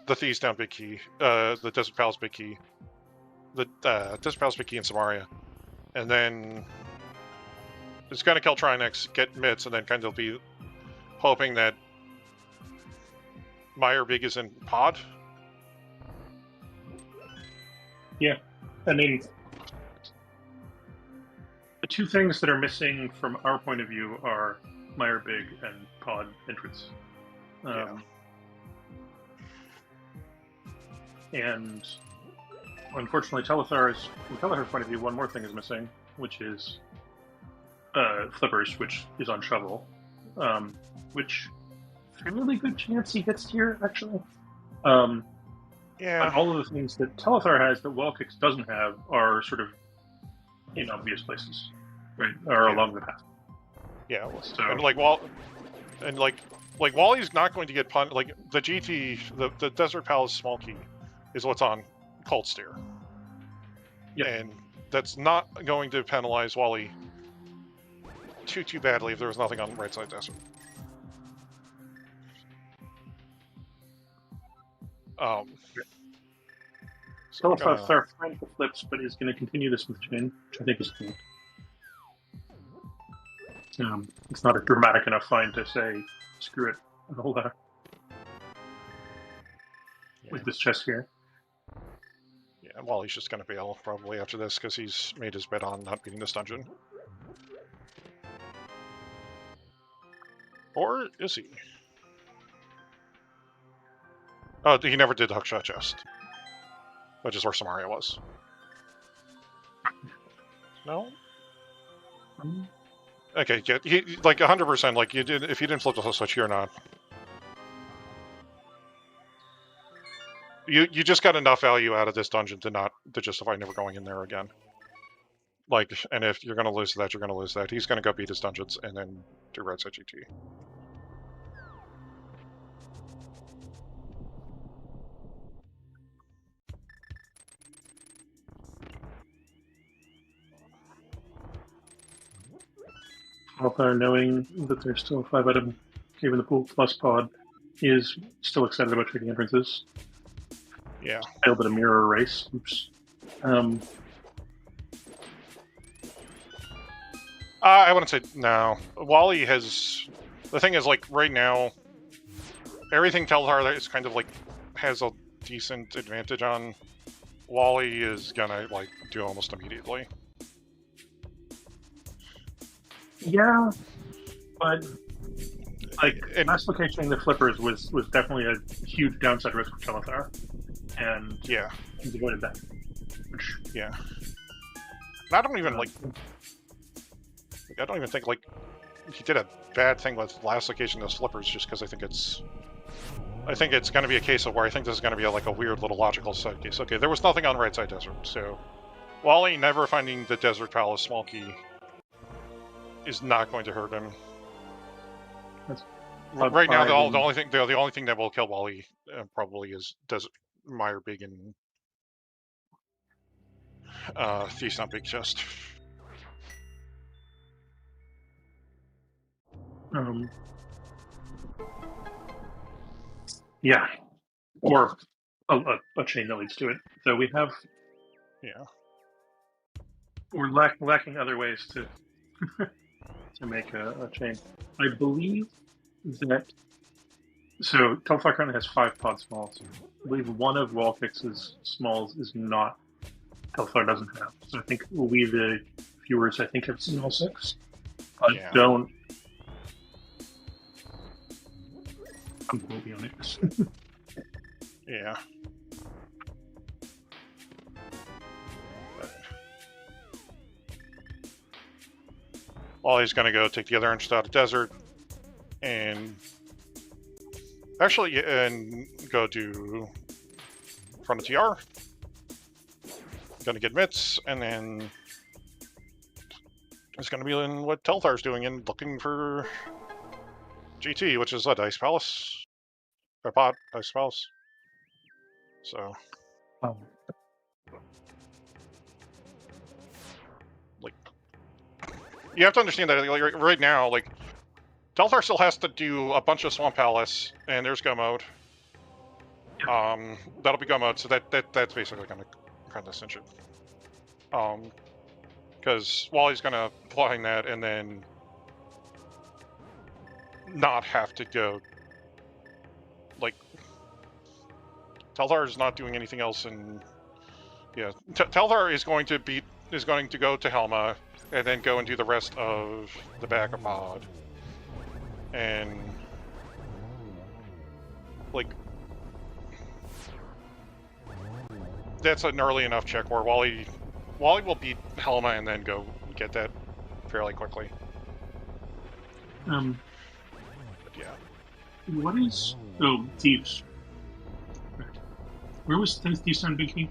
[SPEAKER 3] the Thieves Down big key, the Desert Palace big key. The Desert Palace big key in Samaria, and then it's going to kill Trinex, get Mitts, and then kind of be hoping that Meyer Big is in pod.
[SPEAKER 1] Yeah, I mean, the two things that are missing from our point of view are Meyer Big and pod entrance. And unfortunately, from Telethar's point of view, one more thing is missing, which is Flippers, which is on Shovel, which fairly good chance he gets here, actually.
[SPEAKER 3] Yeah.
[SPEAKER 1] But all of the things that Telethar has that WallKicks doesn't have are sort of in obvious places, right? Or along the path.
[SPEAKER 3] Yeah.
[SPEAKER 1] So,
[SPEAKER 3] and like Wally's not going to get punished. Like the GT, the Desert Palace small key, is what's on Coldseer.
[SPEAKER 1] Yeah.
[SPEAKER 3] And that's not going to penalize Wally too badly if there was nothing on the right side desert.
[SPEAKER 1] So Telethar fine for flips, but is going to continue this with chain, which I think is cool. It's not a dramatic enough find to say, screw it, and hold that with this chest here.
[SPEAKER 3] Yeah, well, he's just going to bail probably after this because he's made his bet on not beating this dungeon. Or is he? Oh, he never did Hookshot Chest, which is where Samaria was. No? Okay, yeah, he, like 100%, like you did. If you didn't flip the switch, you're not. You just got enough value out of this dungeon to justify never going in there again. Like, and if you're gonna lose that, you're gonna lose that. He's gonna go beat his dungeons and then do Red Side GT.
[SPEAKER 1] Telethar, knowing that there's still a 5-item Cave in the Pool plus pod, is still excited about trading entrances.
[SPEAKER 3] Yeah.
[SPEAKER 1] Failed at a mirror race. Oops.
[SPEAKER 3] I wouldn't say no. Wally has. The thing is, like right now, everything Telethar is kind of like has a decent advantage on, Wally is gonna like do almost immediately.
[SPEAKER 1] Yeah, but like
[SPEAKER 3] And
[SPEAKER 1] mass locationing the flippers was definitely a huge downside risk for Telethar, and
[SPEAKER 3] yeah,
[SPEAKER 1] he's avoided that. Which,
[SPEAKER 3] yeah. And I don't even like. I don't even think like he did a bad thing with last location of flippers, just because I think it's going to be a case of where I think this is going to be like a weird little logical side case. Okay, there was nothing on the right side desert, so Wally never finding the Desert Palace small key is not going to hurt him. Right now, the only thing that will kill Wally probably is Desert Mire Big and Feast on Big Chest.
[SPEAKER 1] Yeah, or a chain that leads to it. So we have, we're lacking other ways to to make a chain. I believe that. So Telethar currently has 5 pod smalls. I believe one of WallKicks' smalls is not Telethar doesn't have. So I think we, the viewers, I think have seen all 6. I don't. I'm going to be honest.
[SPEAKER 3] Yeah. Wally's going to go take the other entrance out of desert and actually go to front of TR. Gonna get mitts, and then it's gonna be in what Telthar's doing and looking for GT, which is what, Ice Palace? Or Pod, Ice Palace. So like you have to understand that like, right now, like Telthar still has to do a bunch of Swamp Palace, and there's Go Mode. That'll be Go Mode, so that's basically gonna kind of cinch it. Because Wally's gonna flying that and then not have to go. Like Telthar is not doing anything else, and yeah, Telthar is going to go to Helma and then go and do the rest of the back of Pod, and like that's an early enough check where Wally will beat Helma and then go get that fairly quickly.
[SPEAKER 1] But
[SPEAKER 3] yeah.
[SPEAKER 1] What is Thieves? Where was Thieves on Big Key?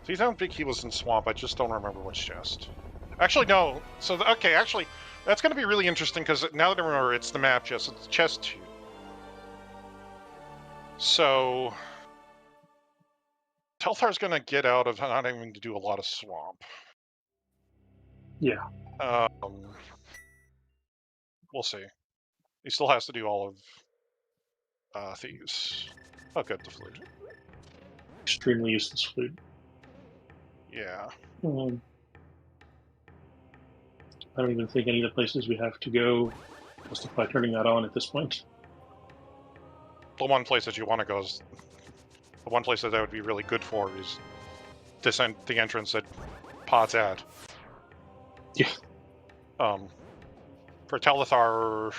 [SPEAKER 3] Thieves on Big Key was in Swamp. I just don't remember which chest. Actually, no. So okay, actually, that's going to be really interesting because now that I remember, it's the map chest. It's chest 2. So Telthar's going to get out of not having to do a lot of Swamp.
[SPEAKER 1] Yeah.
[SPEAKER 3] We'll see. He still has to do all of Thieves. Oh, good, the flute.
[SPEAKER 1] Extremely useless flute.
[SPEAKER 3] Yeah.
[SPEAKER 1] I don't even think any of the places we have to go justify turning that on at this point.
[SPEAKER 3] The one place that you want to go is the one place that would be really good for is the entrance that Pod's at.
[SPEAKER 1] Yeah.
[SPEAKER 3] For Telethar,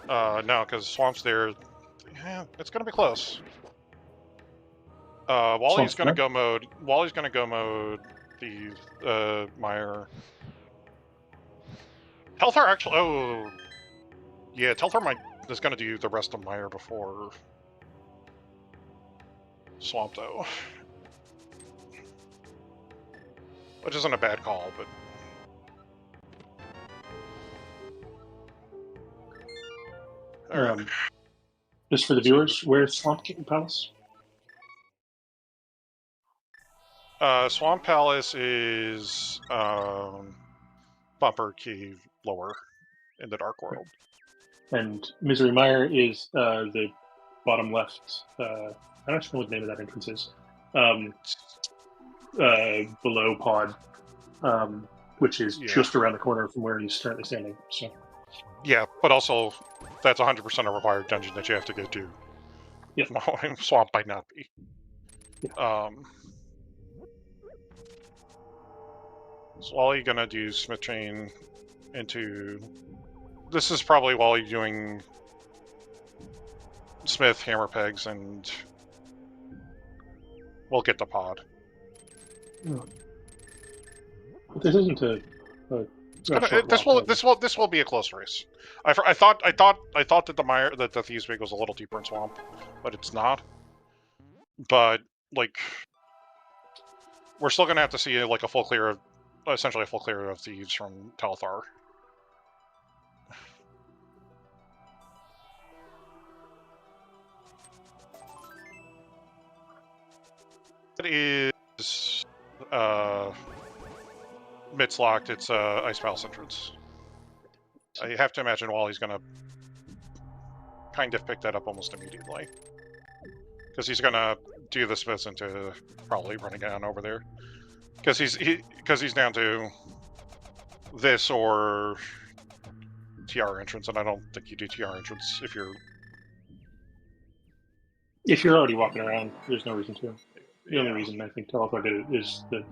[SPEAKER 3] no, because Swamp's there. Yeah, it's gonna be close. Wally's gonna go mode. Wally's gonna go mode the Mire. Telethar actually. Oh, yeah. Telethar is gonna do the rest of Mire before Swamp, though, which isn't a bad call, but.
[SPEAKER 1] Just for the viewers, where's Swamp Palace?
[SPEAKER 3] Swamp Palace is Bumper Key lower in the Dark World.
[SPEAKER 1] And Misery Mire is the bottom left. I don't know what the name of that entrance is. Below Pod, which is just around the corner from where he's currently standing. So
[SPEAKER 3] Yeah, but also that's 100% a required dungeon that you have to get to.
[SPEAKER 1] Yeah.
[SPEAKER 3] Swamp might not be.
[SPEAKER 1] Yeah.
[SPEAKER 3] So Wally gonna do Smith Chain into. This is probably Wally doing Smith hammer pegs, and we'll get the pod.
[SPEAKER 1] Oh. But this isn't a
[SPEAKER 3] This will be a close race. I thought that the Thieves Wig was a little deeper in Swamp, but it's not. But like, we're still gonna have to see like essentially a full clear of Thieves from Telethar. It is Mit's locked. It's Ice Palace entrance. I have to imagine Wally's gonna kind of pick that up almost immediately, because he's gonna do the Smiths into probably running down over there, because he's down to this or TR entrance, and I don't think you do TR entrance if you're
[SPEAKER 1] already walking around. There's no reason to. The only reason I think Telethar did it is that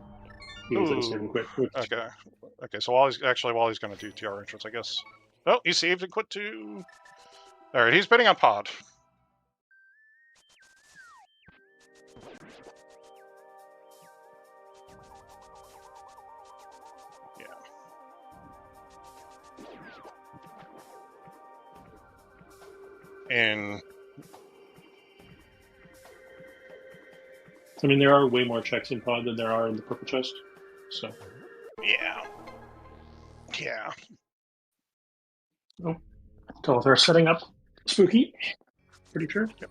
[SPEAKER 1] he was at a save and quit.
[SPEAKER 3] Okay. So Wally's going to do TR entrance, I guess. Oh, he saved and quit too. All right, he's bidding on pod. Yeah. And
[SPEAKER 1] I mean, there are way more checks in pod than there are in the purple chest. So.
[SPEAKER 3] Yeah. Yeah.
[SPEAKER 1] Oh, Telethar setting up Spooky. Pretty sure.
[SPEAKER 3] Yep.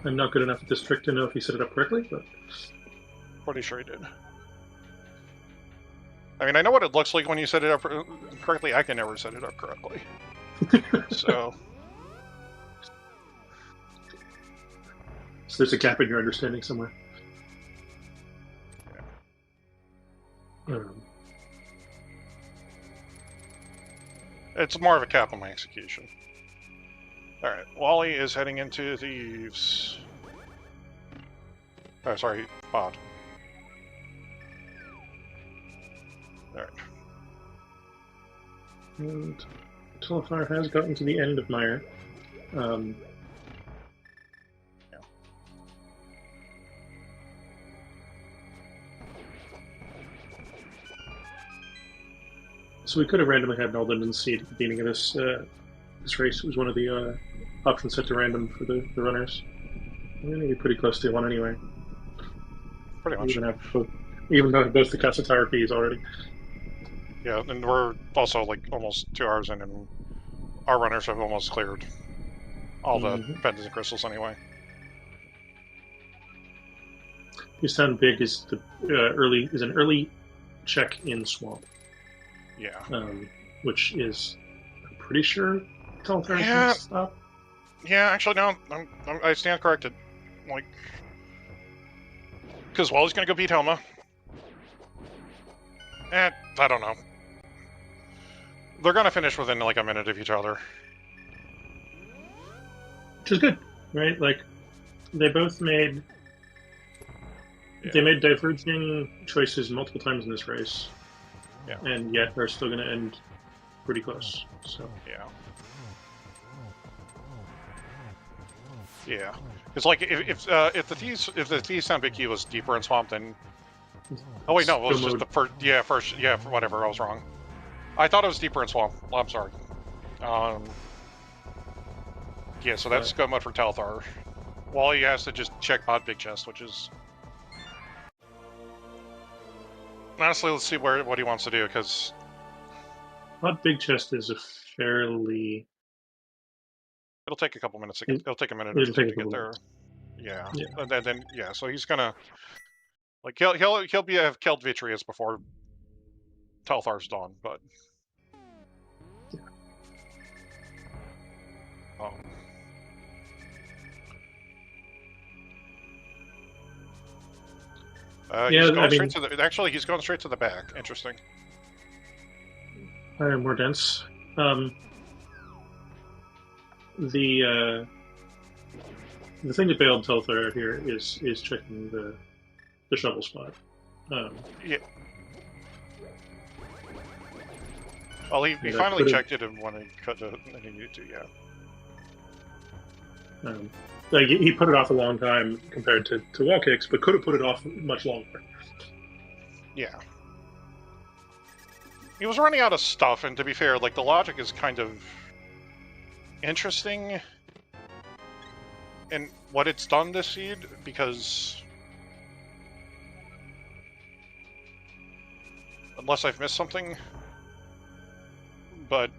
[SPEAKER 1] I'm not good enough at this trick to know if he set it up correctly, but
[SPEAKER 3] pretty sure he did. I mean, I know what it looks like when you set it up correctly. I can never set it up correctly. So
[SPEAKER 1] there's a gap in your understanding somewhere.
[SPEAKER 3] Yeah. It's more of a cap on my execution. Alright, Wally is heading into Thieves. Oh, sorry, pod. Alright.
[SPEAKER 1] And Telethar has gotten to the end of Mire. So we could have randomly had Melden and Seed at the beginning of this race. It was one of the options set to random for the runners. We're going to be pretty close to one anyway.
[SPEAKER 3] Pretty much.
[SPEAKER 1] Even though both the Cassatire keys already.
[SPEAKER 3] Yeah, and we're also like almost 2 hours in, and our runners have almost cleared all the pendants and crystals anyway.
[SPEAKER 1] This Town Big is the an early check in Swamp.
[SPEAKER 3] Yeah.
[SPEAKER 1] Which is, I'm pretty sure Telethar
[SPEAKER 3] yeah.
[SPEAKER 1] Stop.
[SPEAKER 3] Yeah, actually, no, I stand corrected. Like, because Wally's gonna go beat Helma. I don't know. They're gonna finish within like a minute of each other.
[SPEAKER 1] Which is good, right? Like, they both made... Yeah. They made diverging choices multiple times in this race.
[SPEAKER 3] Yeah.
[SPEAKER 1] And yet they're still going to end pretty close. So
[SPEAKER 3] yeah. Yeah. It's like if the Thieves Town Big Key was deeper in Swamp, then... Oh wait, no, it was just the first... Yeah, whatever, I was wrong. I thought it was deeper in Swamp. Well, I'm sorry. Yeah, so that's go mode for Telethar. Wally has to just check Pod Big Chest, which is... Honestly, let's see what he wants to do, because...
[SPEAKER 1] Pod Big Chest is a fairly...
[SPEAKER 3] It'll take a couple minutes. It'll take a minute or two to get there. Yeah. And then so he's gonna... Like, he'll have killed Vitreous before Telthar's done, but... He's going straight to the back. Interesting.
[SPEAKER 1] More dense. The thing that bailed Telethar here is checking the shovel spot.
[SPEAKER 3] Yeah. Well, he
[SPEAKER 1] Yeah,
[SPEAKER 3] finally
[SPEAKER 1] could've-
[SPEAKER 3] checked it and when he needed to, yeah.
[SPEAKER 1] Like he put it off a long time compared to WallKicks, but could have put it off much longer.
[SPEAKER 3] Yeah. He was running out of stuff, and to be fair, like, the logic is kind of interesting in what it's done this seed, because unless I've missed something, but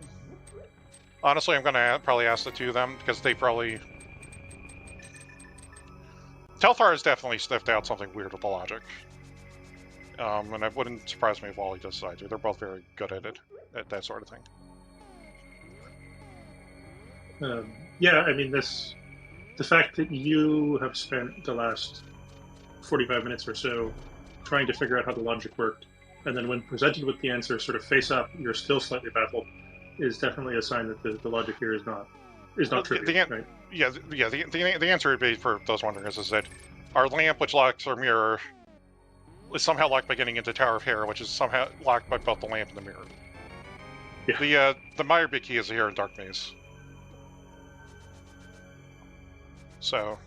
[SPEAKER 3] honestly, I'm gonna probably ask the two of them, because they probably... Telethar has definitely sniffed out something weird with the logic. And it wouldn't surprise me if Wally does either. They're both very good at it, at that sort of thing.
[SPEAKER 1] Yeah, I mean, the fact that you have spent the last 45 minutes or so trying to figure out how the logic worked, and then when presented with the answer sort of face up, you're still slightly baffled, is definitely a sign that the logic here is not trivial, right?
[SPEAKER 3] Yeah, the answer would be, for those wondering, is that our lamp, which locks our mirror, is somehow locked by getting into Tower of Hair, which is somehow locked by both the lamp and the mirror.
[SPEAKER 1] Yeah.
[SPEAKER 3] The Meyerbeer key is here in Dark Maze. So,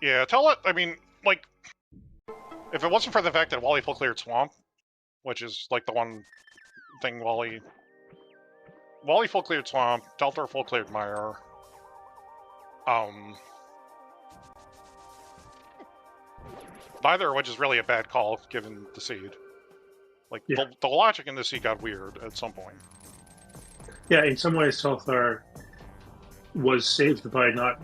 [SPEAKER 3] yeah, I mean, like, if it wasn't for the fact that Wally full cleared Swamp, which is like the one thing Wally full cleared Swamp, Telethar full cleared Meyer. Neither of which is really a bad call given the seed. Like,
[SPEAKER 1] yeah.
[SPEAKER 3] the logic in this seed got weird at some point.
[SPEAKER 1] Yeah, in some ways, Telethar was saved by not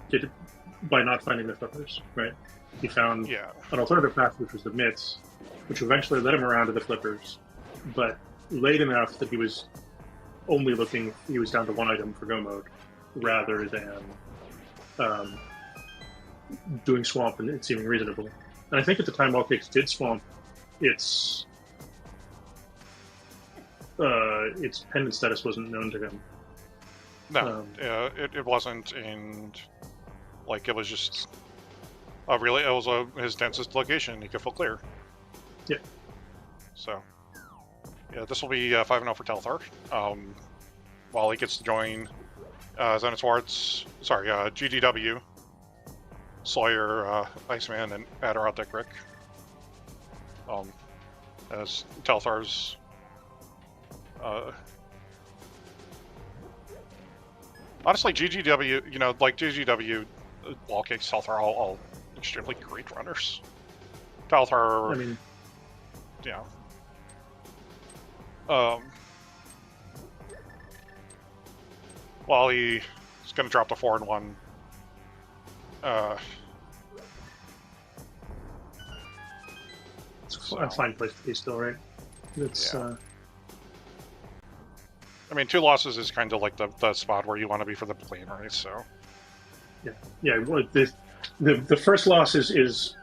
[SPEAKER 1] finding the flippers, right? He found an alternative path, which was the myths, which eventually led him around to the flippers, but late enough that he was down to one item for go mode, rather than doing Swamp and it seeming reasonable. And I think at the time WallKicks did Swamp, its pendant status wasn't known to him.
[SPEAKER 3] No, it wasn't, and like, it was just it was his densest location. He could full clear.
[SPEAKER 1] Yeah.
[SPEAKER 3] So, yeah, this will be 5-0 for Telethar. While he gets to join Zenith Swartz, GDW, Sawyer, Iceman, and Adderall Dick Rick. As Telthar's honestly, GGW, like GGW, WallKicks, Telethar are all extremely great runners. Telethar,
[SPEAKER 1] I mean,
[SPEAKER 3] yeah. Wally is going to drop the 4-1.
[SPEAKER 1] It's a fine place to be still, right? It's
[SPEAKER 3] I mean, 2 losses is kind of like the spot where you want to be for the plane race, so.
[SPEAKER 1] Yeah. Well, the first loss is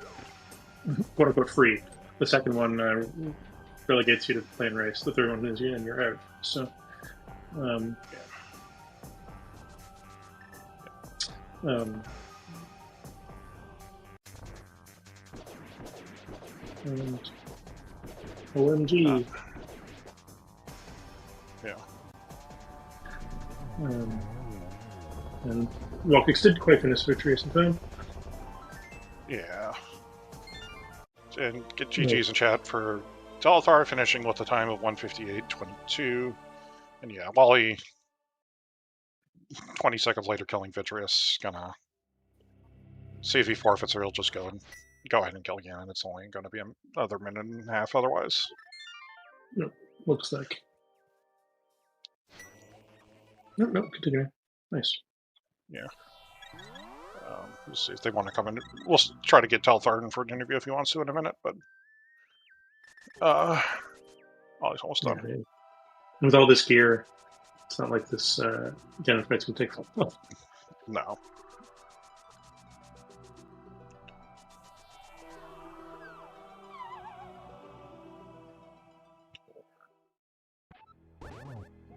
[SPEAKER 1] quote unquote free. The second one relegates you to the plane race. The third one is you and you're out. So, and OMG.
[SPEAKER 3] Yeah.
[SPEAKER 1] And WallKicks did quite finish victorious in time.
[SPEAKER 3] Yeah. And get GG's in chat for Telethar finishing with a time of 1:58.22. And yeah, Wally 20 seconds later killing Vitreous, gonna see if he forfeits or he'll just go ahead and kill again. It's only gonna be another minute and a half otherwise.
[SPEAKER 1] No, looks like. No, continue. Nice.
[SPEAKER 3] Yeah. We'll see if they want to come in. We'll try to get Telethar in for an interview if he wants to in a minute, but he's almost done.
[SPEAKER 1] Yeah, with all this gear, it's not like this Gen fight's gonna take long.
[SPEAKER 3] No.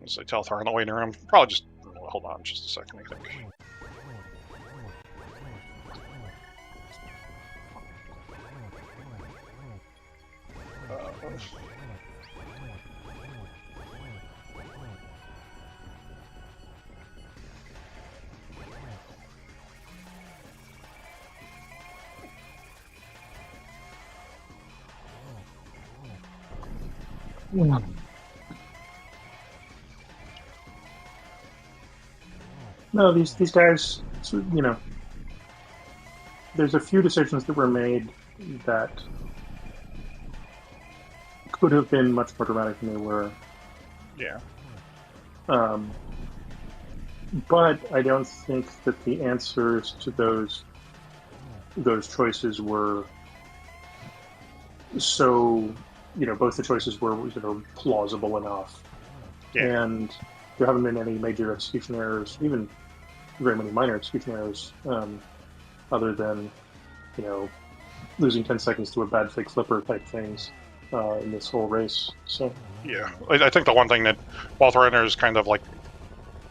[SPEAKER 3] So Telethar in the waiting room. Probably just hold on just a second, I think.
[SPEAKER 1] No, these guys, you know, there's a few decisions that were made that could have been much more dramatic than they were.
[SPEAKER 3] Yeah.
[SPEAKER 1] But I don't think that the answers to those choices were so, you know, both the choices were, you know, plausible enough.
[SPEAKER 3] Yeah.
[SPEAKER 1] And there haven't been any major execution errors, even very many minor execution errors, other than, you know, losing 10 seconds to a bad fake flipper type things in this whole race. So
[SPEAKER 3] yeah, I think the one thing that Wallrunners kind of like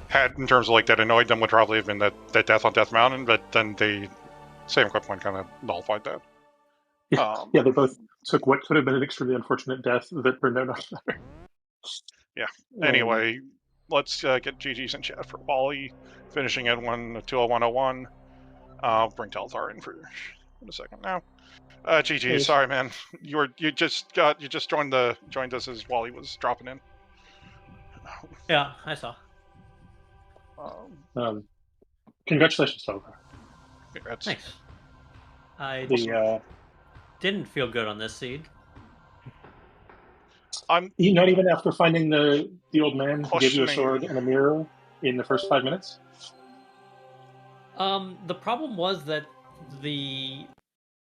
[SPEAKER 3] had in terms of like that annoyed them would probably have been that death on Death Mountain, but then the same quick point kind of nullified that.
[SPEAKER 1] Yeah, they both took what could have been an extremely unfortunate death that turned out not better.
[SPEAKER 3] Yeah. Anyway, let's get GG's in chat for Wally finishing at 201.01. I'll bring Telethar in a second now. GG, sorry man, you just joined us as Wally was dropping in.
[SPEAKER 4] Yeah, I saw.
[SPEAKER 1] Congratulations, Telethar.
[SPEAKER 3] Congrats.
[SPEAKER 4] Thanks. I didn't feel good on this seed.
[SPEAKER 1] Not even after finding the old man who gave you a
[SPEAKER 3] questioning-
[SPEAKER 1] sword and a mirror in the first 5 minutes?
[SPEAKER 4] The problem was that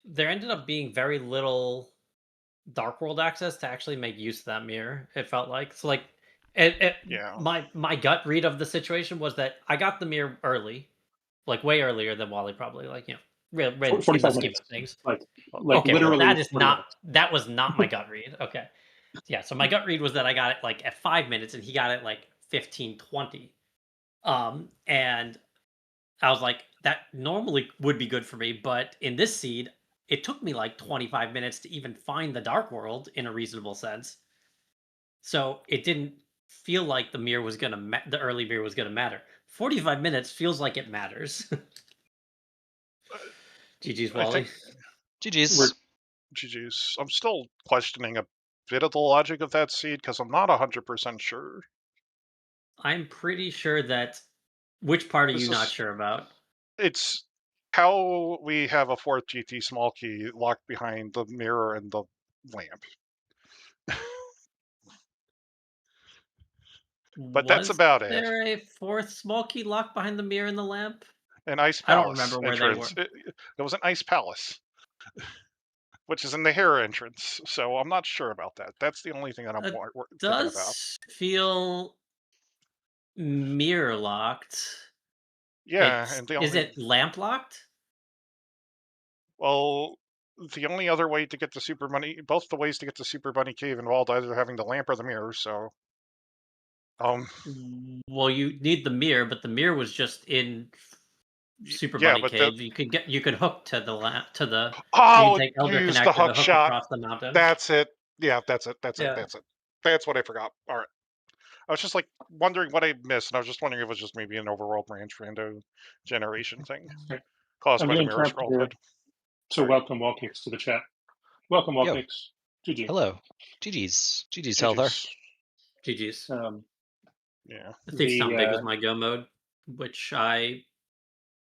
[SPEAKER 4] there ended up being very little Dark World access to actually make use of that mirror. It felt like so, like
[SPEAKER 3] Yeah.
[SPEAKER 4] My gut read of the situation was that I got the mirror early, like way earlier than Wally probably. Like, you know, in the
[SPEAKER 1] 45
[SPEAKER 4] scheme
[SPEAKER 1] minutes.
[SPEAKER 4] of things.
[SPEAKER 1] Like
[SPEAKER 4] Okay,
[SPEAKER 1] literally.
[SPEAKER 4] well, that is
[SPEAKER 1] 40 minutes.
[SPEAKER 4] that was not my gut read. Okay, yeah. So my gut read was that I got it like at 5 minutes, and he got it like 15, 20. And I was like, that normally would be good for me, but in this seed, it took me like 25 minutes to even find the Dark World in a reasonable sense. So it didn't feel like the mirror was gonna the early mirror was gonna matter. 45 minutes feels like it matters. GG's, Wally.
[SPEAKER 5] GG's.
[SPEAKER 3] GG's. I'm still questioning a bit of the logic of that seed because I'm not 100% sure.
[SPEAKER 4] I'm pretty sure that. Which part are you not sure about?
[SPEAKER 3] It's how we have a fourth GT small key locked behind the mirror and the lamp. But that's about it.
[SPEAKER 4] Was there a fourth small key locked behind the mirror and the lamp?
[SPEAKER 3] An ice palace.
[SPEAKER 4] I don't remember where
[SPEAKER 3] entrance.
[SPEAKER 4] they were.
[SPEAKER 3] There was an ice palace, which is in the Hera entrance. So I'm not sure about that. That's the only thing that I'm thinking about.
[SPEAKER 4] Does feel mirror locked.
[SPEAKER 3] Yeah,
[SPEAKER 4] is it lamp locked?
[SPEAKER 3] Well, the only other way to get to Super Bunny, both the ways to get to Super Bunny Cave involved either having the lamp or the mirror. So,
[SPEAKER 4] well, you need the mirror, but the mirror was just in Super Bunny Cave. You could hook to the lamp to the.
[SPEAKER 3] Oh,
[SPEAKER 4] take Elder
[SPEAKER 3] use
[SPEAKER 4] Connector
[SPEAKER 3] the hook shot
[SPEAKER 4] across the mountain.
[SPEAKER 3] That's it. Yeah, that's it. That's it. That's what I forgot. All right. I was just like wondering what I missed, and I was just wondering if it was just maybe an overworld branch random generation thing caused by the mirror scroll.
[SPEAKER 1] So welcome WallKicks to the chat. Welcome WallKicks. GG.
[SPEAKER 5] Hello. GG's. GG's, Telethar.
[SPEAKER 4] GG's.
[SPEAKER 3] Yeah.
[SPEAKER 4] I think Sound Big was my go mode, which I.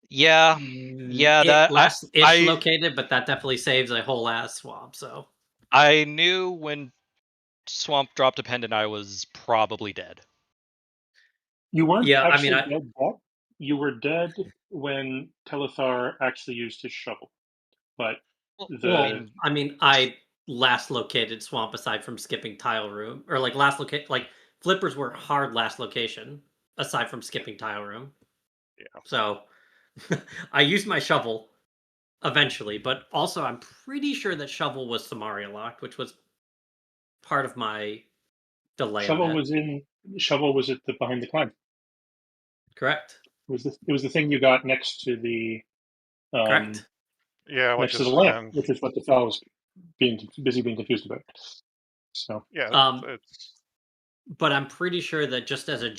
[SPEAKER 5] Yeah. That
[SPEAKER 4] last-ish located, but that definitely saves a whole ass swamp. So.
[SPEAKER 5] I knew when Swamp dropped a pendant, I was probably dead.
[SPEAKER 1] You weren't actually dead. You were dead when Telethar actually used his shovel. But
[SPEAKER 4] I last located Swamp aside from skipping Tile Room, or like flippers were hard last location aside from skipping Tile Room.
[SPEAKER 3] Yeah.
[SPEAKER 4] So I used my shovel eventually, but also I'm pretty sure that shovel was Samaria locked, which was part of my delay.
[SPEAKER 1] Shovel was in shovel was behind the climb.
[SPEAKER 4] Correct.
[SPEAKER 1] It was the thing you got next to the
[SPEAKER 4] Correct.
[SPEAKER 3] Yeah,
[SPEAKER 1] next to the lamp, which is what the fellow was being confused about. So
[SPEAKER 3] yeah, it's
[SPEAKER 4] But I'm pretty sure that just as a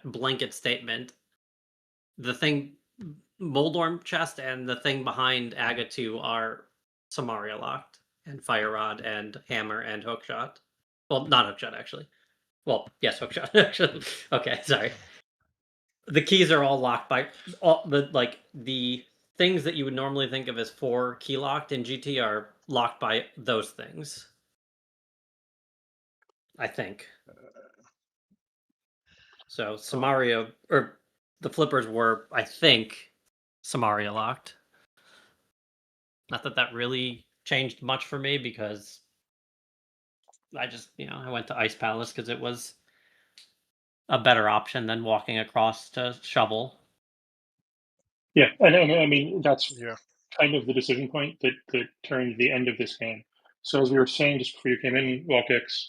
[SPEAKER 4] blanket statement, the thing Moldorm chest and the thing behind Aga 2 are Samaria locked, and Fire Rod and Hammer and Hookshot. Well, not Hookshot actually. Well, yes, Hookshot actually. Okay, sorry. The keys are all locked by all the things that you would normally think of as 4 key locked in GT are locked by those things. I think. So Samaria or the flippers were, I think, Samaria locked. Not that that really changed much for me because I just, I went to Ice Palace because it was a better option than walking across to Shovel.
[SPEAKER 1] yeah, and I mean that's
[SPEAKER 3] yeah.
[SPEAKER 1] kind of the decision point that turned the end of this game. So as we were saying just before you came in, WallKicks,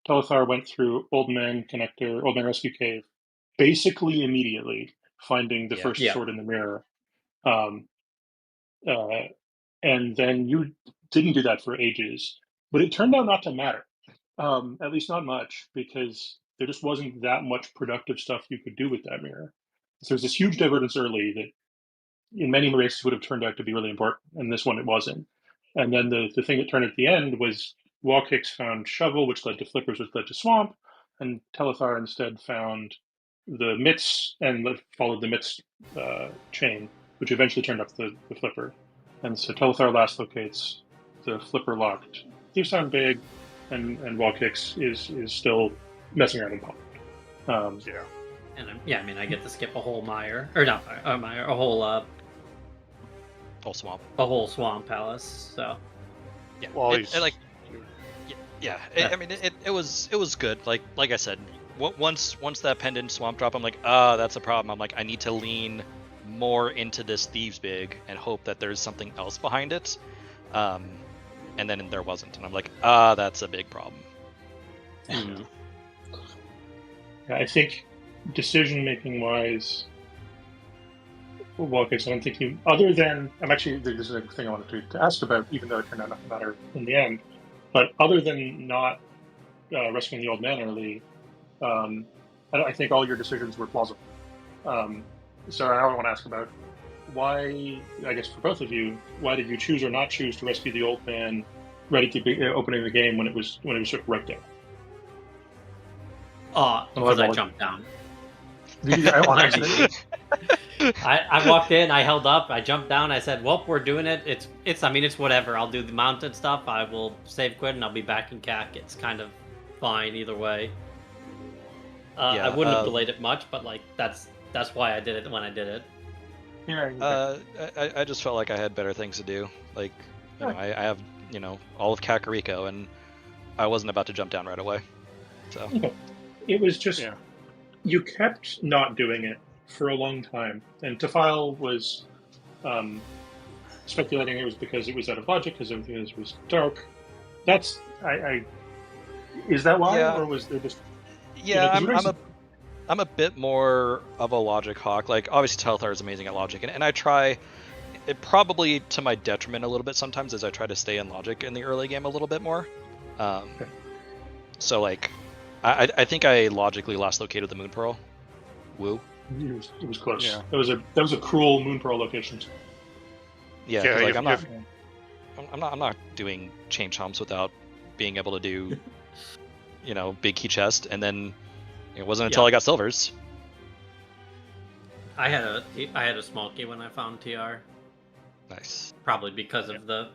[SPEAKER 1] Telethar went through Old Man Rescue Cave, basically immediately finding the first sword in the mirror. And then you didn't do that for ages, but it turned out not to matter, at least not much, because there just wasn't that much productive stuff you could do with that mirror. So there's this huge divergence early that in many races would have turned out to be really important, and this one it wasn't. And then the thing that turned at the end was WallKicks found Shovel, which led to Flippers, which led to Swamp, and Telethar instead found the Mitts and followed the Mitts chain, which eventually turned up the Flipper. And so Telethar last locates the Flipper locked Thief Sound Big, and WallKicks is still messing around in Pond.
[SPEAKER 3] Yeah.
[SPEAKER 4] And I mean, I get to skip a whole Mire, or not Mire, a whole
[SPEAKER 5] swamp.
[SPEAKER 4] A whole swamp palace. So
[SPEAKER 5] yeah,
[SPEAKER 3] well,
[SPEAKER 5] I mean, it was good. Like I said, once that pendant swamp drop, I'm like, that's a problem. I'm like, I need to lean more into this Thieves Big and hope that there's something else behind it. And then there wasn't, and I'm like, that's a big problem.
[SPEAKER 1] Yeah, I think decision-making wise, WallKicks, I don't think you, other than, this is a thing I wanted to ask about, even though it turned out not to matter in the end, but other than not rescuing the old man early, I think all your decisions were plausible. So I want to ask about why, I guess for both of you, why did you choose or not choose to rescue the old man ready to be opening the game when it was sort of right there?
[SPEAKER 4] Because I jumped down.
[SPEAKER 1] I
[SPEAKER 4] walked in, I held up, I jumped down, I said, well, we're doing it. It's whatever. I'll do the mounted stuff, I will save quit, and I'll be back in CAC. It's kind of fine either way. I wouldn't have delayed it much, but that's why I did it when I did it.
[SPEAKER 1] Yeah.
[SPEAKER 5] I just felt like I had better things to do. I have, all of Kakariko, and I wasn't about to jump down right away. So
[SPEAKER 1] it was just you kept not doing it for a long time, and Tafile was speculating it was because it was out of logic, because everything was dark. That's is that why, or was there just?
[SPEAKER 5] Yeah, I'm a bit more of a logic hawk. Obviously Telethar is amazing at logic, and I try, it probably to my detriment a little bit sometimes, as I try to stay in logic in the early game a little bit more.
[SPEAKER 1] Okay.
[SPEAKER 5] So I think I logically last located the Moon Pearl. Woo.
[SPEAKER 1] It was close.
[SPEAKER 3] Yeah.
[SPEAKER 1] That was a cruel Moon Pearl location.
[SPEAKER 5] Yeah, I'm not doing chain chomps without being able to do, big key chest, and then it wasn't until I got silvers.
[SPEAKER 4] I had a small key when I found TR.
[SPEAKER 5] Nice.
[SPEAKER 4] Probably because of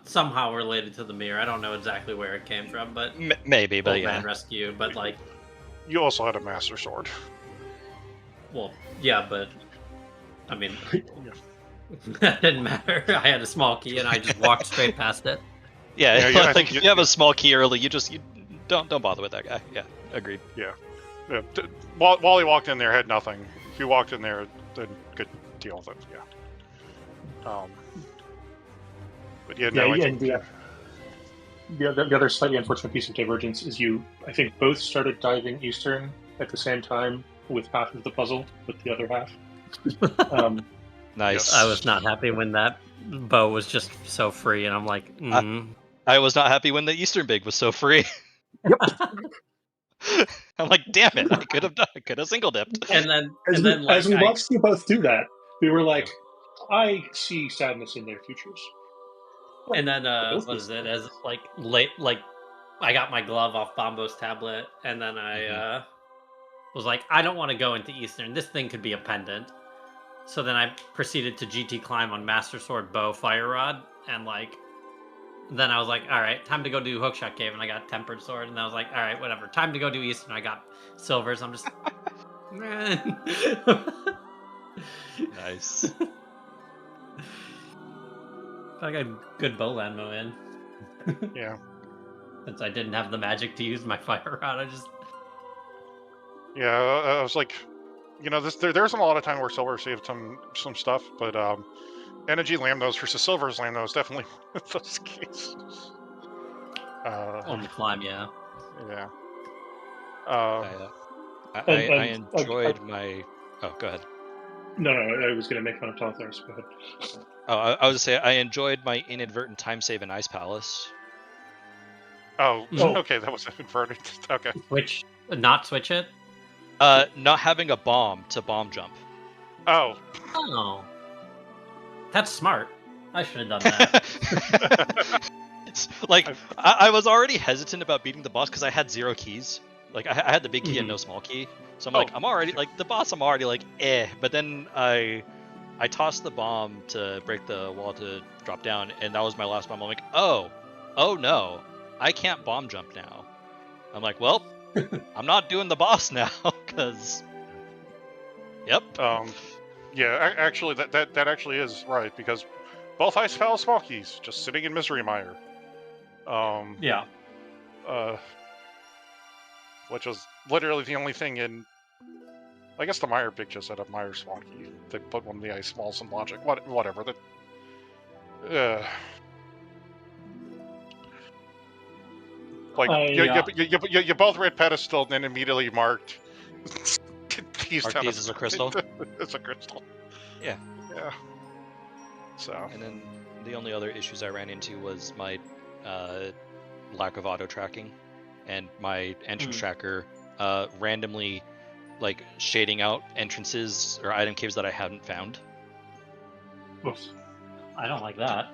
[SPEAKER 4] somehow related to the mirror. I don't know exactly where it came from, but
[SPEAKER 5] maybe, but
[SPEAKER 4] man rescue. But
[SPEAKER 3] you also had a master sword.
[SPEAKER 4] Well, yeah, but I mean, that didn't matter. I had a small key and I just walked straight past it.
[SPEAKER 5] Yeah, if you have a small key early, you don't bother with that guy. Yeah, agreed.
[SPEAKER 3] Yeah. Wally walked in there, had nothing. If you walked in there, then good deal with it. Yeah. But
[SPEAKER 1] the other slightly unfortunate piece of divergence is I think both started diving Eastern at the same time with half of the puzzle, with the other half.
[SPEAKER 5] Nice.
[SPEAKER 4] I was not happy when that bow was just so free, and I'm like,
[SPEAKER 5] I was not happy when the Eastern Big was so free. I'm like, damn it! I could have single dipped.
[SPEAKER 4] and then
[SPEAKER 1] as we watched you both do that, we were like, I see sadness in their futures.
[SPEAKER 4] And then what is it? As late, I got my glove off Bombo's tablet, and then I was like, I don't want to go into Eastern. This thing could be a pendant. So then I proceeded to GT climb on Master Sword, Bow, Fire Rod, and then I was like, all right, time to go do Hookshot Cave, and I got Tempered Sword, and I was like, all right, whatever, time to go do Eastern. I got Silvers. I'm just,
[SPEAKER 5] Nice.
[SPEAKER 4] I got good bow Lanmo in.
[SPEAKER 3] Yeah.
[SPEAKER 4] Since I didn't have the magic to use my Fire Rod, I just.
[SPEAKER 3] Yeah, I was like, there's a lot of time where Silver saved some stuff, but Energy Lamnos versus Silver's Lamnos definitely one of those cases.
[SPEAKER 4] On the climb, yeah.
[SPEAKER 3] Yeah.
[SPEAKER 5] I enjoyed my. Oh, go ahead.
[SPEAKER 1] No, I was going to make fun of Telethar, so go ahead.
[SPEAKER 5] Oh, I was going to say I enjoyed my inadvertent time save in Ice Palace.
[SPEAKER 3] Oh, okay, that was inverted. Okay.
[SPEAKER 4] Not switch it?
[SPEAKER 5] Not having a bomb to bomb jump.
[SPEAKER 3] Oh.
[SPEAKER 4] Oh. That's smart. I should have done that.
[SPEAKER 5] It's like I was already hesitant about beating the boss because I had 0 keys. Like I had the big key and no small key. So I'm like, I'm already like the boss. I'm already like, eh. But then I tossed the bomb to break the wall to drop down, and that was my last bomb. I'm like, oh no, I can't bomb jump now. I'm like, well, I'm not doing the boss now because. Yep.
[SPEAKER 3] Yeah, actually, that actually is right because both Ice Palace small keys just sitting in Misery Mire.
[SPEAKER 4] Yeah.
[SPEAKER 3] Which was literally the only thing in. I guess the Mire Big just had a Mire small key. They put one of the Ice Smalls in Logic. Whatever. You both read Pedestal and then immediately marked.
[SPEAKER 5] Keys is a crystal.
[SPEAKER 3] It's a crystal.
[SPEAKER 5] Yeah.
[SPEAKER 3] Yeah. So.
[SPEAKER 5] And then the only other issues I ran into was my lack of auto tracking, and my entrance tracker randomly like shading out entrances or item caves that I hadn't found.
[SPEAKER 1] Oops.
[SPEAKER 4] I don't like that.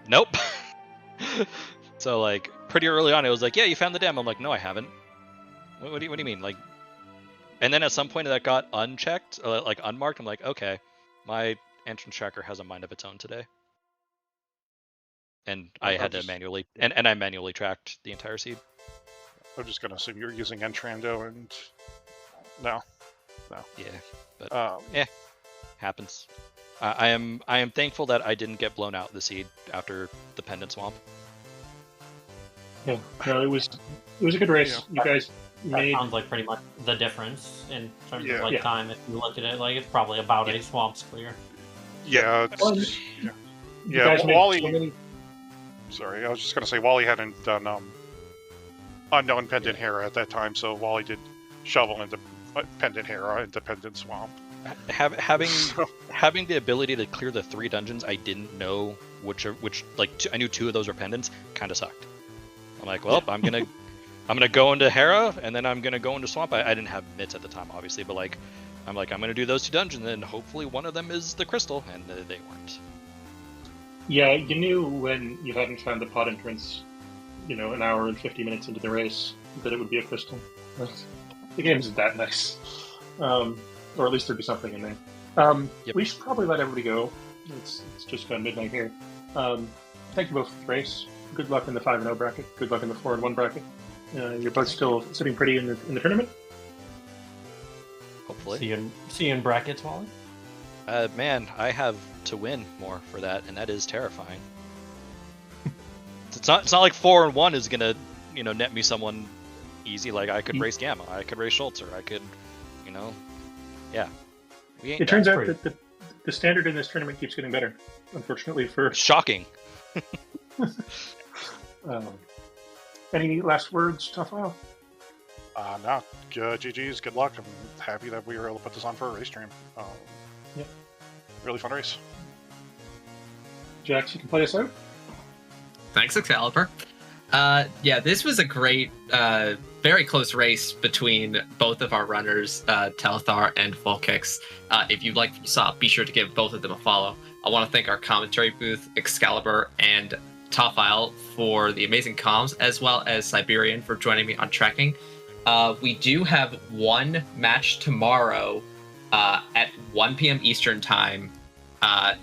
[SPEAKER 5] Nope. So like pretty early on, it was like, yeah, you found the dam. I'm like, no, I haven't. What do you mean? Like, and then at some point that got unchecked, like unmarked. I'm like, okay, my entrance tracker has a mind of its own today. And I had to manually, and I manually tracked the entire seed.
[SPEAKER 3] I'm just gonna assume you're using Entrando and no.
[SPEAKER 5] Yeah, but yeah, happens. I am thankful that I didn't get blown out the seed after the Pendant Swamp.
[SPEAKER 1] Yeah, no, it was a good race.
[SPEAKER 3] Yeah.
[SPEAKER 1] You guys made.
[SPEAKER 4] That sounds like pretty much the difference in terms of time. If you look at it, like it's probably about a swamp's clear.
[SPEAKER 3] Yeah. Wally. Sorry, I was just gonna say Wally hadn't done Unknown Pendant Hera at that time, so Wally did shovel into Pendant Hera into Pendant Swamp. Having the ability to clear the 3 dungeons I didn't know which I knew 2 of those were pendants kind of sucked. I'm like, well, I'm gonna go into Hera and then I'm gonna go into Swamp. I didn't have mitts at the time, obviously, but like I'm gonna do those 2 dungeons and hopefully one of them is the crystal, and they weren't.
[SPEAKER 1] Yeah, you knew when you hadn't found the pod entrance, an hour and 50 minutes into the race, that it would be a crystal. The game isn't that nice. Or at least there'd be something in there. We should probably let everybody go. It's just gone midnight here. Thank you both for the race. Good luck in the 5-0 bracket. Good luck in the 4-1 bracket. You're both still sitting pretty in the tournament.
[SPEAKER 5] Hopefully.
[SPEAKER 4] See you in brackets, Wally.
[SPEAKER 5] Man, I have to win more for that, and that is terrifying. It's not like 4-1 is gonna, net me someone easy. Like I could race Gamma, I could race Schultz, or I could, yeah.
[SPEAKER 1] It turns out that the standard in this tournament keeps getting better. Unfortunately for
[SPEAKER 5] shocking.
[SPEAKER 1] Any last words, Telethar?
[SPEAKER 3] No, GG's, good luck. I'm happy that we were able to put this on for a race stream.
[SPEAKER 1] Yep.
[SPEAKER 3] Really fun race.
[SPEAKER 1] Jax, you can play us out.
[SPEAKER 2] Thanks, Excalibur. Yeah, this was a great, very close race between both of our runners, Telethar and WallKicks. If you like what you saw, be sure to give both of them a follow. I want to thank our commentary booth, Excalibur and Tofile, for the amazing comms, as well as Siberian for joining me on tracking. We do have one match tomorrow at 1 p.m. Eastern time.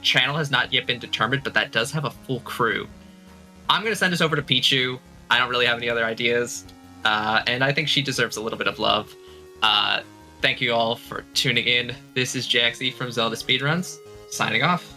[SPEAKER 2] Channel has not yet been determined, but that does have a full crew. I'm going to send this over to Pichu. I don't really have any other ideas, and I think she deserves a little bit of love. Thank you all for tuning in. This is Jaxie from Zelda Speedruns, signing off.